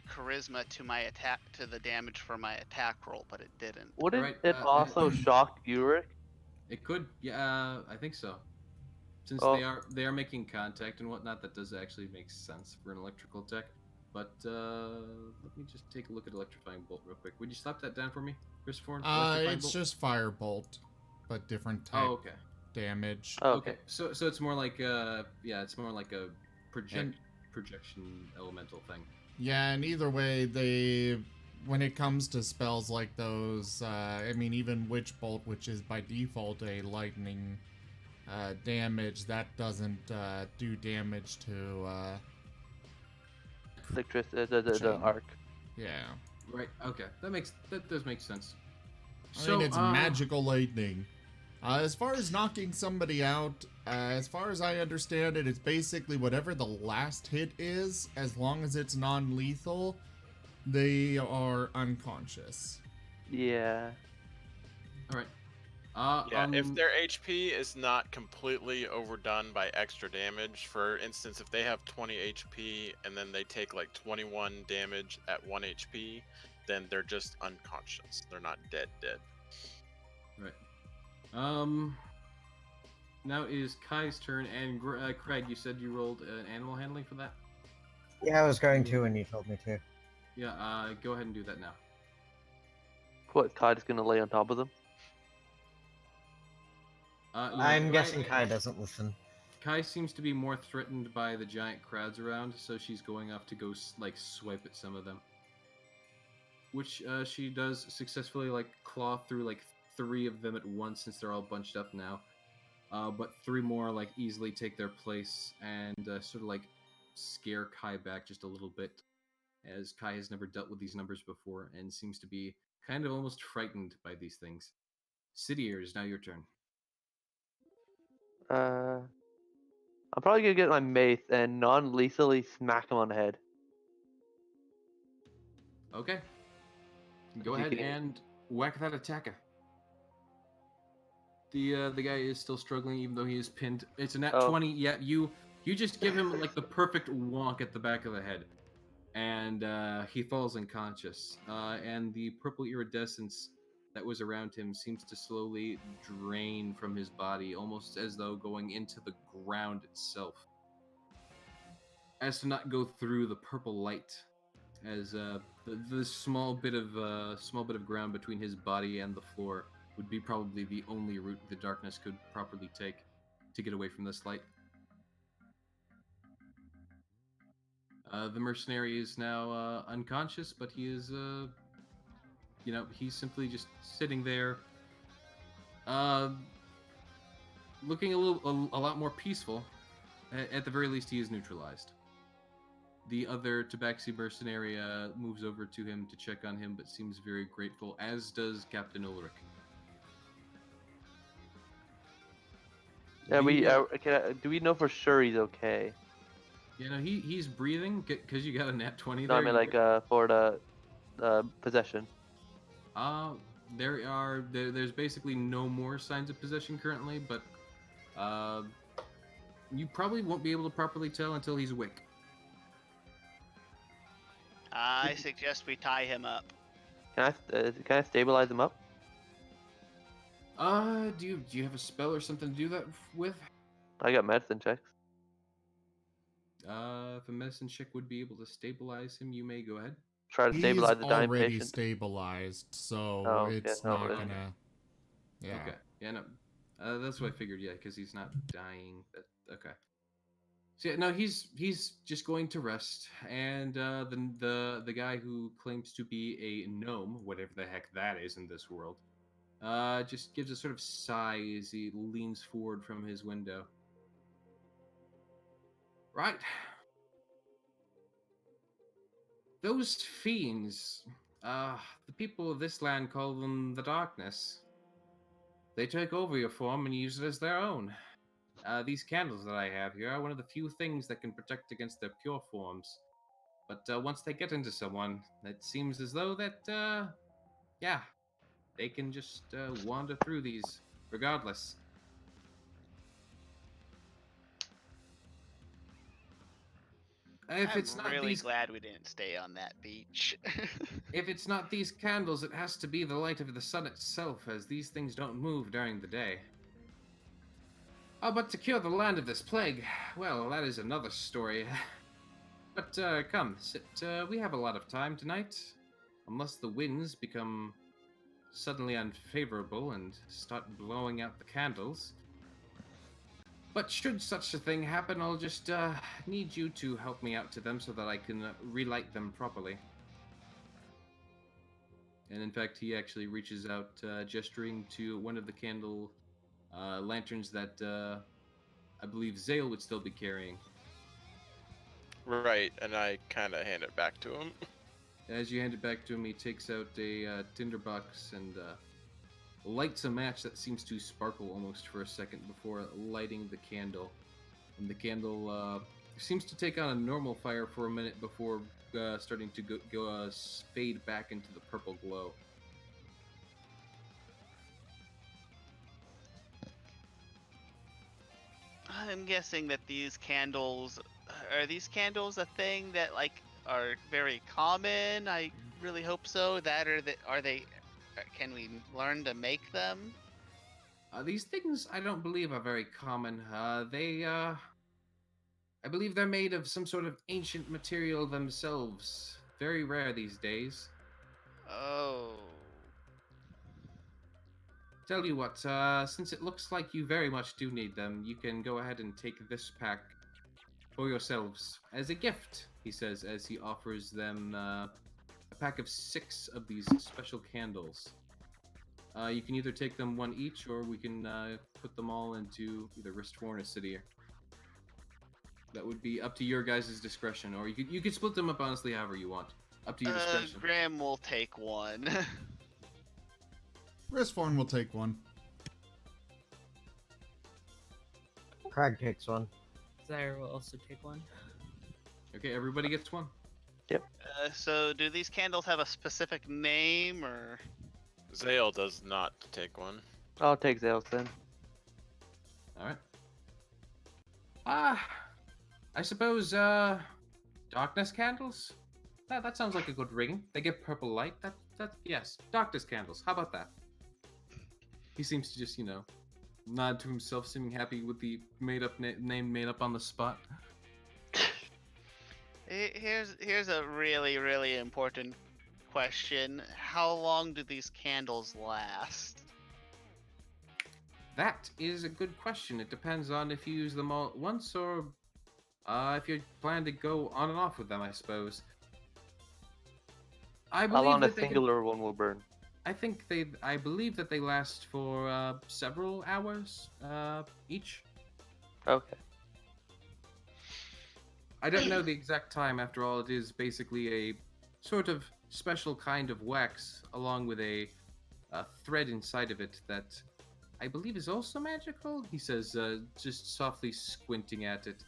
charisma to my attack to the damage for my attack roll, but it didn't. Wouldn't Right, it also shock Ulrich? It could, yeah, I think so. Since Oh. they are making contact and whatnot, that does actually make sense for an electrical attack. But let me just take a look at Electrifying Bolt real quick. Would you slap that down for me, Christopher? It's just Firebolt, but different type Oh, okay. damage. Oh, okay. So it's more like it's more like a projection elemental thing. Yeah, and either way, when it comes to spells like those, I mean, even Witch Bolt, which is by default a lightning damage, that doesn't do damage to the arc. Yeah. Right. Okay. That does make sense. I mean, it's magical lightning. As far as knocking somebody out, as far as I understand it, it's basically whatever the last hit is, as long as it's non-lethal, they are unconscious. Yeah. All right. If their HP is not completely overdone by extra damage, for instance, if they have 20 HP and then they take like 21 damage at 1 HP, then they're just unconscious. They're not dead. Right. Now is Kai's turn, and Craig, you said you rolled an animal handling for that? Yeah, I was going to when you told me to. Yeah, go ahead and do that now. What, Kai is gonna lay on top of them? No, I'm guessing Kai doesn't listen. Kai seems to be more threatened by the giant crowds around, so she's going off to go swipe at some of them, which she does successfully, claw through 3 of them at once, since they're all bunched up now. But 3 more easily take their place and sort of scare Kai back just a little bit, as Kai has never dealt with these numbers before and seems to be kind of almost frightened by these things. City Ear, is now your turn. I'm probably gonna get my mace and non-lethally smack him on the head. Okay. Go You ahead can- and whack that attacker. The guy is still struggling, even though he is pinned. It's a nat Oh. 20. Yeah, you just give him like the perfect wonk at the back of the head, and he falls unconscious. And the purple iridescence that was around him seems to slowly drain from his body, almost as though going into the ground itself, as to not go through the purple light. As the small bit of ground between his body and the floor would be probably the only route the darkness could properly take to get away from this light. The mercenary is now unconscious, but he is, he's simply just sitting there, looking a lot more peaceful. At the very least, he is neutralized. The other Tabaxi mercenary moves over to him to check on him, but seems very grateful, as does Captain Ulrich. Yeah, do we know for sure he's okay? He's breathing because you got a nat 20 No, there. I mean like for the possession. There's basically no more signs of possession currently, but you probably won't be able to properly tell until he's awake. I suggest we tie him up. Can I stabilize him up? Do you have a spell or something to do that with? I got medicine checks. If a medicine check would be able to stabilize him, you may go ahead. Try to He's stabilize the dying already patient. stabilized, so Oh, it's yeah, no, not really. gonna. Yeah. Okay. Yeah, no. That's what I figured. Yeah, because he's not dying. Okay. So yeah, no, he's just going to rest, and the guy who claims to be a gnome, whatever the heck that is in this world, just gives a sort of sigh as he leans forward from his window. Right. Those fiends, the people of this land call them the Darkness. They take over your form and use it as their own. These candles that I have here are one of the few things that can protect against their pure forms. But once they get into someone, it seems as though that, they can just wander through these regardless. If I'm it's not really these, glad we didn't stay on that beach. if it's not these candles, it has to be the light of the sun itself, as these things don't move during the day. Oh, but to cure the land of this plague, well, that is another story. But come, sit. We have a lot of time tonight, unless the winds become suddenly unfavorable and start blowing out the candles. But should such a thing happen, I'll just need you to help me out to them so that I can relight them properly. And in fact, he actually reaches out, gesturing to one of the candle lanterns that I believe Zale would still be carrying. Right, and I kind of hand it back to him. As you hand it back to him, he takes out a tinderbox and lights a match that seems to sparkle almost for a second before lighting the candle. And the candle seems to take on a normal fire for a minute before starting to fade back into the purple glow. I'm guessing that these candles are these candles a thing that like are very common? I really hope so. Can we learn to make them? These things I don't believe are very common. I believe they're made of some sort of ancient material themselves. Very rare these days. Oh. Tell you what, since it looks like you very much do need them, you can go ahead and take this pack for yourselves as a gift, he says as he offers them a pack of 6 of these special candles. You can either take them one each, or we can put them all into either Ristforn or Sidir. That would be up to your guys' discretion, or you could split them up honestly however you want. Up to your discretion. Graham will take one. Ristforn will take one. Craig takes one. Zaire will also take one. Okay, everybody gets one. So do these candles have a specific name or? Zale does not take one. I'll take Zales then. All right. I suppose darkness candles. That sounds like a good ring. They give purple light. That yes, darkness candles. How about that? He seems to just nod to himself, seeming happy with the made up name made up on the spot. Here's a really important question. How long do these candles last? That is a good question. It depends on if you use them all at once or if you plan to go on and off with them, I suppose. I How believe long a that they can- singular one will burn? I believe that they last for several hours each. Okay. I don't know the exact time. After all, it is basically a sort of special kind of wax, along with a thread inside of it that I believe is also magical. He says, just softly squinting at it.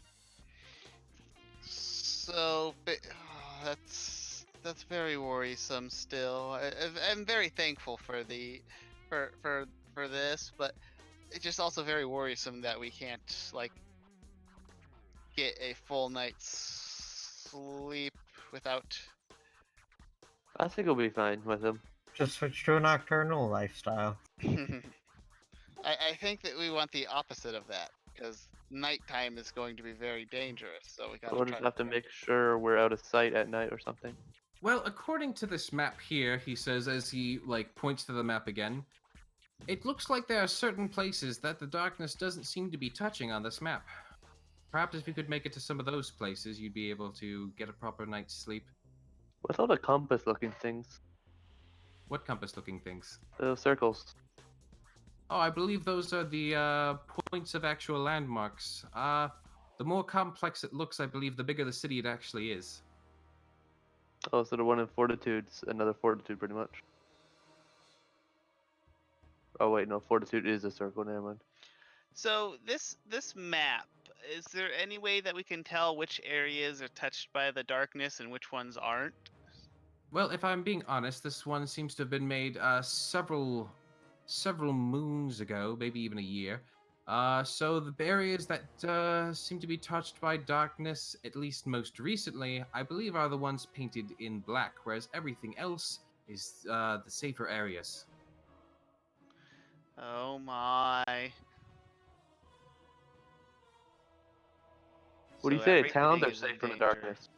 So that's very worrisome. Still, I'm very thankful for for this, but it's just also very worrisome that we can't get a full night's sleep without. I think we'll be fine with him. Just switch to a nocturnal lifestyle. I think that we want the opposite of that because nighttime is going to be very dangerous. So we gotta We'll try just have to make sure we're out of sight at night or something. Well, according to this map here, he says as he points to the map again, it looks like there are certain places that the darkness doesn't seem to be touching on this map. Perhaps if you could make it to some of those places, you'd be able to get a proper night's sleep. What's all the compass-looking things? What compass-looking things? The circles. Oh, I believe those are the points of actual landmarks. The more complex it looks, I believe, the bigger the city it actually is. Oh, so the one in Fortitude's another Fortitude, pretty much. Oh wait, no, Fortitude is a circle. Never mind. So this map, is there any way that we can tell which areas are touched by the darkness and which ones aren't? Well, if I'm being honest, this one seems to have been made several moons ago, maybe even a year. So the areas that seem to be touched by darkness, at least most recently, I believe are the ones painted in black, whereas everything else is the safer areas. Oh my. Would you So say towns everything are is in safe from the danger. darkness?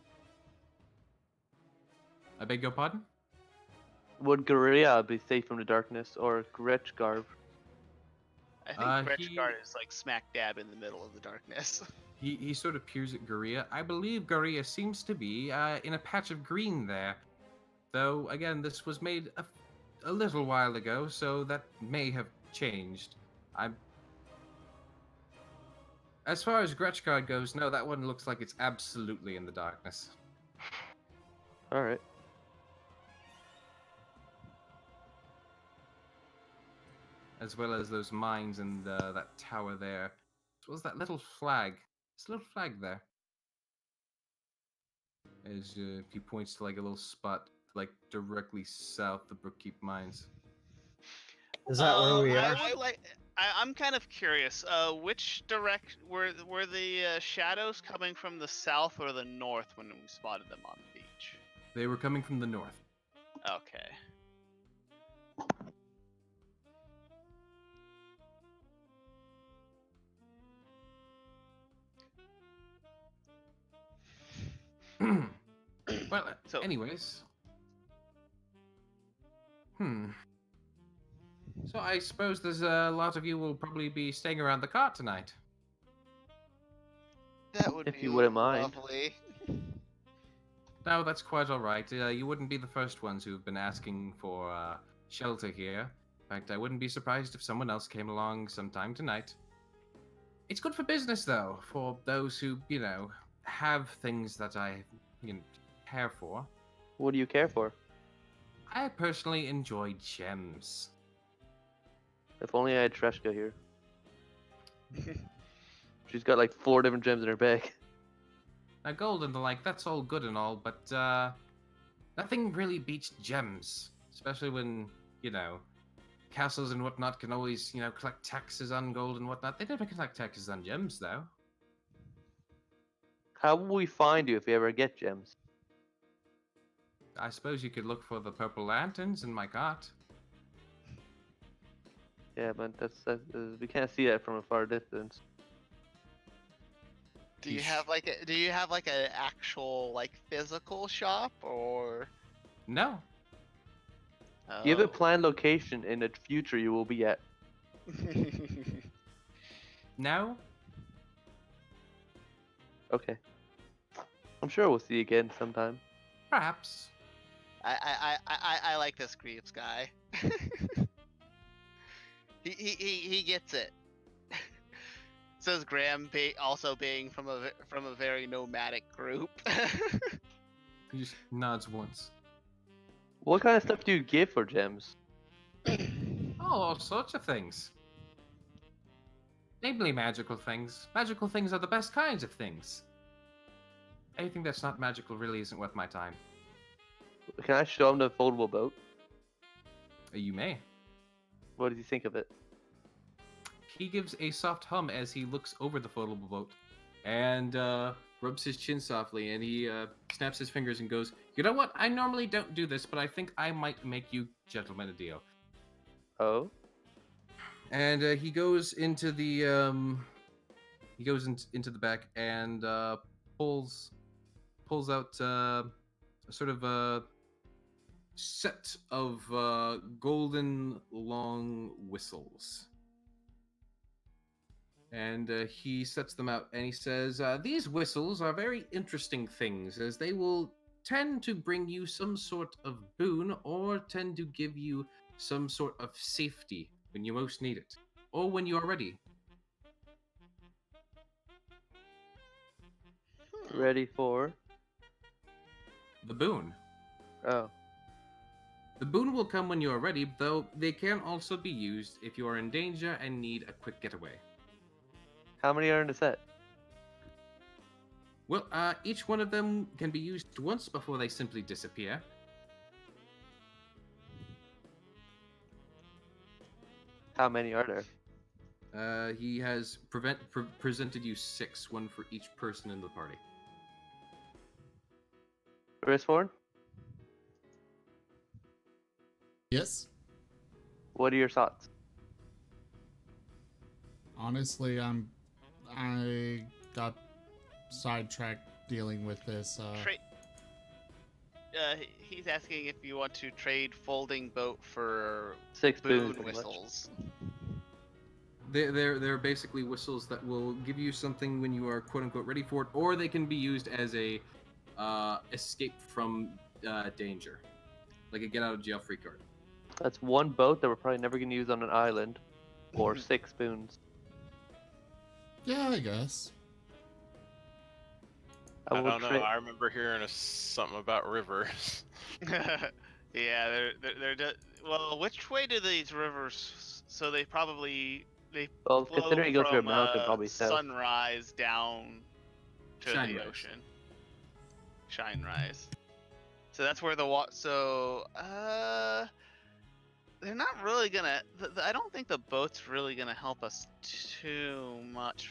I beg your pardon? Would Guerrilla be safe from the darkness, or Gretchgarb? I think Gretchgard is smack dab in the middle of the darkness. He sort of peers at Guria. I believe Guria seems to be in a patch of green there. Though, again, this was made a little while ago, so that may have changed. As far as Gretchgard goes, no, that one looks like it's absolutely in the darkness. Alright. As well as those mines and that tower there. As well as that little flag. There's a little flag there. As he points to a little spot directly south of Brookkeep Mines. Is that where we are? I'm kind of curious. Which direct were the shadows coming from, the south or the north when we spotted them on the beach? They were coming from the north. Okay. Well, So- anyways. So I suppose there's a lot of you will probably be staying around the cart tonight. That would If be you wouldn't mind. lovely. No, that's quite all right. You wouldn't be the first ones who've been asking for shelter here. In fact, I wouldn't be surprised if someone else came along sometime tonight. It's good for business, though, for those who, have things that I care for. What do you care for? I personally enjoy gems. If only I had Treshka here. She's got like 4 different gems in her bag. Now, gold and the like, that's all good and all, but nothing really beats gems. Especially when, you know, castles and whatnot can always, you know, collect taxes on gold and whatnot. They never collect taxes on gems, though. How will we find you if we ever get gems? I suppose you could look for the purple lanterns in my cart. Yeah, but that's we can't see that from a far distance. Do you have like an actual like physical shop or? No. Do you have a Oh. planned location in the future you will be at? No? Okay. I'm sure we'll see you again sometime. Perhaps. I like this Greaves guy. he gets it. Says Graham, also being from a very nomadic group. He just nods once. What kind of stuff do you give for gems? Oh, all sorts of things. Namely magical things. Magical things are the best kinds of things. Anything that's not magical really isn't worth my time. Can I show him the foldable boat? You may. What does he think of it? He gives a soft hum as he looks over the foldable boat and rubs his chin softly, and he snaps his fingers and goes, "You know what? I normally don't do this, but I think I might make you gentlemen a deal." Oh? And he goes into the into the back and pulls out a sort of a set of golden long whistles. And he sets them out and he says, "These whistles are very interesting things, as they will tend to bring you some sort of boon or tend to give you some sort of safety when you most need it, or when you are ready." Ready for? The boon. Oh. The boon will come when you are ready, though they can also be used if you are in danger and need a quick getaway. How many are in the set? Well, each one of them can be used once before they simply disappear. How many are there? He has presented you 6, one for each person in the party. Risforn? Yes. What are your thoughts? Honestly, I got sidetracked dealing with this. He's asking if you want to trade folding boat for 6 boon boons. pretty much. whistles. They're basically whistles that will give you something when you are quote unquote ready for it, or they can be used as a escape from danger, like a get out of jail free card. That's 1 boat that we're probably never going to use on an island, or 6 spoons. Yeah, I guess. I don't know. I remember hearing something about rivers. Yeah, they're well. Which way do these rivers? So they Well, flow considering it goes through a from mountain, probably south. sunrise down to the Shinerise. ocean. Shinerise. So that's where the water. So they're not really gonna. I don't think the boat's really gonna help us too much.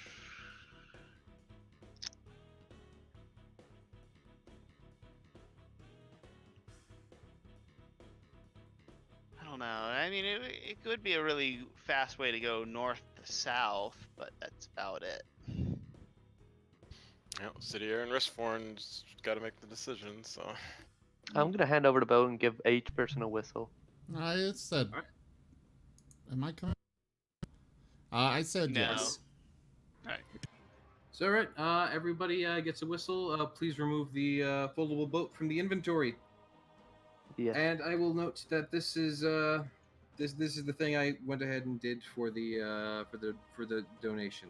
I don't know. I mean, it could be a really fast way to go north to south, but that's about it. City Air and Riftforn's got to make the decision. So I'm going to hand over the boat and give each person a whistle. I said. Am I coming? I said No. yes. All right. So, all right, everybody gets a whistle. Please remove the foldable boat from the inventory. Yeah. And I will note that this is this is the thing I went ahead and did for the donation.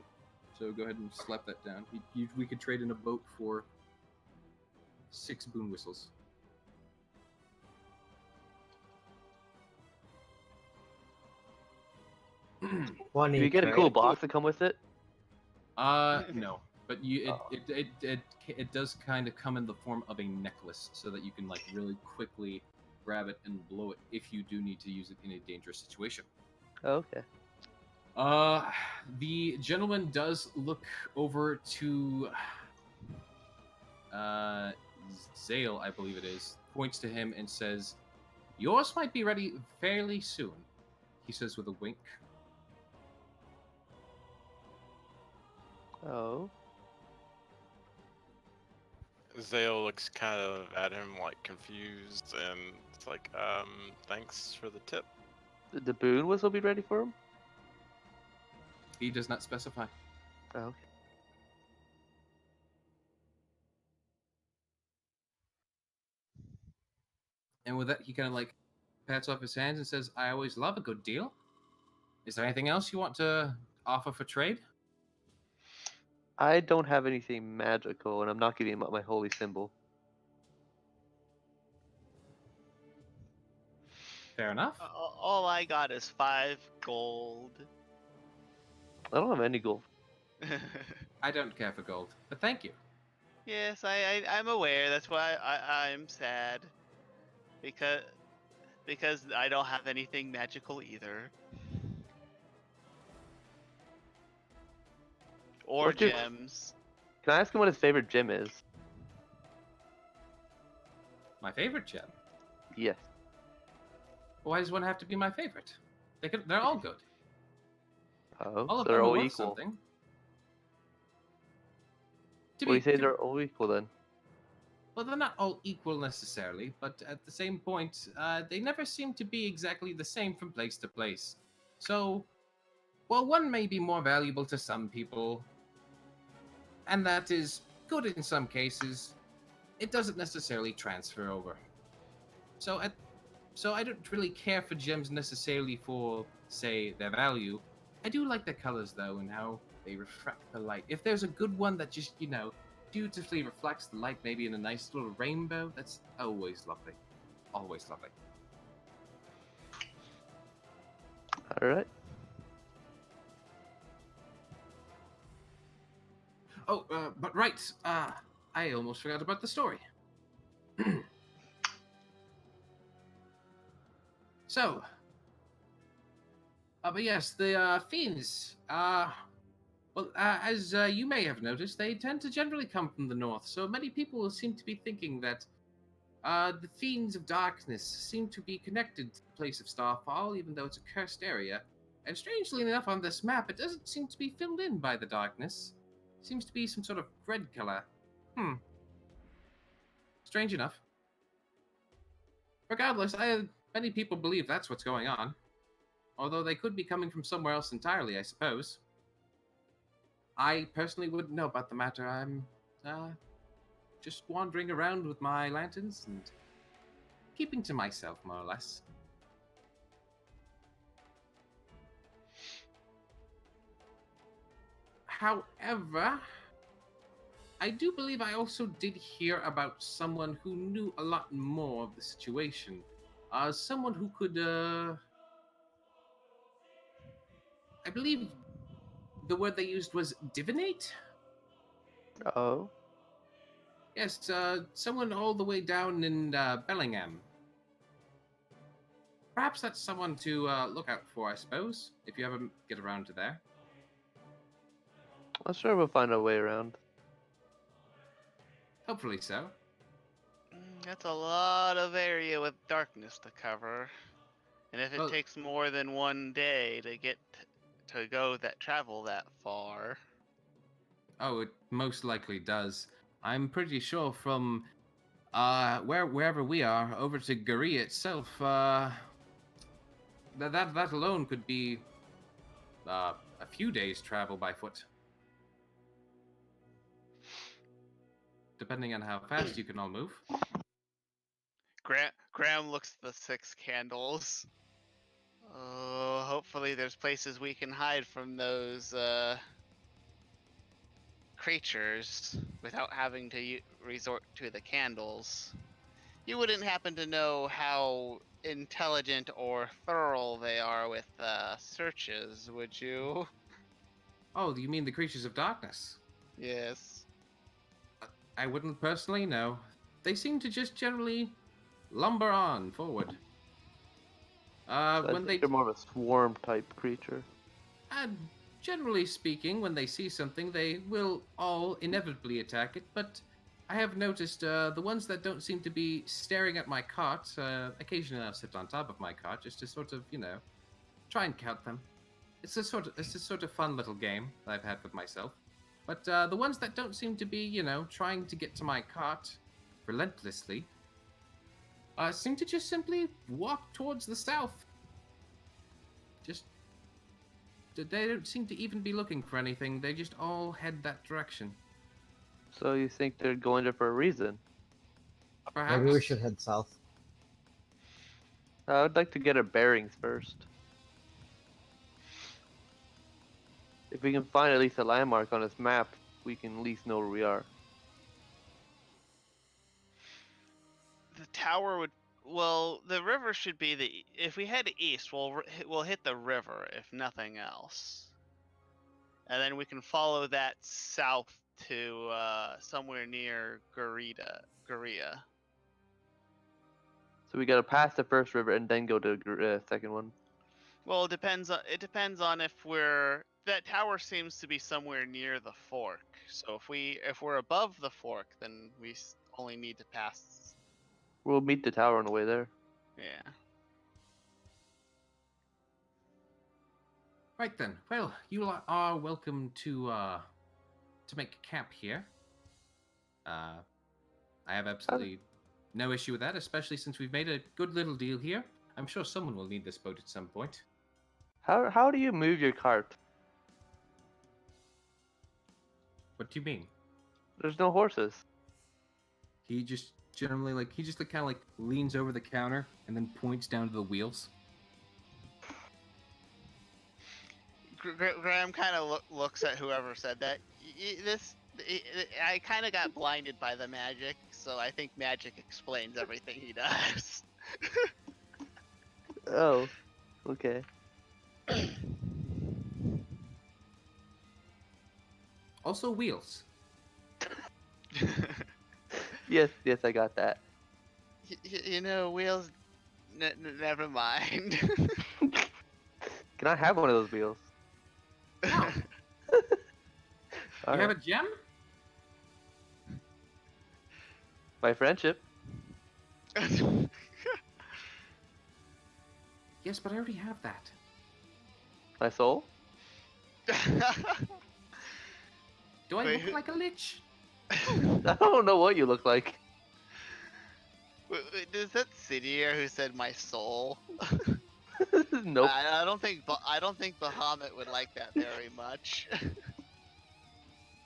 So go ahead and slap that down. We could trade in a boat for 6 boon whistles. One Do you each, get a right? cool box to come with it? No, but it does kind of come in the form of a necklace, so that you can like really quickly grab it and blow it if you do need to use it in a dangerous situation. Okay. The gentleman does look over to Zale, I believe it is, points to him and says, "Yours might be ready fairly soon," he says with a wink. Oh. Zale looks kind of at him like confused, and it's like, thanks for the tip. The boon whistle be ready for him? He does not specify. Oh, okay. And with that, he kind of like pats off his hands and says, "I always love a good deal. Is there anything else you want to offer for trade?" I don't have anything magical, and I'm not giving him my holy symbol. Fair enough. All I got is 5 gold. I don't have any gold. I don't care for gold, but thank you. Yes, I'm aware. That's why I'm sad. Because I don't have anything magical either. Or What's your- gems. Can I ask him what his favorite gem is? My favorite gem. Yes. Why does one have to be my favorite? They're all good. Oh, All of they're them are all worth equal. something. To Well, you say to they're all equal then? Well, they're not all equal necessarily, but at the same point, they never seem to be exactly the same from place to place. So, while one may be more valuable to some people, and that is good in some cases, it doesn't necessarily transfer over. So, so I don't really care for gems necessarily for, say, their value. I do like their colors though, and how they refract the light. If there's a good one that just, beautifully reflects the light, maybe in a nice little rainbow, that's always lovely. Always lovely. All right. Oh, but right, I almost forgot about the story. So, but yes, the fiends. As you may have noticed, they tend to generally come from the north. So many people seem to be thinking that the fiends of darkness seem to be connected to the place of Starfall, even though it's a cursed area. And strangely enough, on this map, it doesn't seem to be filled in by the darkness. It seems to be some sort of red color. Strange enough. Regardless, many people believe that's what's going on. Although they could be coming from somewhere else entirely, I suppose. I personally wouldn't know about the matter. I'm just wandering around with my lanterns and keeping to myself, more or less. However, I do believe I also did hear about someone who knew a lot more of the situation. Someone who could, I believe the word they used was divinate? Oh. Yes, someone all the way down in Bellingham. Perhaps that's someone to look out for, I suppose, if you ever get around to there. I'm sure we'll find our way around. Hopefully so. That's a lot of area with darkness to cover. And if it Well- takes more than one day to get to go that travel that far. Oh, it most likely does. I'm pretty sure from wherever we are over to Guri itself, that alone could be a few days travel by foot, depending on how fast you can all move. Graham looks at the 6 candles. Oh, hopefully there's places we can hide from those creatures without having to resort to the candles. You wouldn't happen to know how intelligent or thorough they are with searches, would you? Oh, you mean the creatures of darkness? Yes. I wouldn't personally know. They seem to just generally lumber on forward. So I When think they, they're more of a swarm type creature. generally speaking, when they see something, they will all inevitably attack it. But I have noticed the ones that don't seem to be staring at my cart. Occasionally, I'll sit on top of my cart just to sort of, try and count them. It's a sort of fun little game that I've had with myself. But the ones that don't seem to be, trying to get to my cart relentlessly, seem to just simply walk towards the south. They don't seem to even be looking for anything. They just all head that direction. So you think they're going there for a reason? Perhaps. Maybe we should head south. I would like to get our bearings first. If we can find at least a landmark on this map, we can at least know where we are. The tower would. Well, the river should be the. If we head east, we'll hit the river if nothing else, and then we can follow that south to somewhere near Garia. So we gotta pass the first river and then go to the second one. Well, it depends on if we're. That tower seems to be somewhere near the fork. So if we're above the fork, then we only need to pass. We'll meet the tower on the way there. Yeah. Right then. Well, you are welcome to make camp here. I have absolutely no issue with that, especially since we've made a good little deal here. I'm sure someone will need this boat at some point. How do you move your cart? What do you mean? There's no horses. He just generally kind of leans over the counter and then points down to the wheels. Graham kind of looks at whoever said that. I kind of got blinded by the magic, so I think magic explains everything he does. Oh, okay. Also wheels. Yes, I got that. Wheels. Never mind. Can I have one of those wheels? No. All You right. have a gem? My friendship. Yes, but I already have that. My soul. Do I Wait, look like a lich? I don't know what you look like. Wait, is that Sidier who said my soul? Nope. I don't think Bahamut would like that very much.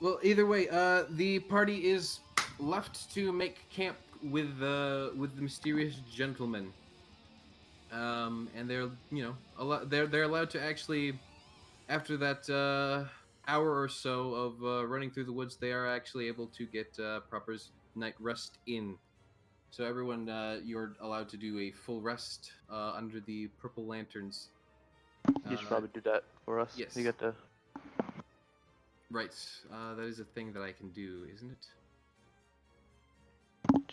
Well, either way, the party is left to make camp with the mysterious gentleman. And they're they're allowed to actually, after that hour or so of running through the woods, they are actually able to get proper night rest in. So everyone, you're allowed to do a full rest under the purple lanterns. You should probably do that for us. yes. You got to. Right, that is a thing that I can do, isn't it?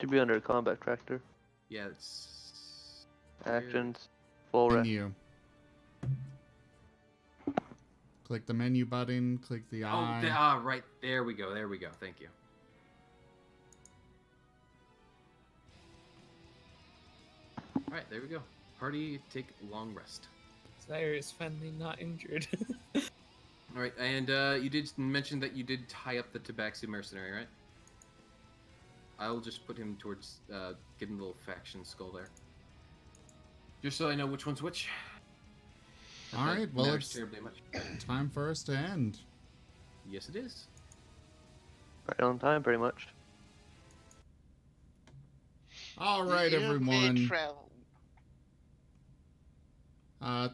Should be under a combat tractor. Yeah, it's Actions. Full rest. Menu. Click the menu button, click the eye. Right. There we go. Thank you. All right, there we go. Party take long rest. Zaire is finally not injured. All right, and you did mention that you did tie up the Tabaxi mercenary, right? I'll just put him towards, give him a little faction skull there. Just so I know which one's which. All right, well, matters it's terribly much. time for us to end. Yes, it is. Right on time, pretty much. All right, You've everyone. made travel.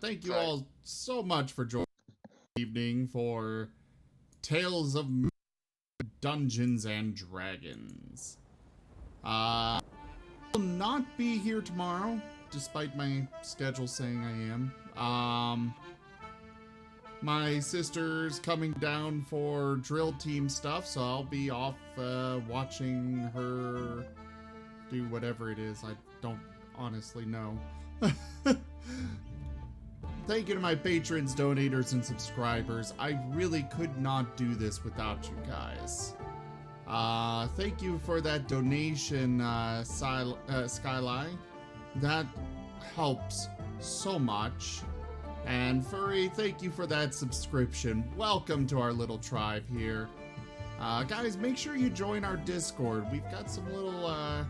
Thank you Sorry. all so much for joining this evening for Tales of Dungeons and Dragons. I will not be here tomorrow, despite my schedule saying I am. my sister's coming down for drill team stuff, so I'll be off watching her do whatever it is. I don't honestly know. Thank you to my patrons, donators, and subscribers. I really could not do this without you guys. Thank you for that donation, Skyline. That helps so much. And Furry, thank you for that subscription. Welcome to our little tribe here. Guys, make sure you join our Discord. We've got some little,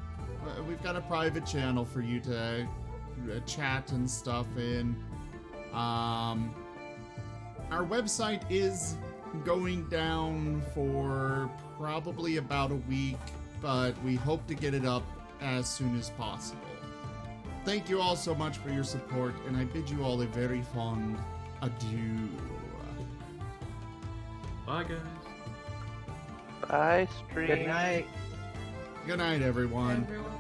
we've got a private channel for you to chat and stuff in. Our website is going down for probably about a week, but we hope to get it up as soon as possible. Thank you all so much for your support, and I bid you all a very fond adieu. Bye, guys. Bye, stream. Good night. Good night, everyone. Everyone.